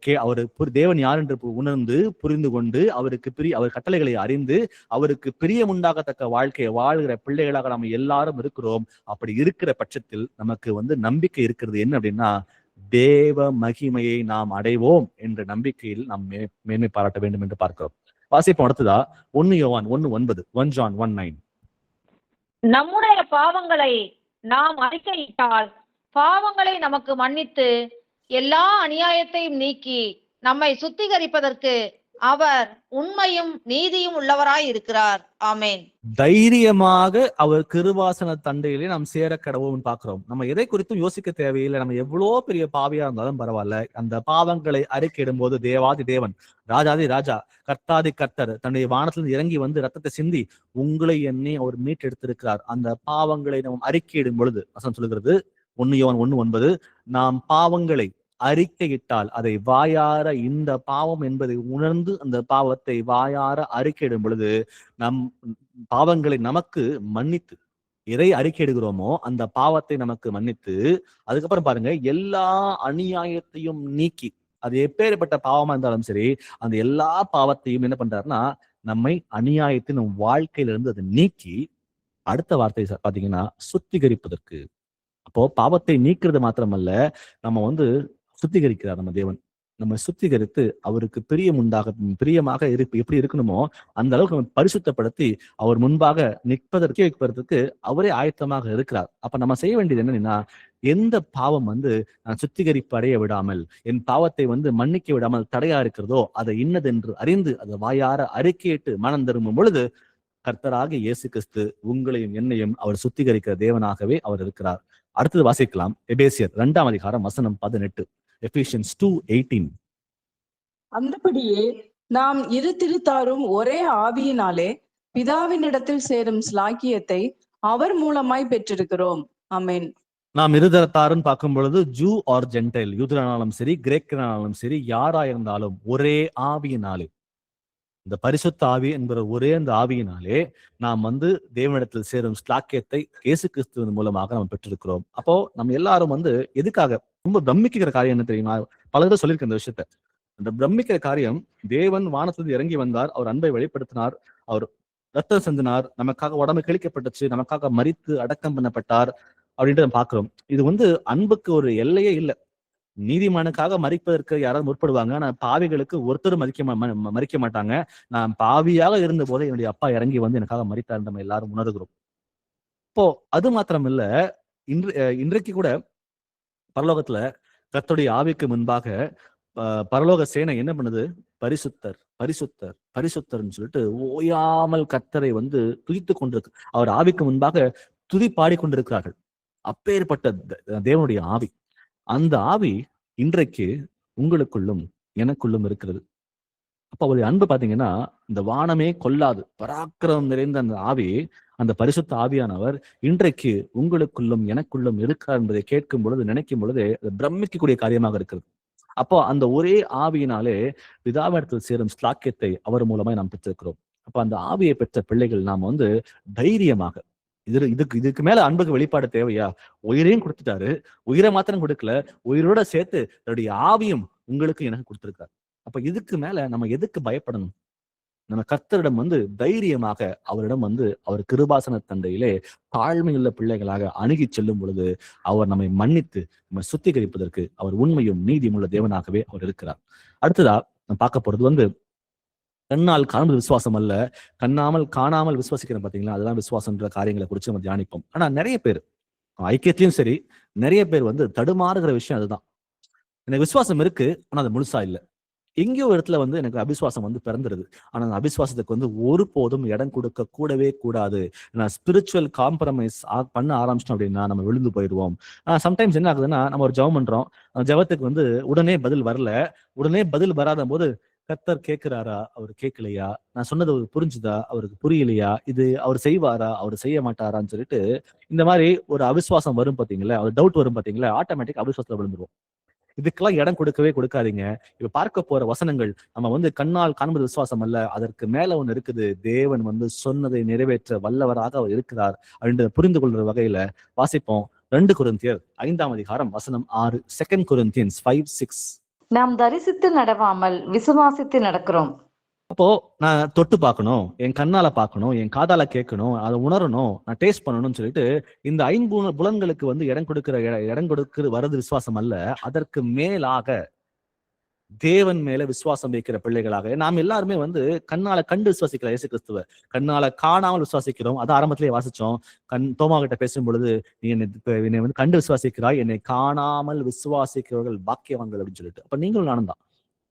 A: தேவன் யார் என்று உணர்ந்து புரிந்து கொண்டு அவர் கட்டளைகளை அறிந்து அவருக்கு பிரியம் உண்டாகத்தக்க வாழ்க்கையை வாழ்கிற பிள்ளைகளாக நம்ம எல்லாரும் இருக்கிறோம். அப்படி இருக்கிற பட்சத்தில் நமக்கு வந்து நம்பிக்கை இருக்கிறது என்ன அப்படின்னா, தேவ மகிமையை நாம் அடைவோம் என்ற நம்பிக்கையில் நாம் மேன்மை பாராட்ட வேண்டும் என்று பார்க்கிறோம். வாசிப்போம் அடுத்ததா 1 யோவான் 1:9. 1 John 1:9.
C: நம்முடைய பாவங்களை நாம் அறிக்கையிட்டால் பாவங்களை நமக்கு மன்னித்து எல்லா அநியாயத்தையும் நீக்கி நம்மை சுத்திகரிப்பதற்கு அவர் உண்மையும் நீதியும் உள்ளவராய் இருக்கிறார். ஆமென்.
A: தைரியமாக அவர் கிருபாசன தண்டையிலே நாம் சேர கடவுள்னு பார்க்கிறோம். நம்ம எதை குறித்தும் யோசிக்க தேவையில்லை. நம்ம எவ்வளவு பெரிய பாவியா இருந்தாலும் பரவாயில்ல, அந்த பாவங்களை அறிக்கையிடும் போது தேவாதி தேவன், ராஜாதி ராஜா, கர்த்தாதி கர்த்தர் தன்னுடைய வானத்திலிருந்து இறங்கி வந்து ரத்தத்தை சிந்தி உங்களை என்னை அவர் மீட்டெடுத்திருக்கிறார். அந்த பாவங்களை நாம் அறிக்கையிடும் பொழுது வசனம் சொல்லுகிறது 1 யோவான் 1:9, நாம் பாவங்களை அறிக்கையிட்டால் அதை வாயார, இந்த பாவம் என்பதை உணர்ந்து அந்த பாவத்தை வாயார அறிக்கையிடும் பொழுது நம் பாவங்களை நமக்கு மன்னித்து, எதை அறிக்கையிடுகிறோமோ அந்த பாவத்தை நமக்கு மன்னித்து, அதுக்கப்புறம் பாருங்க, எல்லா அநியாயத்தையும் நீக்கி, அது எப்பேற்பட்ட பாவமா இருந்தாலும் சரி, அந்த எல்லா பாவத்தையும் என்ன பண்றாருன்னா நம்மை அநியாயத்தின் வாழ்க்கையிலிருந்து அதை நீக்கி, அடுத்த வார்த்தை பாத்தீங்கன்னா சுத்திகரிப்பதற்கு. அப்போ பாவத்தை நீக்கிறது மாத்திரமல்ல, நம்ம வந்து சுத்திகரிக்கிறார் நம்ம தேவன். நம்ம சுத்திகரித்து அவருக்கு பிரியமாக எப்படி இருக்கணுமோ அந்த அளவுக்கு நம்ம பரிசுத்தப்படுத்தி அவர் முன்பாக வைப்பதற்கு அவரே ஆயத்தமாக இருக்கிறார். அப்ப நம்ம செய்ய வேண்டியது என்னன்னா, எந்த பாவம் வந்து நான் சுத்திகரிப்பு அடைய விடாமல், என் பாவத்தை வந்து மன்னிக்க விடாமல் தடையா இருக்கிறதோ அதை இன்னதென்று அறிந்து அதை வாயார அறிக்கையிட்டு மனம் திரும்பும் பொழுது கர்த்தராகிய இயேசு கிறிஸ்து உங்களையும் என்னையும் அவர் சுத்திகரிக்கிற தேவனாகவே அவர் இருக்கிறார். அடுத்தது வாசிக்கலாம், எபேசியர் 2ஆம் அதிகாரம் வசனம் 18. எபேசியன்ஸ் 2:18.
E: அந்தபடியே நாம் திருத்தாரும் ஒரே ஆவியினாலே பிதாவினிடத்தில் சேரும் ஸ்லாக்கியத்தை அவர் மூலமாய் பெற்றிருக்கிறோம். ஆமென்.
A: நாம் இருதரத்தாருன்னு பார்க்கும் பொழுது ஜூ ஆர் ஜென்டைல், யூதரானாலும் சரி கிரேக்கரானாலும் சரி, யாரா இருந்தாலும் ஒரே ஆவியினாலே, இந்த பரிசுத்த ஆவி என்கிற ஒரே அந்த ஆவியினாலே நாம் வந்து தேவனிடத்தில் சேரும் ஸ்லாக்கியத்தை இயேசு கிறிஸ்துவின் மூலமாக நம்ம பெற்றிருக்கிறோம். அப்போ நம்ம எல்லாரும் வந்து எதுக்காக ரொம்ப பிரமிக்கிற காரியம் என்ன தெரியுமா? பல தடவை சொல்லியிருக்க இந்த விஷயத்த. அந்த பிரமிக்கிற காரியம், தேவன் வானத்திலிருந்து இறங்கி வந்தார், அவர் அன்பை வெளிப்படுத்தினார், அவர் ரத்தம் சிந்தினார், நமக்காக உடம்பு கிழிக்கப்பட்டுச்சு, நமக்காக மரித்து அடக்கம் பண்ணப்பட்டார் அப்படின்ட்டு நம்ம பாக்குறோம். இது வந்து அன்புக்கு ஒரு எல்லையே இல்லை. நீதிமானுக்காக மறிப்பதற்கு யாராவது முற்படுவாங்க, ஆனா பாவிகளுக்கு ஒருத்தரும் மறிக்க மாட்டாங்க. நான் பாவியாக இருந்த போதே என்னுடைய அப்பா இறங்கி வந்து எனக்காக மறித்தார், நம்ம எல்லாரும் உணர்கிறோம். இப்போ அது மாத்திரம் இல்ல, இன்றைக்கு கூட பரலோகத்துல கர்த்தருடைய ஆவிக்கு முன்பாக பரலோக சேனை என்ன பண்ணுது? பரிசுத்தர் பரிசுத்தர் பரிசுத்தர்ன்னு சொல்லிட்டு ஓயாமல் கர்த்தரை வந்து துதித்து கொண்டிருக்கு. அவர் ஆவிக்கு முன்பாக துதி பாடிக்கொண்டிருக்கிறார்கள். அப்பேற்பட்ட தேவனுடைய ஆவி, அந்த ஆவி இன்றைக்கு உங்களுக்குள்ளும் எனக்குள்ளும் இருக்கிறது. அப்ப அவருடைய அன்பு பாத்தீங்கன்னா, இந்த வானமே கொல்லாது பராக்கிரமம் நிறைந்த அந்த ஆவி, அந்த பரிசுத்த ஆவியானவர் இன்றைக்கு உங்களுக்குள்ளும் எனக்குள்ளும் இருக்கிறார் என்பதை கேட்கும் பொழுது, நினைக்கும் பொழுது அது பிரமிக்கக்கூடிய காரியமாக இருக்கிறது. அப்போ அந்த ஒரே ஆவியினாலே பிதாவிடத்தில் சேரும் ஸ்லாக்கியத்தை அவர் மூலமாய் நாம் பெற்றிருக்கிறோம். அப்ப அந்த ஆவியை பெற்ற பிள்ளைகள் நாம் வந்து தைரியமாக, இதுக்கு மேல அன்புக்கு வெளிப்பாடு தேவையா? உயிரையும் கொடுத்துட்டாரு, உயிரை மாத்திரம் கொடுக்கல, உயிரோட சேர்த்து தன்னுடைய ஆவியும் உங்களுக்கு எனக்கு கொடுத்திருக்காரு. அப்ப இதுக்கு மேல நம்ம எதுக்கு பயப்படணும்? நம்ம கர்த்தரிடம் வந்து தைரியமாக அவரிடம் வந்து அவர் கிருபாசன தண்டையிலே தாழ்மையுள்ள பிள்ளைகளாக அணுகி செல்லும் பொழுது அவர் நம்மை மன்னித்து நம்ம சுத்திகரிப்பதற்கு அவர் உண்மையும் நீதியும் உள்ள தேவனாகவே அவர் இருக்கிறார். அடுத்ததா நம்ம பார்க்க போறது வந்து கண்ணால் காண்பது விசுவாசம் அல்ல, காணாமல் விசுவாசிக்கிறோம் பாத்தீங்களா, அதெல்லாம் விசுவாசம்ன்ற காரியங்களை குறித்து நம்ம தியானிப்போம். ஆனா நிறைய பேர் ஐக்கியத்திலையும் சரி, நிறைய பேர் வந்து தடுமாறுகிற விஷயம் அதுதான். எனக்கு விசுவாசம் இருக்கு, ஆனா அது முழுசா இல்லை. எங்கேயோ இடத்துல வந்து எனக்கு அபிசுவாசம் வந்து பிறந்துருது, ஆனா அந்த அபிசுவாசத்துக்கு வந்து ஒருபோதும் இடம் கொடுக்க கூடவே கூடாது. நான் ஸ்பிரிச்சுவல் காம்ப்ரமைஸ் பண்ண ஆரம்பிச்சிட்டோம் அப்படின்னா நம்ம விழுந்து போயிடுவோம். சம்டைம்ஸ் என்ன ஆகுதுன்னா, நம்ம ஒரு ஜெபம் பண்றோம், ஜெபத்துக்கு வந்து உடனே பதில் வரல. உடனே பதில் வராத போது கர்த்தர் கேட்கிறாரா, அவர் கேட்கலையா, நான் சொன்னது அவருக்கு புரிஞ்சுதா, அவருக்கு புரியலையா, இது அவர் செய்வாரா, அவர் செய்ய மாட்டாரான்னு சொல்லிட்டு இந்த மாதிரி ஒரு அவிசுவாசம் வரும் பாத்தீங்களா, ஒரு டவுட் வரும் பாத்தீங்களா, ஆட்டோமேட்டிக் அவிசுவாசத்துல விழுந்துருவோம். இதுக்கெல்லாம் இடம் கொடுக்கவே கொடுக்காதீங்க. இப்ப பார்க்க போற வசனங்கள் நம்ம வந்து கண்ணால் காண்பது விசுவாசம் அல்ல, அதற்கு மேல ஒண்ணு இருக்குது. தேவன் வந்து சொன்னதை நிறைவேற்ற வல்லவராக அவர் இருக்கிறார் அப்படின்றத புரிந்து கொள்ற வகையில வாசிப்போம். 2 கொரிந்தியர் 5ஆம் அதிகாரம் வசனம் 6. 2 Corinthians 5:6.
B: நாம் தரிசித்து நடவாமல் விசுவாசித்து நடக்கிறோம்.
A: அப்போ நான் தொட்டு பார்க்கணும், என் கண்ணால பார்க்கணும், என் காதால கேட்கணும், அதை உணரணும், நான் டேஸ்ட் பண்ணணும்னு சொல்லிட்டு இந்த 5 புலன்களுக்கு வந்து இடம் கொடுக்கிற வரது விசுவாசம் அல்ல. அதற்கு மேலாக தேவன் மேல விசுவாசம் வைக்கிற பிள்ளைகளாக நாம் எல்லாருமே வந்து கண்ணால கண்டு விசுவாசிக்கலாம் இயேசு கிறிஸ்துவ, கண்ணால காணாமல் விசுவாசிக்கிறோம். அது ஆரம்பத்திலேயே வாசிச்சோம். தோமா கிட்ட பேசும் பொழுது, நீ என்னை வந்து கண்டு விசுவாசிக்கிறாய், என்னை காணாமல் விசுவாசிக்கிறவர்கள் பாக்கியவான்கள் அப்படின்னு சொல்லிட்டு. அப்ப நீங்களும் நானும் தான்.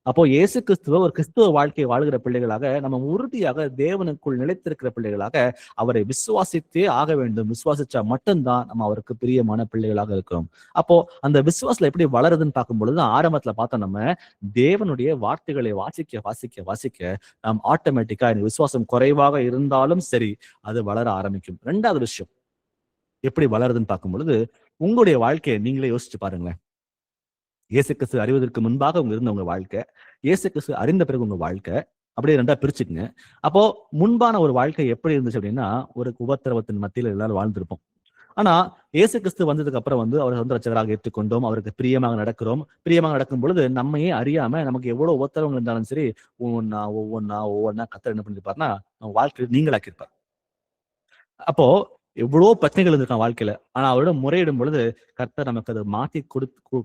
A: அப்போ இயேசு கிறிஸ்துவ ஒரு கிறிஸ்துவ வாழ்க்கையை வாழ்கிற பிள்ளைகளாக, நம்ம உறுதியாக தேவனுக்குள் நிலைத்திருக்கிற பிள்ளைகளாக அவரை விசுவாசித்தே ஆக வேண்டும். விசுவாசிச்சா மட்டும்தான் நம்ம அவருக்கு பிரியமான பிள்ளைகளாக இருக்கிறோம். அப்போ அந்த விசுவாசத்துல எப்படி வளருதுன்னு பார்க்கும் பொழுது, ஆரம்பத்துல பார்த்தோம், நம்ம தேவனுடைய வார்த்தைகளை வாசிக்க வாசிக்க வாசிக்க நாம் ஆட்டோமேட்டிக்கா இந்த விசுவாசம் குறைவாக இருந்தாலும் சரி அது வளர ஆரம்பிக்கும். 2வது விஷயம் எப்படி வளருதுன்னு பார்க்கும் பொழுது, உங்களுடைய வாழ்க்கையை நீங்களே யோசிச்சு பாருங்களேன். இயேசு கிறிஸ்து அறிவதற்கு முன்பாக இருந்த உங்க வாழ்க்கை, இயேசு கிறிஸ்து அறிந்த பிறகு உங்க வாழ்க்கை, அப்படியே 2ஆ பிரிச்சுக்குங்க. அப்போ முன்பான ஒரு வாழ்க்கை எப்படி இருந்துச்சு அப்படின்னா, ஒரு உபத்திரவத்தின் மத்தியில எல்லாரும் வாழ்ந்திருப்போம். ஆனா இயேசு கிறிஸ்து வந்ததுக்கு அப்புறம் வந்து அவரை சொந்த ரட்சகராக ஏற்றுக்கொண்டோம், அவருக்கு பிரியமாக நடக்கிறோம். பிரியமாக நடக்கும் பொழுது நம்மையே அறியாம நமக்கு எவ்வளவு உபத்திரவங்கள் இருந்தாலும் சரி, ஒவ்வொன்னா கர்த்தர் என்ன பண்ணிருப்பாருன்னா நம்ம வாழ்க்கையை நீங்களாக்கியிருப்பார். அப்போ எவ்வளவோ பிரச்சனைகள் இருந்திருக்கான் வாழ்க்கையில, ஆனா அவரோட முறையிடும் பொழுது கர்த்தர் நமக்கு அதை மாத்தி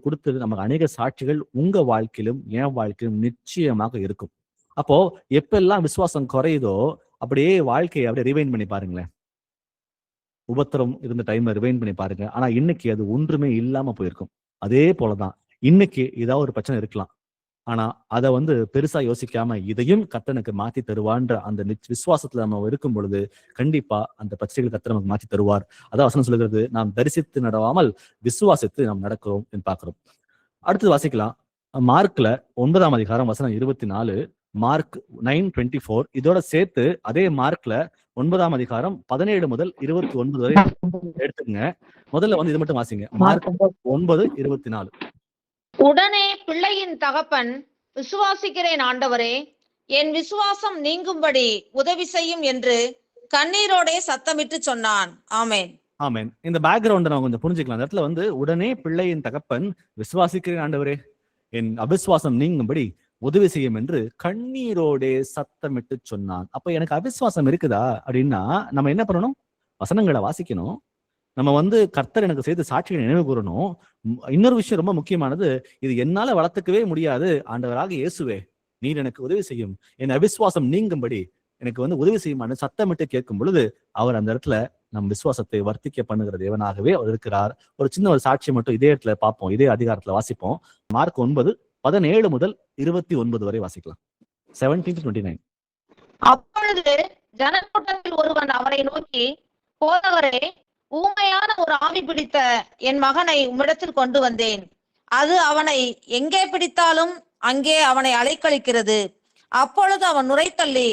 A: கொடுத்தது நமக்கு அநேக சாட்சிகள் உங்க வாழ்க்கையிலும் என் வாழ்க்கையிலும் நிச்சயமாக இருக்கும். அப்போ எப்பெல்லாம் விசுவாசம் குறையுதோ அப்படியே வாழ்க்கையை அப்படியே ரிவைண்ட் பண்ணி பாருங்களேன். உபத்திரம் இருந்த டைம்ல ரிவைண்ட் பண்ணி பாருங்க. ஆனா இன்னைக்கு அது ஒன்றுமே இல்லாம போயிருக்கும். அதே போலதான் இன்னைக்கு ஏதாவது ஒரு பிரச்சனை இருக்கலாம், ஆனா அதை வந்து பெருசா யோசிக்காம இதையும் கர்த்தனுக்கு மாத்தி தருவான்ற அந்த விசுவாசத்துல நம்ம இருக்கும் பொழுது கண்டிப்பா அந்த பிரச்சனைகள் கர்த்தர் நமக்கு மாத்தி தருவார். அதான் வசனம் சொல்லுகிறது, நாம் தரிசித்து நடவாமல் விசுவாசித்து நாம் நடக்கிறோம் என்று பார்க்கிறோம். அடுத்தது வாசிக்கலாம். மார்க்ல 9ஆம் அதிகாரம் வசனம் 24, மார்க் 9:24. இதோட சேர்த்து அதே மார்க்ல 9ஆம் அதிகாரம் 17 முதல் 29 வரை எடுத்துக்கங்க. முதல்ல வந்து இது மட்டும் வாசிங்க. மார்க் 9:24.
C: உடனே பிள்ளையின் தகப்பன், விசுவாசிக்கிறேன் ஆண்டவரே, என் விசுவாசம் நீங்கும்படி உதவி செய்யும் என்று கண்ணீரோடே சத்தமிட்டு சொன்னான். ஆமென்.
A: ஆமென். இந்த பேக்ரவுண்ட் நம்ம கொஞ்சம் புரிஞ்சுக்கலாம். அந்த இடத்துல வந்து உடனே பிள்ளையின் தகப்பன், விசுவாசிக்கிறேன் ஆண்டவரே, என் அவிசுவாசம் நீங்கும்படி உதவி செய்யும் என்று கண்ணீரோடே சத்தமிட்டு சொன்னான். அப்ப எனக்கு அவிசுவாசம் இருக்குதா அப்படின்னா நம்ம என்ன பண்ணணும்? வசனங்களை வாசிக்கணும், நம்ம வந்து கர்த்தர் எனக்கு செய்த சாட்சியை நினைவு கூறணும். இன்னொரு விஷயம் ரொம்ப முக்கியமானது, இது என்னால வளர்த்துக்கவே முடியாது ஆண்டவராக இயேசுவே, நீர் எனக்கு உதவி செய்யும், என் அவிசுவாசம் நீங்கும்படி எனக்கு வந்து உதவி செய்யுமான்னு சத்தமிட்டு கேட்கும் பொழுது அவர் அந்த இடத்துல நம் விசுவாசத்தை வர்த்திக்க பண்ணுகிற தேவனாகவே அவர் இருக்கிறார். ஒரு சின்ன ஒரு சாட்சி மட்டும் இதே இடத்துல பார்ப்போம், இதே அதிகாரத்துல வாசிப்போம். மார்க் 9:17 முதல் 29 வரை வாசிக்கலாம். 17-29.
C: அப்பொழுது ஜனக்கூட்டத்தில் ஒருவன் அவரை நோக்கி, போதகரே, ஊமையான ஒரு ஆவி பிடித்த என் மகனை உம்மிடத்தில் கொண்டு வந்தேன். அது அவனை எங்கே பிடித்தாலும் அங்கே அவனை அலைக்கழிக்கிறது. அப்பொழுது அவன் நுரைத்தள்ளி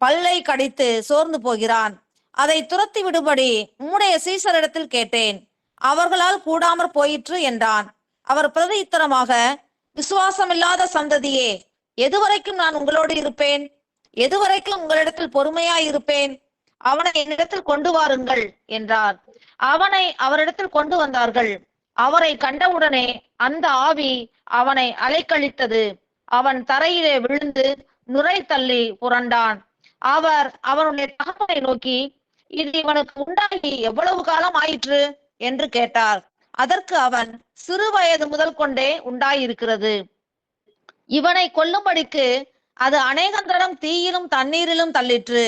C: பல்லை கடித்து சோர்ந்து போகிறான். அதை துரத்தி விடுபடி உம்முடைய சீசரிடத்தில் கேட்டேன், அவர்களால் கூடாமற் போயிற்று என்றான். அவர் பிரதியுத்தரமாக, விசுவாசமில்லாத சந்ததியே, எதுவரைக்கும் நான் உங்களோடு இருப்பேன்? எதுவரைக்கும் உங்களிடத்தில் பொறுமையாய் இருப்பேன்? அவனை என்னிடத்தில் கொண்டு வாருங்கள் என்றார். அவனை அவரிடத்தில் கொண்டு வந்தார்கள். அவரை கண்டவுடனே அந்த ஆவி அவனை அலைக்கழித்தது. அவன் தரையிலே விழுந்து நுரை தள்ளி புரண்டான். அவர் அவனுடைய தகப்பனை நோக்கி, இது இவனுக்கு உண்டாகி எவ்வளவு காலம் ஆயிற்று என்று கேட்டார். அதற்கு அவன், சிறு வயது முதல் கொண்டே உண்டாயிருக்கிறது. இவனை கொல்லும்படிக்கு அது அநேகந்தரம் தீயிலும் தண்ணீரிலும் தள்ளிற்று.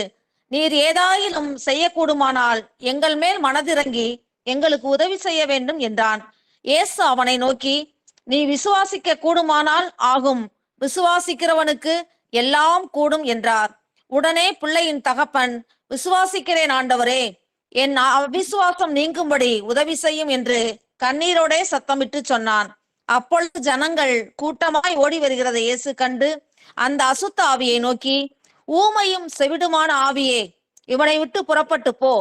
C: நீர் ஏதாயிலும் செய்யக்கூடுமானால் எங்கள் மேல் மனதிறங்கி எங்களுக்கு உதவி செய்ய வேண்டும் என்றான். இயேசு அவனை நோக்கி, நீ விசுவாசிக்க கூடுமானால் ஆகும், விசுவாசிக்கிறவனுக்கு எல்லாம் கூடும் என்றார். உடனே பிள்ளையின் தகப்பன், விசுவாசிக்கிறேன் ஆண்டவரே, என் அவிசுவாசம் நீங்கும்படி உதவி செய்யும் என்று கண்ணீரோடே சத்தமிட்டு சொன்னான். அப்பொழுது ஜனங்கள் கூட்டமாய் ஓடி வருகிறதை இயேசு கண்டு அந்த அசுத்த ஆவியை நோக்கி, ஊமையும் செவிடுமான ஆவியே, இவனை விட்டு புறப்பட்டு போ,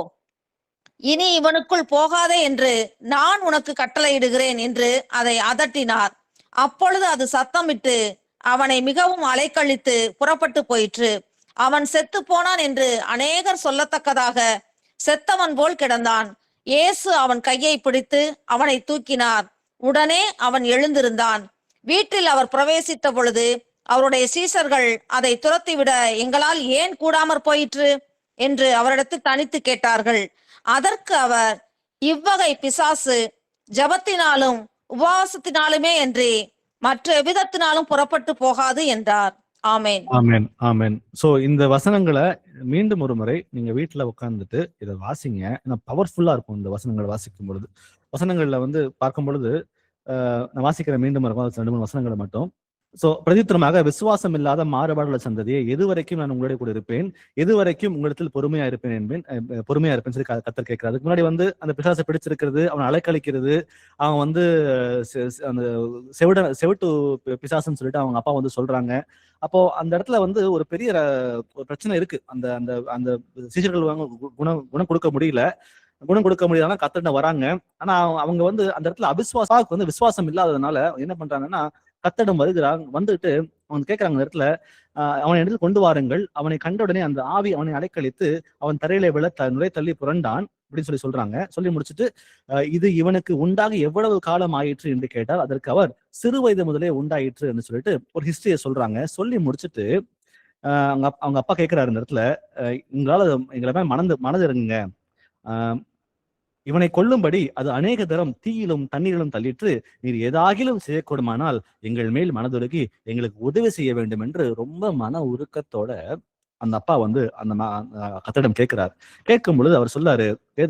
C: இனி இவனுக்குள் போகாதே என்று நான் உனக்கு கட்டளையிடுகிறேன் என்று அதை அதட்டினார். அப்பொழுது அது சத்தமிட்டு அவனை மிகவும் அலைக்கழித்து புறப்பட்டு போயிற்று. அவன் செத்து போனான் என்று அநேகர் சொல்லத்தக்கதாக செத்தவன் போல் கிடந்தான். இயேசு அவன் கையை பிடித்து அவனை தூக்கினார். உடனே அவன் எழுந்திருந்தான். வீட்டில் அவர் பிரவேசித்த பொழுது அவருடைய சீசர்கள் அதை துரத்திவிட எங்களால் ஏன் கூடாமற் போயிற்று என்று அவரிடத்தில் தனித்து கேட்டார்கள். அதற்கு அவர், இவ்வகை பிசாசு ஜபத்தினாலும் உபவாசத்தினாலுமே என்று மற்ற எவ்விதத்தினாலும் புறப்பட்டு போகாது என்றார். ஆமேன்.
A: ஆமேன், ஆமேன். சோ இந்த வசனங்களை மீண்டும் ஒரு முறை நீங்க வீட்டுல உட்கார்ந்துட்டு இதை வாசிங்க. ஏன்னா பவர்ஃபுல்லா இருக்கும் இந்த வசனங்களை வாசிக்கும் பொழுது. வசனங்கள்ல வந்து பார்க்கும் பொழுது நான் வாசிக்கிற மீண்டும் இருக்கும் 2-3 வசனங்களை மட்டும். சோ பிரதித்திரமாக, விசுவாசம் இல்லாத மாறுபாடுள்ள சந்ததியை, எதுவரைக்கும் நான் உங்களுடைய கூட இருப்பேன், எதுவரைக்கும் உங்களிடத்தில் பொறுமையா இருப்பேன் என்பேன், பொறுமையா இருப்பேன்னு சொல்லி கர்த்தர் கேட்கிறார். அதுக்கு முன்னாடி வந்து அந்த பிசாசை பிடிச்சிருக்கிறது, அவனை அலைக்கழிக்கிறது, அவன் வந்து அந்த செவிட்டு பிசாசுன்னு சொல்லிட்டு அவங்க அப்பா வந்து சொல்றாங்க. அப்போ அந்த இடத்துல வந்து ஒரு பெரிய ஒரு பிரச்சனை இருக்கு. அந்த அந்த அந்த சீசர்கள் குணம் கொடுக்க முடியல. குணம் கொடுக்க முடியாதுன்னா கர்த்தர்ட்ட வராங்க. ஆனா அவங்க வந்து அந்த இடத்துல அவிசுவாசாவுக்கு வந்து விசுவாசம் இல்லாததுனால என்ன பண்றாங்கன்னா, கர்த்தரிடம் வருகிறாங்க. வந்துட்டு அவங்க கேட்கறாங்க, அந்த இடத்துல அவனை இடத்துல கொண்டு வாருங்கள். அவனை கண்ட உடனே அந்த ஆவி அவனை அலைக்கழித்து அவன் தரையில விழ நுரை தள்ளி புரண்டான் அப்படின்னு சொல்றாங்க. சொல்லி முடிச்சுட்டு, இது இவனுக்கு உண்டாகி எவ்வளவு காலம் ஆயிற்று என்று கேட்டால் அதற்கு அவர், சிறு வயது முதலே உண்டாயிற்று என்று சொல்லிட்டு ஒரு ஹிஸ்டரியை சொல்றாங்க. சொல்லி முடிச்சுட்டு அவங்க அப்பா கேட்கிறாரு இந்த இடத்துல, எங்களை மனது இறங்குங்க, இவனை கொல்லும்படி அது அநேக தரம் தீயிலும் தண்ணீரிலும் தள்ளிற்று. நீர் ஏதாகிலும் செய்யக்கூடுமானால் எங்கள் மேல் மனதுருகி எங்களுக்கு உதவி செய்ய வேண்டும் என்று ரொம்ப மன உருக்கத்தோட அந்த அப்பா வந்து அந்த கர்த்தரிடம் கேட்கிறார். கேட்கும் பொழுது அவர் சொல்லாரு,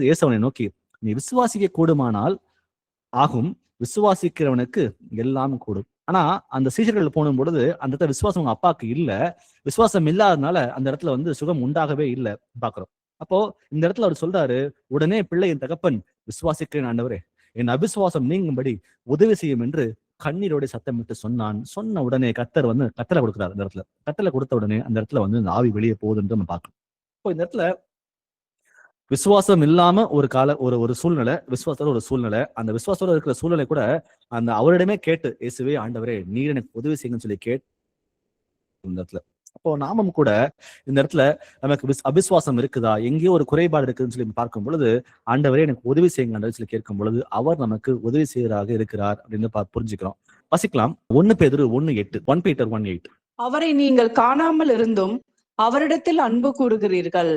A: இயேசுவை நோக்கி, நீ விசுவாசிக்க கூடுமானால் ஆகும், விசுவாசிக்கிறவனுக்கு எல்லாம் கூடும். ஆனா அந்த சீசர்கள் போனும் பொழுது அந்த இடத்துல விசுவாசம் அவங்க அப்பாவுக்கு இல்ல. விசுவாசம் இல்லாததுனால அந்த இடத்துல வந்து சுகம் உண்டாகவே இல்லை பாக்குறோம். அப்போ இந்த இடத்துல அவர் சொல்றாரு, உடனே பிள்ளையின் தகப்பன், விசுவாசிக்கிறேன் ஆண்டவரே, என் அவிசுவாசம் நீங்கும்படி உதவி செய்யும் என்று கண்ணீரோட சத்தமிட்டு சொன்னான். சொன்ன உடனே கர்த்தர் வந்து கட்டளை கொடுக்குறாரு. அந்த இடத்துல கட்டளை கொடுத்த உடனே அந்த இடத்துல வந்து இந்த ஆவி வெளியே போகுதுன்னு நம்ம பார்க்கணும். இப்போ இந்த இடத்துல விசுவாசம் இல்லாம ஒரு சூழ்நிலை, விசுவாசத்தோட ஒரு சூழ்நிலை, அந்த விசுவாசத்தோட இருக்கிற சூழ்நிலை கூட அந்த அவரிடமே கேட்டு, இயேசுவே ஆண்டவரே நீர் எனக்கு உதவி செய்யுங்கன்னு சொல்லி கேட்டு இந்த இடத்துல. அப்போ நாமும் கூட இந்த இடத்துல நமக்கு அவிசுவாசம் இருக்குதா, எங்கேயோ ஒரு குறைபாடு இருக்குதுன்னு சொல்லி பார்க்கும் பொழுது, ஆண்டவரே எனக்கு உதவி செய்யுங்க ஆண்டவரே சொல்லி கேட்கும் பொழுது அவர் நமக்கு உதவி செய்யறாக இருக்கிறார் அப்படின்னு புரிஞ்சுக்கிறோம். வாசிக்கலாம். 1 பேதுரு 1:8.
E: அவரை நீங்கள் காணாமல் இருந்தும் அவரிடத்தில் அன்பு கூறுகிறீர்கள்.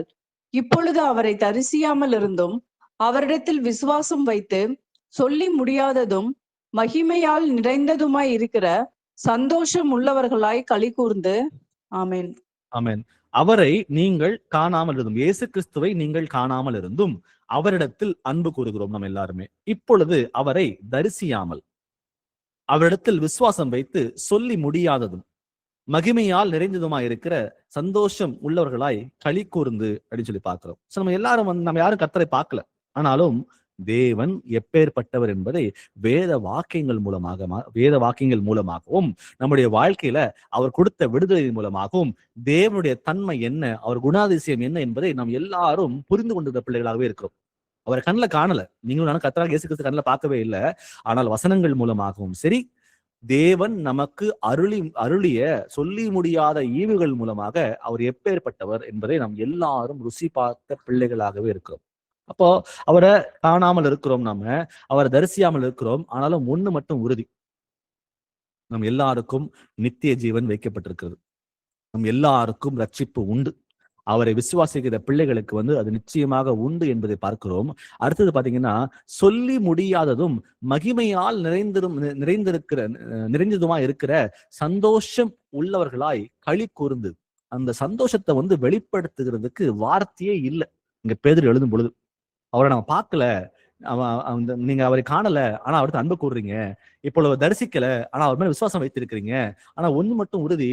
E: இப்பொழுது அவரை தரிசியாமல் இருந்தும் அவரிடத்தில் விசுவாசம் வைத்து சொல்லி முடியாததும் மகிமையால் நிறைந்ததுமாய் இருக்கிற சந்தோஷம் உள்ளவர்களாய் களி கூர்ந்து. ஆமென்.
A: ஆமென். அவரை நீங்கள் காணாமல் இருந்தும், இயேசு கிறிஸ்துவை நீங்கள் காணாமல் இருந்தும் அவரிடத்தில் அன்பு கூறுகிறோம் நம்ம எல்லாருமே. இப்பொழுது அவரை தரிசியாமல் அவரிடத்தில் விசுவாசம் வைத்து சொல்லி முடியாததும் மகிமையால் நிறைந்ததுமாய் இருக்கிற சந்தோஷம் உள்ளவர்களாய் களி கூர்ந்து அப்படின்னு சொல்லி பார்க்கிறோம். நம்ம எல்லாரும் நம்ம யாரும் கர்த்தரை பார்க்கல, ஆனாலும் தேவன் எப்பேற்பட்டவர் என்பதை வேத வாக்கியங்கள் மூலமாகவும் நம்முடைய வாழ்க்கையில அவர் கொடுத்த விடுதலை மூலமாகவும் தேவனுடைய தன்மை என்ன, அவர் குணாதிசயம் என்ன என்பதை நாம் எல்லாரும் புரிந்து கொண்டிருந்த பிள்ளைகளாகவே இருக்கிறோம். அவரை கண்ணில் காணல, நீங்களும் நானும் கர்த்தராகிய இயேசு கிறிஸ்து கண்ணில் பார்க்கவே இல்லை, ஆனால் வசனங்கள் மூலமாகவும் சரி, தேவன் நமக்கு அருளிய சொல்லி முடியாத ஈவுகள் மூலமாக அவர் எப்பேற்பட்டவர் என்பதை நாம் எல்லாரும் ருசி பார்த்த பிள்ளைகளாகவே இருக்கிறோம். அப்போ அவரை காணாமல் இருக்கிறோம், நாம அவரை தரிசியாமல் இருக்கிறோம், ஆனாலும் ஒண்ணு மட்டும் உறுதி, நம் எல்லாருக்கும் நித்திய ஜீவன் வைக்கப்பட்டிருக்கிறது, நம் எல்லாருக்கும் ரட்சிப்பு உண்டு. அவரை விசுவாசிக்கிற பிள்ளைகளுக்கு அது நிச்சயமாக உண்டு என்பதை பார்க்கிறோம். அடுத்தது பாத்தீங்கன்னா, சொல்லி முடியாததும் மகிமையால் நிறைந்ததுமா இருக்கிற சந்தோஷம் உள்ளவர்களாய் களி கூர்ந்து. அந்த சந்தோஷத்தை வெளிப்படுத்துகிறதுக்கு வார்த்தையே இல்லை. இங்க பேதுரு எழுதும் பொழுது அவரை நம்ம பார்க்கல, நீங்க அவரை காணல, ஆனா அவருக்கு அன்பு கூறுறீங்க, இப்போ தரிசிக்கல, ஆனா அவர் மேல விசுவாசம் வைத்திருக்கிறீங்க. ஆனா ஒண்ணு மட்டும் உறுதி,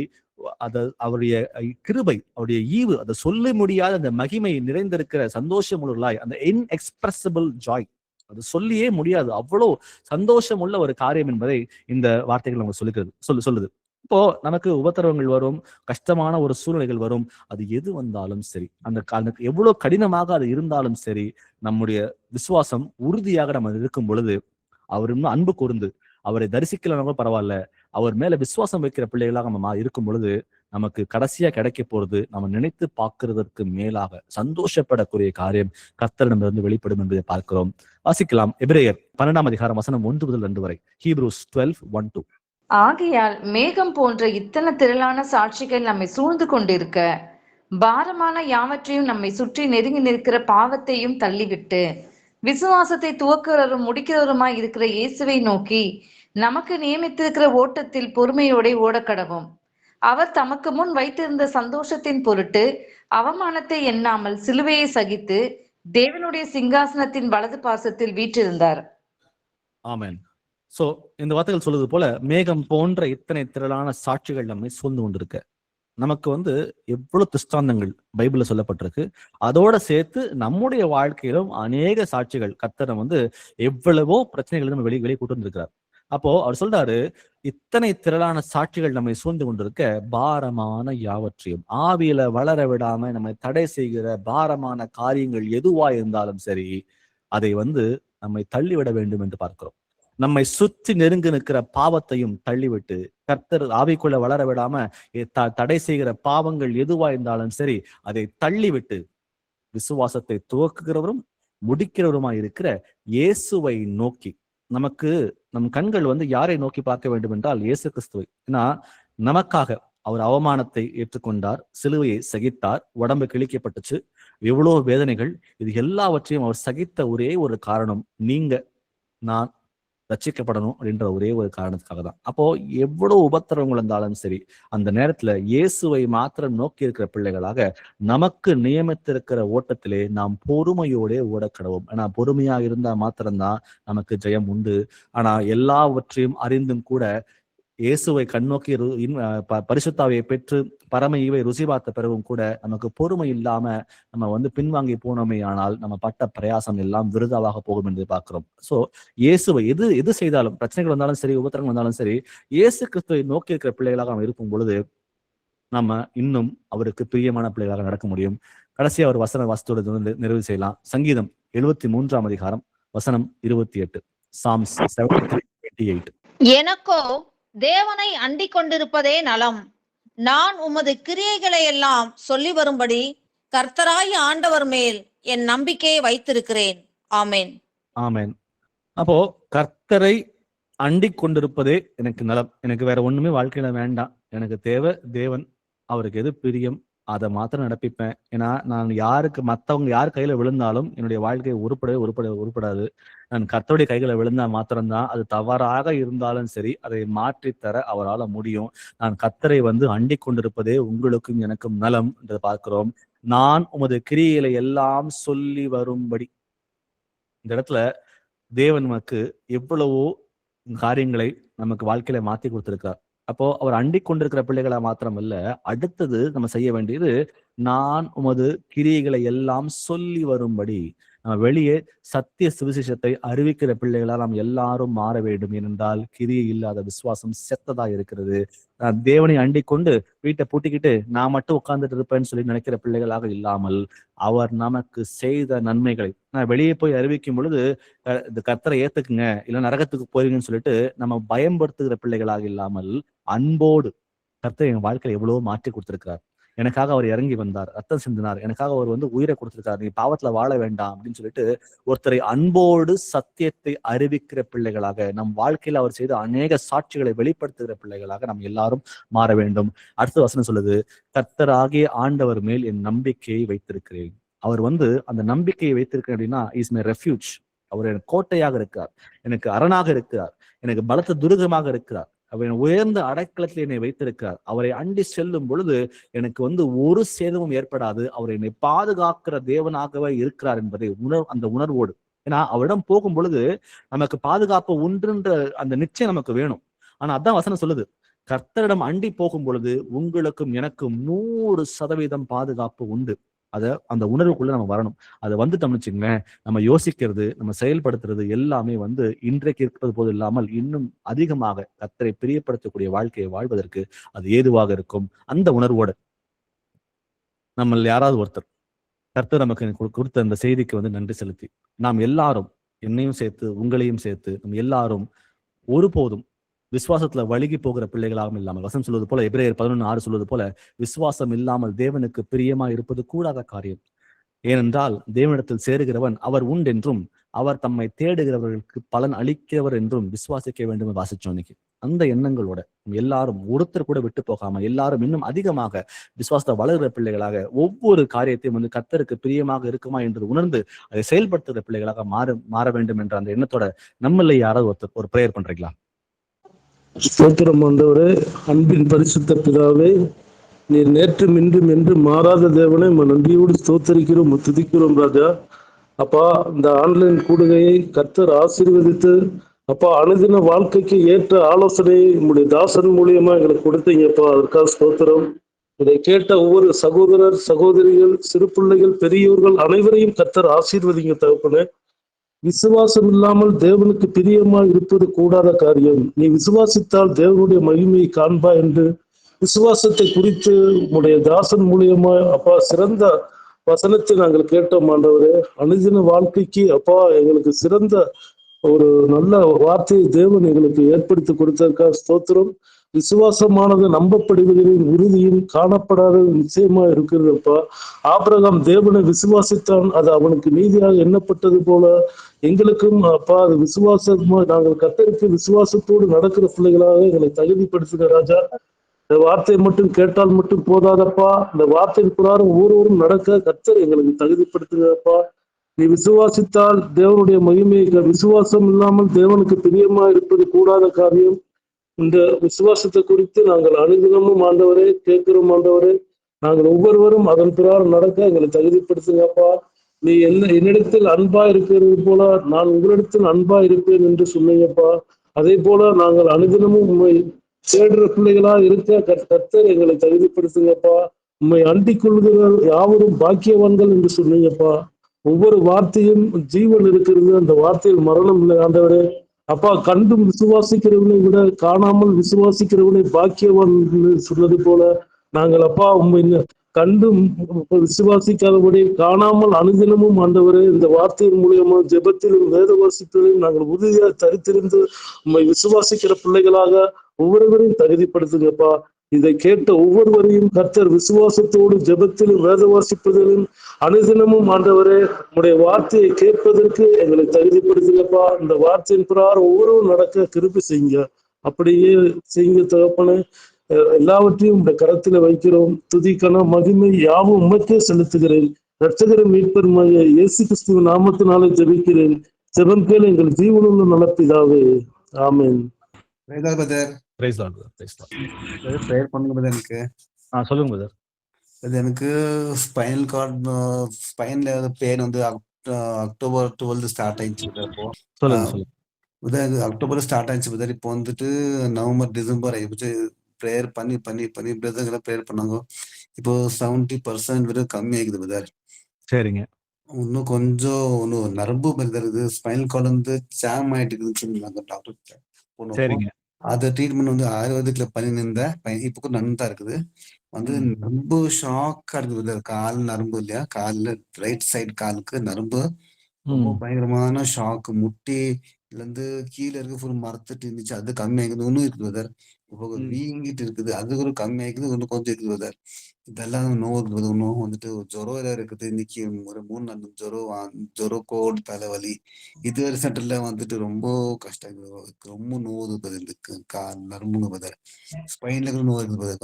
A: அவருடைய கிருபை, அவருடைய ஈவு, அதை சொல்ல முடியாத அந்த மகிமை நிறைந்திருக்கிற சந்தோஷம் உள்ளவர்களாய், அந்த இன்எக்ஸ்பிரசிபிள் ஜாய், அது சொல்லியே முடியாது, அவ்வளவு சந்தோஷம் உள்ள ஒரு காரியம் என்பதை இந்த வார்த்தைகள் நமக்கு சொல்லுது. இப்போ நமக்கு உபத்திரவங்கள் வரும், கஷ்டமான ஒரு சூழ்நிலைகள் வரும், அது எது வந்தாலும் சரி, அந்த எவ்வளவு கடினமாக அது இருந்தாலும் சரி, நம்முடைய விசுவாசம் உறுதியாக நம்ம இருக்கும் பொழுது, அவர் இன்னும் அன்பு கூர்ந்து அவரை தரிசிக்கலனாலும் பரவாயில்ல, அவர் மேல விசுவாசம் வைக்கிற பிள்ளைகளாக நம்ம இருக்கும் பொழுது, நமக்கு கடைசியா கிடைக்க போறது நம்ம நினைத்து பார்க்கிறதற்கு மேலாக சந்தோஷப்படக்கூடிய காரியம் கர்த்தரிடமிருந்து வெளிப்படும் என்பதை பார்க்கிறோம். வாசிக்கலாம். எபிரேயர் 12ஆம் அதிகாரம் வசனம் 1 முதல் 2 வரை. Hebrews 12:1-2.
B: ஆகையால் மேகம் போன்ற இத்தனை திரளான சாட்சிகள் நம்மை சூழ்ந்து கொண்டிருக்க, பாரமான யாவற்றையும் நம்மை சுற்றி நெருங்கி நிற்கிற பாவத்தையும் தள்ளிவிட்டு, விசுவாசத்தை துவக்குறவரும் முடிக்கிறவருமாய் இருக்கிற இயேசுவை நோக்கி நமக்கு நியமித்திருக்கிற ஓட்டத்தில் பொறுமையோட ஓடக்கடவும். அவர் தமக்கு முன் வைத்திருந்த சந்தோஷத்தின் பொருட்டு அவமானத்தை எண்ணாமல் சிலுவையை சகித்து தேவனுடைய சிங்காசனத்தின் வலது பாசத்தில் வீற்றிருந்தார்.
A: ஆமென். சோ இந்த வார்த்தைகள் சொல்வது போல, மேகம் போன்ற இத்தனை திரளான சாட்சிகள் நம்மை சூழ்ந்து கொண்டிருக்க, நமக்கு எவ்வளவு திஷ்டாந்தங்கள் பைபிள்ல சொல்லப்பட்டிருக்கு, அதோட சேர்த்து நம்முடைய வாழ்க்கையிலும் அநேக சாட்சிகள் கர்த்தர் எவ்வளவோ பிரச்சனைகள் நம்ம வெளியே கூட்டு வந்திருக்கிறார். அப்போ அவர் சொல்றாரு, இத்தனை திரளான சாட்சிகள் நம்மை சூழ்ந்து கொண்டிருக்க, பாரமான யாவற்றையும், ஆவியில வளர விடாம நம்மை தடை செய்கிற பாரமான காரியங்கள் எதுவா இருந்தாலும் சரி, அதை நம்மை தள்ளிவிட வேண்டும் என்று பார்க்கிறோம். நம்மை சுற்றி நெருங்கி நிற்கிற பாவத்தையும் தள்ளிவிட்டு, கர்த்தர் ஆவிக்குள்ள வளர விடாம தடை செய்கிற பாவங்கள் எதுவா இருந்தாலும் சரி, அதை தள்ளிவிட்டு விசுவாசத்தை துவக்குகிறவரும் முடிக்கிறவருமாய் இருக்கிற இயேசுவை நோக்கி, நம் கண்கள் யாரை நோக்கி பார்க்க வேண்டும் என்றால் இயேசு கிறிஸ்துவை. ஏன்னா நமக்காக அவர் அவமானத்தை ஏற்றுக்கொண்டார், சிலுவையை சகித்தார், உடம்பு கிழிக்கப்பட்டுச்சு, எவ்வளவு வேதனைகள், இது எல்லாவற்றையும் அவர் சகித்த ஒரே ஒரு காரணம், நீங்க நான் ரட்சிக்கப்படணும் அப்படின்ற ஒரே ஒரு காரணத்துக்காக தான். அப்போ எவ்வளவு உபத்திரவங்கள் இருந்தாலும் சரி, அந்த நேரத்துல இயேசுவை மாத்திரம் நோக்கி இருக்கிற பிள்ளைகளாக நமக்கு நியமித்திருக்கிற ஓட்டத்திலே நாம் பொறுமையோட ஓடக்கடவும். ஏன்னா பொறுமையா இருந்தா மாத்திரம்தான் நமக்கு ஜெயம் உண்டு. ஆனா எல்லாவற்றையும் அறிந்தும் கூட இயேசுவை கண்ணோக்கி பரிசுத்தாவியை பெற்று பரம ஈவை ருசி பார்த்த பிறகும் கூட நமக்கு பொறுமை இல்லாம நம்ம பின்வாங்கி போனோமே, ஆனால் நம்ம பட்ட பிரயாசம் எல்லாம் விருதாவாக போகும் என்று பார்க்கிறோம். சோ இயேசுவை எது செய்தாலும், பிரச்சனைகள் வந்தாலும் சரி, உபத்திரங்கள் வந்தாலும் சரி, இயேசு கிறிஸ்துவை நோக்கி இருக்கிற பிள்ளைகளாக நம்ம இருக்கும் பொழுது நம்ம இன்னும் அவருக்கு பிரியமான பிள்ளைகளாக நடக்க முடியும். கடைசியா ஒரு வசனத்தோடு நிறைவு செய்யலாம். சங்கீதம் 73ஆம் அதிகாரம் வசனம் 28. சாம்ஸ் 73:28.
C: எனக்கோ தேவனை அண்டிக் கொண்டிருப்பதே நலம், நான் உமது கிரியைகளை எல்லாம் சொல்லி வரும்படி கர்த்தராய் ஆண்டவர் மேல் என் நம்பிக்கையை வைத்திருக்கிறேன். ஆமேன்.
A: ஆமேன். அப்போ கர்த்தரை அண்டிக் கொண்டிருப்பதே எனக்கு நலம், எனக்கு வேற ஒண்ணுமே வாழ்க்கையில வேண்டாம், எனக்கு தேவை தேவன், அவருக்கு எது பிரியம் அதை மாத்திரம் நடப்பிப்பேன். ஏன்னா நான் மத்தவங்க யார் கையில விழுந்தாலும் என்னுடைய வாழ்க்கை உருப்படாது. நான் கர்த்தருடைய கைகளை விழுந்தா மாத்திரம்தான், அது தவறாக இருந்தாலும் சரி, அதை மாற்றித்தர அவரால் முடியும். நான் கர்த்தரை அண்டிக் கொண்டிருப்பதே உங்களுக்கும் எனக்கும் நலம் என்று பார்க்கிறோம். நான் உமது கிரியைகளை எல்லாம் சொல்லி வரும்படி. இந்த இடத்துல தேவன் நமக்கு எவ்வளவோ காரியங்களை நமக்கு வாழ்க்கையில மாத்தி கொடுத்திருக்கார். அப்போ அவர் அண்டிக் கொண்டிருக்கிற பிள்ளைகளா மாத்திரம் இல்ல, அடுத்தது நம்ம செய்ய வேண்டியது, நான் உமது கிரியைகளை எல்லாம் சொல்லி வரும்படி. நம்ம வெளியே சத்திய சுவிசேஷத்தை அறிவிக்கிற பிள்ளைகளா நாம் எல்லாரும் மாற வேண்டும். ஏனென்றால் கிரியை இல்லாத விசுவாசம் செத்ததா இருக்கிறது. நான் தேவனை அண்டிக் கொண்டு வீட்டை பூட்டிக்கிட்டு நான் மட்டும் உட்கார்ந்துட்டு இருப்பேன்னு சொல்லி நினைக்கிற பிள்ளைகளாக இல்லாமல், அவர் நமக்கு செய்த நன்மைகளை நான் வெளியே போய் அறிவிக்கும் பொழுது இந்த கர்த்தரை ஏத்துக்குங்க, இல்ல நரகத்துக்கு போறீங்கன்னு சொல்லிட்டு நம்ம பயன்படுத்துகிற பிள்ளைகளாக இல்லாமல், அன்போடு கர்த்தர் என் வாழ்க்கையில எவ்வளவோ மாற்றி கொடுத்திருக்கிறார். எனக்காக அவர் இறங்கி வந்தார், ரத்தம் சிந்தினார், எனக்காக அவர் உயிரை கொடுத்திருக்காரு, நீ பாவத்துல வாழ வேண்டாம் அப்படின்னு சொல்லிட்டு ஒருத்தரை அன்போடு சத்தியத்தை அறிவிக்கிற பிள்ளைகளாக, நம் வாழ்க்கையில அவர் செய்த அநேக சாட்சிகளை வெளிப்படுத்துகிற பிள்ளைகளாக நாம் எல்லாரும் மாற வேண்டும். அடுத்த வசனம் சொல்லுது, கர்த்தராகிய ஆண்டவர் மேல் என் நம்பிக்கையை வைத்திருக்கிறேன். அவர் அந்த நம்பிக்கையை வைத்திருக்கிறேன் அப்படின்னா, இஸ் மை ரெஃப்யூஜ். அவர் எனக்கு கோட்டையாக இருக்கிறார், எனக்கு அரணாக இருக்கிறார், எனக்கு பலத்த துருகமாக இருக்கிறார், அவர் உயர்ந்த அடைக்கலத்தில் என்னை வைத்திருக்கிறார். அவரை அண்டி செல்லும் பொழுது எனக்கு ஒரு சேதமும் ஏற்படாது. அவர் என்னை பாதுகாக்கிற தேவனாகவே இருக்கிறார் என்பதை அந்த உணர்வோடு. ஏன்னா அவரிடம் போகும் பொழுது நமக்கு பாதுகாப்பு ஒன்றுன்ற அந்த நிச்சயம் நமக்கு வேணும். ஆனா அதான் வசனம் சொல்லுது, கர்த்தரிடம் அண்டி போகும் பொழுது உங்களுக்கும் எனக்கும் 100% பாதுகாப்பு உண்டு. அந்த உணர்வுக்குள்ள நம்ம வரணும். அது வந்துட்டோம்னு வச்சுங்களேன், நம்ம யோசிக்கிறது, நம்ம செயல்படுத்துறது எல்லாமே இன்றைக்கு இருப்பது போது இல்லாமல் இன்னும் அதிகமாக கர்த்தரை பிரியப்படுத்தக்கூடிய வாழ்க்கையை வாழ்வதற்கு அது ஏதுவாக இருக்கும். அந்த உணர்வோடு நம்ம யாராவது ஒருத்தர் கர்த்தர் நமக்கு கொடுத்த அந்த செய்திக்கு நன்றி செலுத்தி, நாம் எல்லாரும், என்னையும் சேர்த்து உங்களையும் சேர்த்து, நம்ம எல்லாரும் ஒருபோதும் விசுவாசத்துல வழுகி போகிற பிள்ளைகளாகவும் இல்லாமல், வசனம் சொல்வது போல, எபிரேயர் 11:6 சொல்வது போல, விசுவாசம் இல்லாமல் தேவனுக்கு பிரியமா இருப்பது கூடாத காரியம். ஏனென்றால் தேவனிடத்தில் சேருகிறவன் அவர் உண்டென்றும் அவர் தம்மை தேடுகிறவர்களுக்கு பலன் அளிக்கிறவர் என்றும் விசுவாசிக்க வேண்டும் என்று வாசிச்சோம் இன்னைக்கு. அந்த எண்ணங்களோட எல்லாரும் ஒருத்தர் கூட விட்டு போகாம எல்லாரும் இன்னும் அதிகமாக விசுவாசத்தை வளர்கிற பிள்ளைகளாக, ஒவ்வொரு காரியத்தையும் கர்த்தருக்கு பிரியமாக இருக்குமா என்று உணர்ந்து அதை செயல்படுத்துகிற பிள்ளைகளாக மாற வேண்டும் என்ற அந்த எண்ணத்தோட நம்மள யாராவது ஒரு பிரேயர் பண்றீங்களா?
F: ஸ்தோத்திரம் ஆண்டவரே, அன்பின் பரிசுத்த பிதாவே, நீர் நேற்றும் இன்றும் என்று மாறாத தேவனை நன்றியோடு ஸ்தோத்தரிக்கிறோம், துதிக்கிறோம் ராஜா. அப்பா, இந்த ஆன்லைன் கூடுகையை கர்த்தர் ஆசீர்வதித்து அப்பா அனுதின வாழ்க்கைக்கு ஏற்ற ஆலோசனை உங்களுடைய தாசன் மூலியமா எங்களுக்கு கொடுத்தீங்கப்பா, அதற்காக ஸ்தோத்திரம். இதை கேட்ட ஒவ்வொரு சகோதரர் சகோதரிகள், சிறு பிள்ளைகள், பெரியோர்கள் அனைவரையும் கர்த்தர் ஆசீர்வதிங்க தகப்பனே. விசுவாசம் இல்லாமல் தேவனுக்கு பிரியமா இருப்பது கூடாத காரியம். நீ விசுவாசித்தால் தேவனுடைய மகிமையை காண்பா என்று விசுவாசத்தை குறித்து உங்களுடைய தாசன் மூலியமா அப்பா சிறந்த வசனத்தை நாங்கள் கேட்டோம் ஆண்டவரே. அனுதின வாழ்க்கைக்கு அப்பா எங்களுக்கு சிறந்த ஒரு நல்ல வார்த்தையை தேவன் எங்களுக்கு ஏற்படுத்தி கொடுத்ததற்காக ஸ்தோத்திரம். விசுவாசமானது நம்பப்படுவதின் உறுதியும் காணப்படாத நிச்சயமா இருக்கிறதப்பா. ஆபிரகாம் தேவனை விசுவாசித்தான், அது அவனுக்கு நீதியாக எண்ணப்பட்டது போல எங்களுக்கும் அப்பா அது விசுவாசமா நாங்கள் கர்த்தருக்கு விசுவாசத்தோடு நடக்கிற பிள்ளைகளாக எங்களை தகுதிப்படுத்துகிற ராஜா. இந்த வார்த்தையை மட்டும் கேட்டால் மட்டும் போதாதப்பா, இந்த வார்த்தையின் பிரகாரம் ஒவ்வொருவரும் நடக்க கர்த்தர் எங்களுக்கு தகுதிப்படுத்துகிறப்பா. நீ விசுவாசித்தால் தேவனுடைய மகிமையை, விசுவாசம் இல்லாமல் தேவனுக்கு பிரியமா இருப்பது கூடாத காரியம். இந்த விசுவாசத்தை குறித்து நாங்கள் அனுதினமும் ஆண்டவரே கேட்கிறோம் ஆண்டவரே. நாங்கள் ஒவ்வொருவரும் அதன் பிரகாரம் நடக்க எங்களை தகுதிப்படுத்துங்கப்பா. நீ என்னிடத்தில் அன்பா இருக்கிறது போல நான் உங்களிடத்தில் அன்பா இருப்பேன் என்று சொன்னீங்கப்பா. அதே போல நாங்கள் அனுதினமும் உண்மை தேடுற பிள்ளைகளா இருக்க கர்த்தர் எங்களை தகுதிப்படுத்துங்கப்பா. உண்மை அண்டிக் கொள்கிற யாவரும் பாக்கியவான்கள் என்று சொன்னீங்கப்பா. ஒவ்வொரு வார்த்தையும் ஜீவன் இருக்கிறது, அந்த வார்த்தையில் மரணம் இல்லை ஆண்டவரே. அப்பா, கண்டும் விசுவாசிக்கிறவனை விட காணாமல் விசுவாசிக்கிறவனை பாக்கியவான் சொன்னது போல நாங்கள் அப்பா உண்மை கண்டும் விசுவாசிக்காதபடி காணாமல் அனுதினமும் ஆண்டவரே இந்த வார்த்தையின் மூலியமா ஜெபத்திலும் வேத வாசிப்பிலும் நாங்கள் உறுதியாக தரித்திருந்து உண்மை விசுவாசிக்கிற பிள்ளைகளாக ஒவ்வொருவரையும் தகுதிப்படுத்துங்கப்பா. இதை கேட்ட ஒவ்வொருவரையும் கர்த்தர் விசுவாசத்தோடு ஜெபத்திலும் வேத வாசிப்பதிலும் அனுதினமும் ஆண்டவரே உடைய வார்த்தையை கேட்பதற்கு எங்களை தகுதிப்படுத்துங்கப்பா. இந்த வார்த்தையின் பிரகாரம் ஒவ்வொருவரும் நடக்க கிருபை செய்யுங்க, அப்படியே செய்யுங்க தகப்பனே. எல்லாவற்றையும் இந்த கரத்துல வைக்கிறோம். துதிக்கான மகிமை யாவும் உமக்கே செலுத்துகிறேன். ரட்சகரும் மீட்பருமாகிய இயேசு கிறிஸ்துவின் நாமத்தினாலே ஜெபிக்கிறேன். ஜெபம் கேளு எங்கள் ஜீவனுள்ள நலப்பிதாவே. Amen.
A: Praise Lord brother. Praise Lord.
G: Prayer பண்ணுங்க எனக்கு.
A: சொல்லுங்க brother.
G: இது எனக்கு ஸ்பைனல் கார்டு ஸ்பைன்ல பெயின் வந்து அக்டோபர் 12 ஸ்டார்ட் ஆயிடுச்சு. இப்போ
A: சொல்லுங்க.
G: அக்டோபர் ஸ்டார்ட் ஆயிடுச்சு பிரதர். இப்போ வந்துட்டு நவம்பர் டிசம்பர் ஆயிடுச்சு. ப்ரேயர் பண்ணி பண்ணி பண்ணி பிரதர்களை ப்ரேயர் பண்ணாங்க. இப்போ 70% வரை கம்மி ஆகிக்குது பிரதர்.
A: சரிங்க.
G: இன்னும் கொஞ்சம் இன்னும் நரம்பு பிரதர் இது ஸ்பைனல் கார்டு வந்து ஜாம் ஆயிட்டு இருக்குதுன்னு சொன்னாங்க டாக்டர்.
A: சரிங்க.
G: அது ட்ரீட்மெண்ட் வந்து ஆயுர்வேதிக்ல பண்ணி நின்றேன். இப்போ கூட நன்னுதான் இருக்குது. வந்து நரம்பு ஷாக்கா இருக்குது. கால் நரம்பு இல்லையா, கால்ல ரைட் சைடு காலுக்கு நரம்பு ரொம்ப பயங்கரமான ஷாக்கு. முட்டில இருந்து கீழே இருக்க ஃபுல் மரத்துட்டு இருந்துச்சு, அது கம்மி ஆகிக்குது. இன்னும் இருக்குது பிரதர். இப்போ வீங்கிட்டு இருக்குது, அது ஒரு கம்மி ஆகிக்குது. இன்னும் கொஞ்சம் இருக்குது பிரதர். இதெல்லாம் நோவு இருக்குது. இன்னும் வந்துட்டு ஜுரம் எல்லாம் இருக்குது. இன்னைக்கு ஒரு 3 நாள் ஜுரம் கோல்டு தலைவலி. இது ரிசல்ட்ல வந்துட்டு ரொம்ப கஷ்டம் இருக்குது. ரொம்ப நோவுது பிரதர். இந்த கால் நரம்புங்க பிரதர். ஸ்பைன்ல கூட நோவு இருக்குது பிரதர்.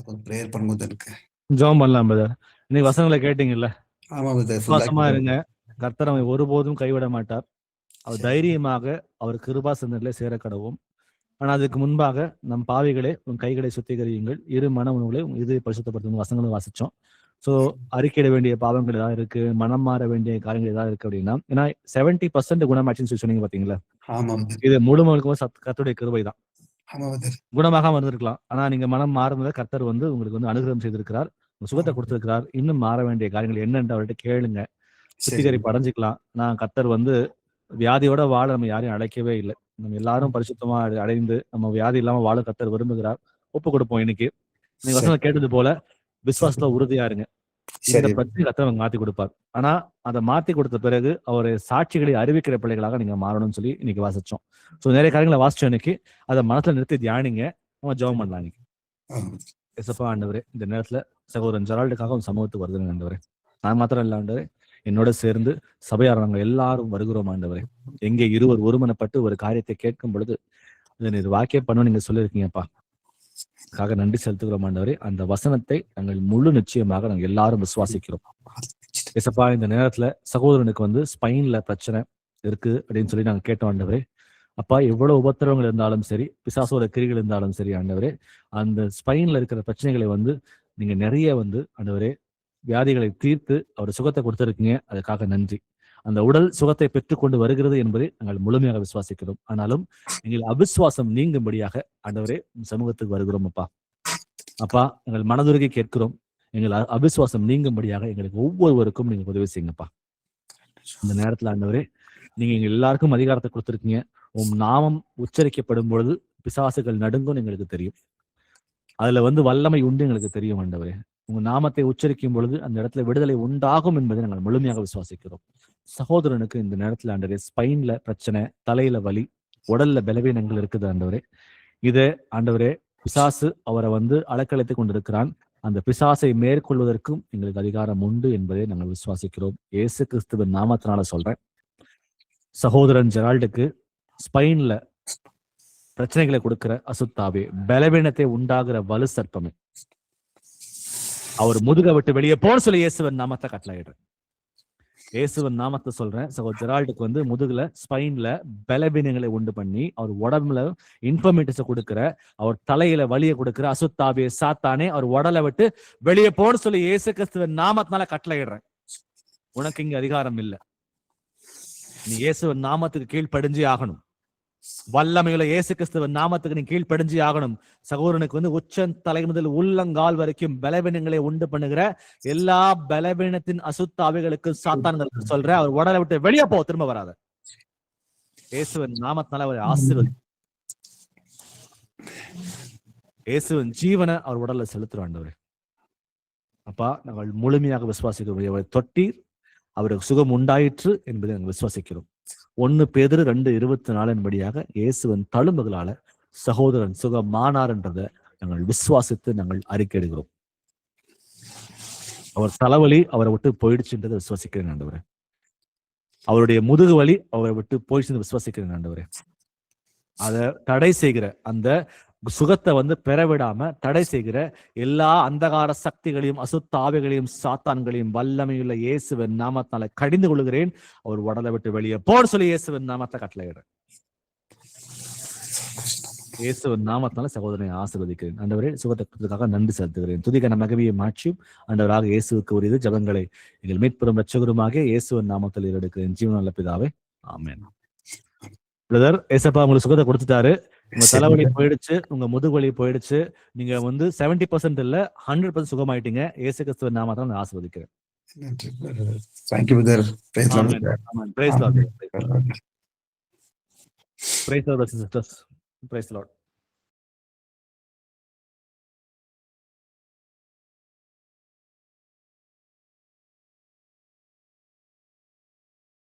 G: கொஞ்சம் ப்ரேயர் பண்ணும்போது எனக்கு.
A: ஜெபம் பண்ணலாம் brother. இன்னைக்கு வசனங்களை கேட்டீங்கல்ல,
G: ஆமா பிரதர்.
A: விசுவாசமா இருங்க. கர்த்தர் அவனை ஒருபோதும் கைவிட மாட்டார். அவர் தைரியமாக அவர் கிருபாசனத்திலே சேர கடவும். ஆனா அதுக்கு முன்பாக நம் பாவிகளே உன் கைகளை சுத்திகரியுங்கள், இரு மன உணவுகளை இதை பரிசுத்தப்படுத்தும் வசனங்களும் வாசிச்சோம். ஸோ அறிக்கையிட வேண்டிய பாவங்கள் ஏதாவது இருக்கு, மனம் மாற வேண்டிய காரியங்கள் ஏதாவது இருக்கு அப்படின்னா, ஏன்னா 70% குணமாச்சுன்னு சொல்லி சொன்னீங்க பாத்தீங்களா, இது முழுமைக்கும் கர்த்தருடைய கிருபை தான். குணமாக வந்திருக்கலாம். ஆனா நீங்க மனம் மாறுனதை கர்த்தர் வந்து உங்களுக்கு வந்து அனுகிரகம் செய்திருக்கிறார், சுகத்தை கொடுத்திருக்கிறார். இன்னும் மாற வேண்டிய காரியங்கள் என்னன்னு அவர்கிட்ட கேளுங்க, சுத்திகரிப்பு அடைஞ்சிக்கலாம். நான் கர்த்தர் வந்து வியாதியோட வாழ நம்ம யாரையும் அழைக்கவே இல்லை. நம்ம எல்லாரும் பரிசுத்தமா அடைந்து நம்ம வியாதி இல்லாம வாழ கர்த்தர் விரும்புகிறார். ஒப்பு கொடுப்போம். இன்னைக்கு நீங்க வசனம் கேட்டது போல விசுவாசத்துல உறுதியா இருங்க. இந்த பிரச்சனை கர்த்தர் மாத்தி கொடுப்பார். ஆனா அதை மாத்தி கொடுத்த பிறகு அவரை சாட்சிகளை அறிவிக்கிற பிள்ளைகளாக நீங்க மாறணும்னு சொல்லி இன்னைக்கு வாசிச்சோம். ஸோ நிறைய காரியங்களை வாசிச்சோம் இன்னைக்கு. அதை மனசுல நிறுத்தி தியானிங்க. நம்ம ஜெபம் பண்ணலாம். இன்னைக்கு எசப்பா ஆண்டவரே, இந்த நேரத்துல சகோதரன் ஜெரால்டுக்காக உங்க சமூகத்துக்கு வருதுங்க ஆண்டவரே. நான் மாத்திரம் இல்ல ஆண்டவரே, என்னோட சேர்ந்து சபையார் நாங்கள் எல்லாரும் வருகிறோம் ஆண்டவரே. எங்கே இருவர் ஒருமனப்பட்டு ஒரு காரியத்தை கேட்கும் பொழுது இது வாக்கியம் பண்ண நீங்க சொல்லியிருக்கீங்கப்பா, அதுக்காக நன்றி செலுத்துகிறோம் ஆண்டவரே. அந்த வசனத்தை நாங்கள் முழு நிச்சயமாக நாங்கள் எல்லாரும் விசுவாசிக்கிறோம். எசப்பா, இந்த நேரத்துல சகோதரனுக்கு வந்து ஸ்பைன்ல பிரச்சனை இருக்கு அப்படின்னு சொல்லி நாங்க கேட்டோம் ஆண்டவரே. அப்பா, எவ்வளவு உபத்திரவங்கள் இருந்தாலும் சரி, பிசாசோட கிரிகள் இருந்தாலும் சரி ஆண்டவரே, அந்த ஸ்பைன்ல இருக்கிற பிரச்சனைகளை வந்து நீங்க நிறைய வந்து ஆண்டவரே வியாதிகளை தீர்த்து அவர் சுகத்தை கொடுத்திருக்கீங்க. அதுக்காக நன்றி. அந்த உடல் சுகத்தை பெற்றுக்கொண்டு வருகிறது என்பதை நாங்கள் முழுமையாக விசுவாசிக்கிறோம். ஆனாலும் எங்கள் அவிசுவாசம் நீங்கும்படியாக ஆண்டவரே சமூகத்துக்கு வருகிறோம். அப்பா எங்கள் மனதுருகி கேட்கிறோம். எங்கள் அவிசுவாசம் நீங்கும்படியாக எங்களுக்கு ஒவ்வொருவருக்கும் நீங்க உதவி செய்யுங்கப்பா. இந்த நேரத்துல ஆண்டவரே, நீங்க எங்க எல்லாருக்கும் அதிகாரத்தை கொடுத்திருக்கீங்க. உம் நாமம் உச்சரிக்கப்படும் பொழுது பிசாசுகள் நடுங்கும் எங்களுக்கு தெரியும். அதுல வந்து வல்லமை உண்டு எங்களுக்கு தெரியும் ஆண்டவரே. உங்க நாமத்தை உச்சரிக்கும் பொழுது அந்த இடத்துல விடுதலை உண்டாகும் என்பதை நாங்கள் முழுமையாக விசுவாசிக்கிறோம். சகோதரனுக்கு இந்த நேரத்துல ஆண்டவரே ஸ்பைன்ல பிரச்சனை, தலையில வலி, உடல்ல பலவீனங்கள் இருக்குது ஆண்டவரே. இதை ஆண்டவரே பிசாசு அவரை வந்து அலக்கழித்துக் கொண்டிருக்கிறான். அந்த பிசாசை மேற்கொள்வதற்கும் எங்களுக்கு அதிகாரம் உண்டு என்பதை நாங்கள் விசுவாசிக்கிறோம். இயேசு கிறிஸ்துவின் நாமத்தினால சொல்றேன். சகோதரன் ஜெரால்டுக்கு ஸ்பைன்ல பிரச்சனைகளை கொடுக்கிற அசுத்தாவே, பலவீனத்தை உண்டாகிற வலு சர்ப்பமே, அவர் முதுக விட்டு வெளியே போன சொல்லி இயேசுவன் நாமத்தை கட்டளையிடுறேன். இயேசுவன் நாமத்தை சொல்றேன். சகோதரர் ஜெரால்டுக்கு வந்து முதுகுல ஸ்பைன்ல பலவீனங்களை உண்டு பண்ணி அவர் உடம்புல இன்ஃபர்மேட்டிவ்ஸை கொடுக்கிற, அவர் தலையில வலியை கொடுக்கிற அசுத்தாவே, சாத்தானே, அவர் உடலை விட்டு வெளியே போன சொல்லி இயேசு கிறிஸ்துவின் நாமத்தினால கட்டளையிடுறேன். உனக்கு இங்க அதிகாரம் இல்லை. நீ இயேசுவின் நாமத்துக்கு கீழ்ப்படிஞ்சு ஆகணும். வல்லமையுள்ள இயேசு கிறிஸ்துவின் நாமத்துக்கு நீ கீழ்ப்படிஞ்சு ஆகணும். சகோதரனுக்கு வந்து உச்சன் தலை முதல் உள்ளங்கால் வரைக்கும் பலவீனங்களை உண்டு பண்ணுகிற எல்லா பலவீனத்தின் அசுத்தாவிகளுக்கு சாத்தான்களுக்கு சொல்ற, அவர் உடலை விட்டு வெளியே போ, திரும்ப வராத. இயேசுவின் நாமத்தினால அவர் ஆசீர்வதி. இயேசுவின் ஜீவனை அவர் உடல்ல செலுத்துறாண்டவர். அப்பா, நாங்கள் முழுமையாக விசுவாசிக்கிறோம். அவர் தொட்டீர், அவருக்கு சுகம் உண்டாயிற்று என்பதை நாங்கள் விசுவாசிக்கிறோம். 1 பேதுரு 2:24 படியாக இயேசுவின் தழும்புகளால சகோதரன் சுகமானார் என்றதை நாங்கள் விசுவாசித்து நாங்கள் அறிக்கையிடுகிறோம். அவர் தலைவலி அவரை விட்டு போயிடுச்சுன்றதை விசுவாசிக்கிறேன் ஆண்டவரே. அவருடைய முதுகு வலி அவரை விட்டு போயிடுச்சு விசுவாசிக்கிறேன் ஆண்டவரே. அதை தடை செய்கிற அந்த சுகத்தை வந்து பெறவிடாம தடை செய்கிற எல்லா அந்தகார சக்திகளையும் அசுத்தாவிகளையும் சாத்தான்களையும் வல்லமையுள்ள இயேசுவின் நாமத்தால கடிந்து கொள்கிறேன். அவர் உடலை விட்டு வெளியே போட சொல்லி இயேசுவின் நாமத்தை கட்டளையிடுறேன். இயேசுவின் நாமத்தால சகோதரனை ஆசீர்வதிக்கிறேன். ஆண்டவரே, சுகத்தை கொடுத்ததுக்காக நன்றி செலுத்துகிறேன். துதிக்க மகிமையை மாற்றியும் ஆண்டவராக இயேசுவுக்கு உரியது ஜபங்களை எங்கள் மீட்பெரும் ரட்சகருமாகிய இயேசுவின் நாமத்தில் எடுக்கிறேன். ஜீவனுள்ள பிதாவே, ஆமென். பிரதர், ஏசப்பா உங்களுக்கு சுகத்தை கொடுத்துட்டாரு. உங்க தலைவலி போயிடுச்சு, உங்க முதுகுவலி போயிடுச்சு. நீங்க வந்து 70% இல்ல 100% சுகமாயிட்டீங்க. இயேசு கிறிஸ்துவின் நாமத்தால நான் ஆசீர்வதிக்கிறேன்.
G: Thank you, brother. Praise the Lord.
A: Amen. Praise the Lord. Praise the Lord, sisters. Praise the Lord.